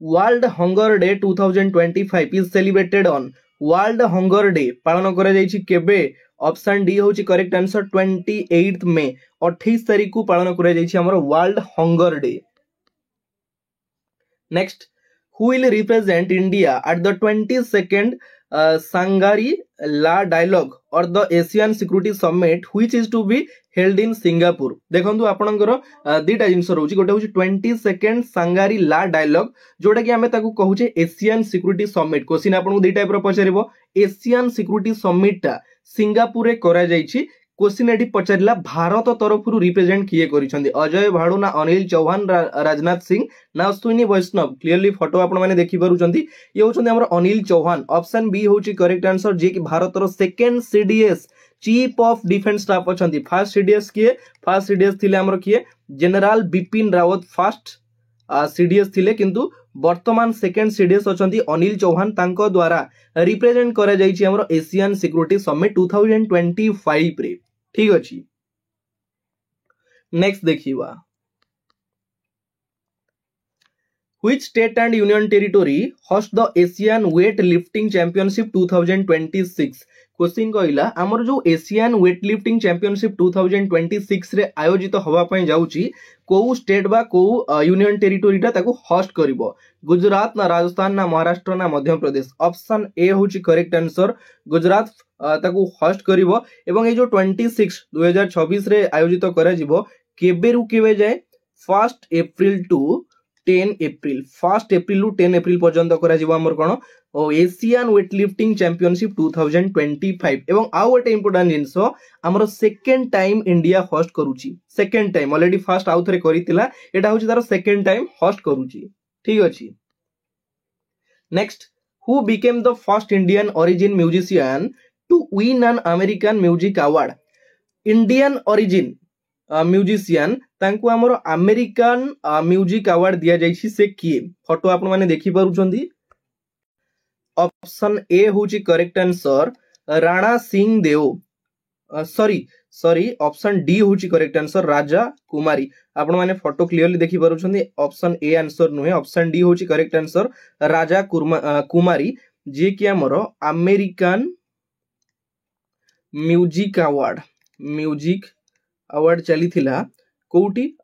world hunger day 2025 is celebrated on world hunger day पालन करा जायछि केबे ऑप्शन डी होची करेक्ट आंसर 28 मे 28 तारिख को पालन करा जायछि हमर world hunger day. Next who will represent India at the 22nd Shangri La dialogue और the Asian security summit which is to be held in Singapore. देखंतु आपनकर दीटा जिंस रहउची गोटे होची 22nd सांगारी ला डायलॉग जोटा कि हमें ताकू कहूचे एशियन सिक्योरिटी समिट। क्वेश्चन आपन दीटा टाइप रो पचारिबो एशियन सिक्योरिटी समिट ता सिंगापुर रे करा जायछि। क्वेश्चन एटी पचारिला भारत तरफरु रिप्रेजेंट किए करिसंदी अजय भाडू ना अनिल चौहान राजनाथ सिंह ना अश्विनी वैष्णव। क्लियरली फोटो आपण माने देखि पारुचंती ये होचंदी हमर अनिल चौहान। ऑप्शन बी होची करेक्ट आंसर जे कि भारत रो second CDS chief of defence staff अछंती। फर्स्ट सीडीएस किए फर्स्ट सीडीएस थिले हमर किए general Bipin Rawat first CDS थिले किंतु वर्तमान सेकंड सीडीएस अछंती अनिल चौहान तांको द्वारा रिप्रेजेंट करा जायछि हमर एशियन सिक्योरिटी समिट 2025 रे ठीक अछि। नेक्स्ट देखिवा Which state and union territory host the Asian weightlifting championship 2026? Question कहला हमर जो एशियन वेटलिफ्टिंग चैंपियनशिप 2026 रे आयोजित होबा पई जाउची को स्टेट बा को यूनियन टेरिटोरी ता ताको होस्ट करिवो गुजरात ना राजस्थान ना महाराष्ट्र ना मध्य प्रदेश। ऑप्शन ए होची करेक्ट आंसर गुजरात ताको होस्ट करिवो एवं ए जो 2026 रे आयोजित करा जिवो केबे रु केबे जाय 1 अप्रैल टू 10 अप्रैल 1 अप्रैल टू 10 अप्रैल पर्यंत करा जिवो हमर कोन एशियन वेटलिफ्टिंग चैंपियनशिप 2025 एवं आउ गोटे इंपोर्टेंट जिंस हमर सेकंड टाइम इंडिया होस्ट करूची। सेकंड टाइम ऑलरेडी फर्स्ट आउ थरे करितिला एटा होची तार सेकंड टाइम होस्ट करूची ठीक अछि। Next who became the first Indian origin musician to win an American music award. Indian origin musician तांको हमर अमेरिकन म्यूजिक अवार्ड दिया जायछि से किए फोटो आपण माने देखि पारुचंदी। ऑप्शन ए होची करेक्ट आंसर राणा सिंह देव सॉरी ऑप्शन डी होची करेक्ट आंसर राजा कुमारी। आपण माने फोटो क्लियरली देखि पारुछंदी ऑप्शन ए आंसर नुहे ऑप्शन डी होची करेक्ट आंसर राजा कुमारी जे कि हमरो अमेरिकन म्यूजिक अवार्ड चली थिला कोउटी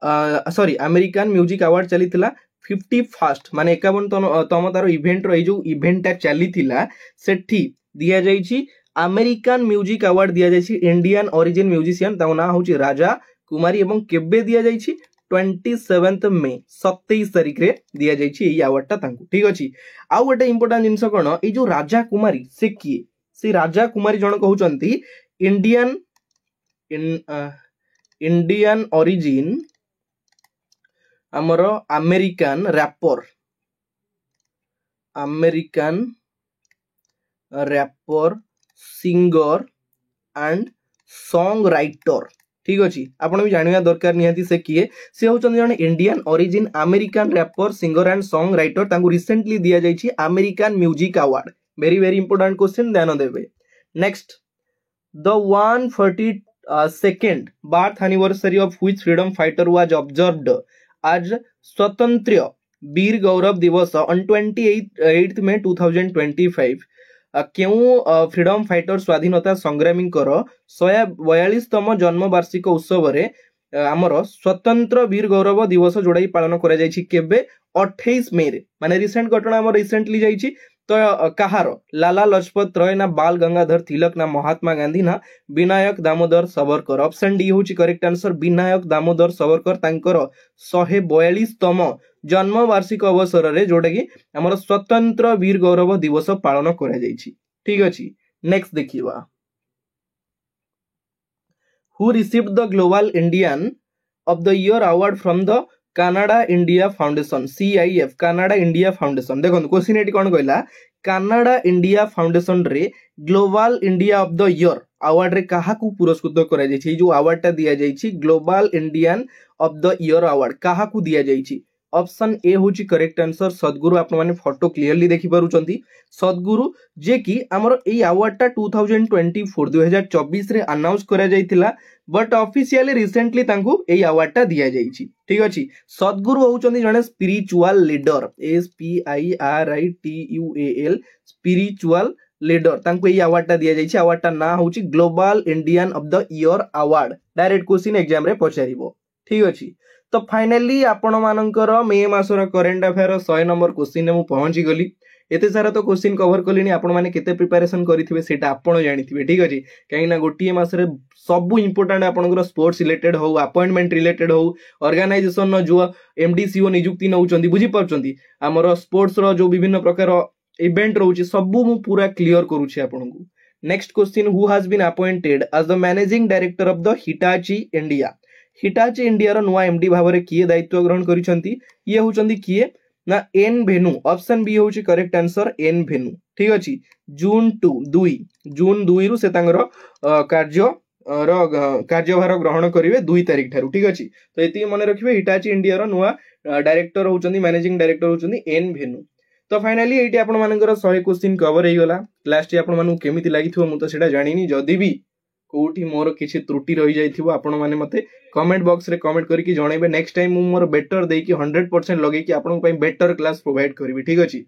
सॉरी अमेरिकन म्यूजिक अवार्ड चली थिला 51st माने 51तम तार इवेंट रो जो इवेंट ता चली थिला सेठी दिया जायछि अमेरिकन म्यूजिक अवार्ड दिया जायछि इंडियन ओरिजिन म्यूजिशियन ता ना होछि राजा कुमारी एवं केबे दिया जायछि 27 मे 27 तारिख रे दिया जायछि एई अवार्ड ता तांकु ठीक अछि। आ गोटे इंपोर्टेंट जिंस कोन ए जो राजा कुमारी से किए से राजा कुमारी जण कहउचंती इंडियन ओरिजिन हमरो American rapper singer and song writer ठीक अछि। आपण भी जानिया दरकार निहाती से किए से होचन जने Indian origin American rapper singer and songwriter तांको रिसेंटली दिया जायछि American music award. Very very important question ध्यान देबे। Next the 142nd birth anniversary of which freedom fighter was observed आज स्वतंत्र वीर गौरव दिवस ऑन 28 मे 2025 क्यों फ्रीडम फाइटर स्वाधीनता संग्रामी 142तम जन्म वार्षिक उत्सव रे हमर स्वतंत्र वीर गौरव दिवस जोड़ाई पालन करा जायछि केबे 28 मे रे माने रिसेंट घटना हमर रिसेंटली जायछि तो कहार लाला लजपत राय ना बाल गंगाधर तिलक ना महात्मा गांधी ना विनायक दामोदर सावरकर। ऑप्शन डी होची करेक्ट आंसर विनायक दामोदर सावरकर तांकर 142तम जन्म वार्षिक अवसर रे जोटा कि हमर स्वतंत्र वीर गौरव दिवस पालन करा जायछि ठीक अछि। नेक्स्ट देखिवा who received the global Indian of the year award from the Canada India foundation CIF Canada India foundation देखो क्वेश्चन ये कौन कहला कानाडा इंडिया फाउंडेशन रे global India of the year award रे कहा को पुरस्कृत करा जायछि जो अवार्ड टा दिया जायछि global Indian of the year award कहा को दिया जायछि ऑप्शन ए होची करेक्ट आंसर सद्गुरु आपण माने फोटो क्लियरली देखि पारुचंती सद्गुरु जे कि हमर एई अवार्ड टा 2024 रे अनाउंस करा जायतिला बट ऑफिशियली रिसेंटली तांको एई अवार्ड टा दिया जायछि ठीक अछि सद्गुरु होउचंती जने spiritual leader SPIRITUAL spiritual leader तांको एई अवार्ड टा दिया जायछि अवार्ड टा ना होउची global Indian of the year award direct question exam रे पचारिबो ठीक अछि तो फाइनली आपण मानकर मे मासर करेंट अफेयर 100 नंबर क्वेश्चन में पहुंची गली एते सारा तो क्वेश्चन कवर कलिनी आपण माने केते प्रिपरेशन करिथिबे सेटा आपण जानिथिबे ठीक अछि काहे ना गोटिए मासरे सब इंपोर्टेंट आपनकर स्पोर्ट्स रिलेटेड हो अपॉइंटमेंट रिलेटेड हो ऑर्गेनाइजेशन न जो MDCO नियुक्ति नउचंदी बुझी परचंदी हमर स्पोर्ट्स रो जो विभिन्न प्रकार इवेंट रहउची सब मु पूरा क्लियर करूची आपनकु next question who has been appointed as the managing director of the Hitachi India Hitachi India रो नुआ MD भाबरे किए दायित्व ग्रहण करिसंती ये होचंदी किए ना एन भेनु ऑप्शन बी होची करेक्ट आंसर एन भेनु ठीक अछि जून 2 रु से तांगर कार्यभार ग्रहण करिवे 2 तारिख ठारू ठीक अछि तो एति मने रखिबे हिटाची इंडिया रो नुआ डायरेक्टर होचंदी मैनेजिंग डायरेक्टर होचंदी एन भेनु तो फाइनली एटी आपण मानकर 100 क्वेश्चन कवर हे गला लास्ट आपण मानु केमिति लागिथो मु तो सेटा जानिनी जदी भी कोठी मोर किछि त्रुटि रहि जाइथिबो आपण माने मते कमेंट बॉक्स रे कमेंट करके जणैबे नेक्स्ट टाइम मु मोर बेटर देकी 100% लगेकी आपण पई बेटर क्लास प्रोवाइड करबी ठीक अछि।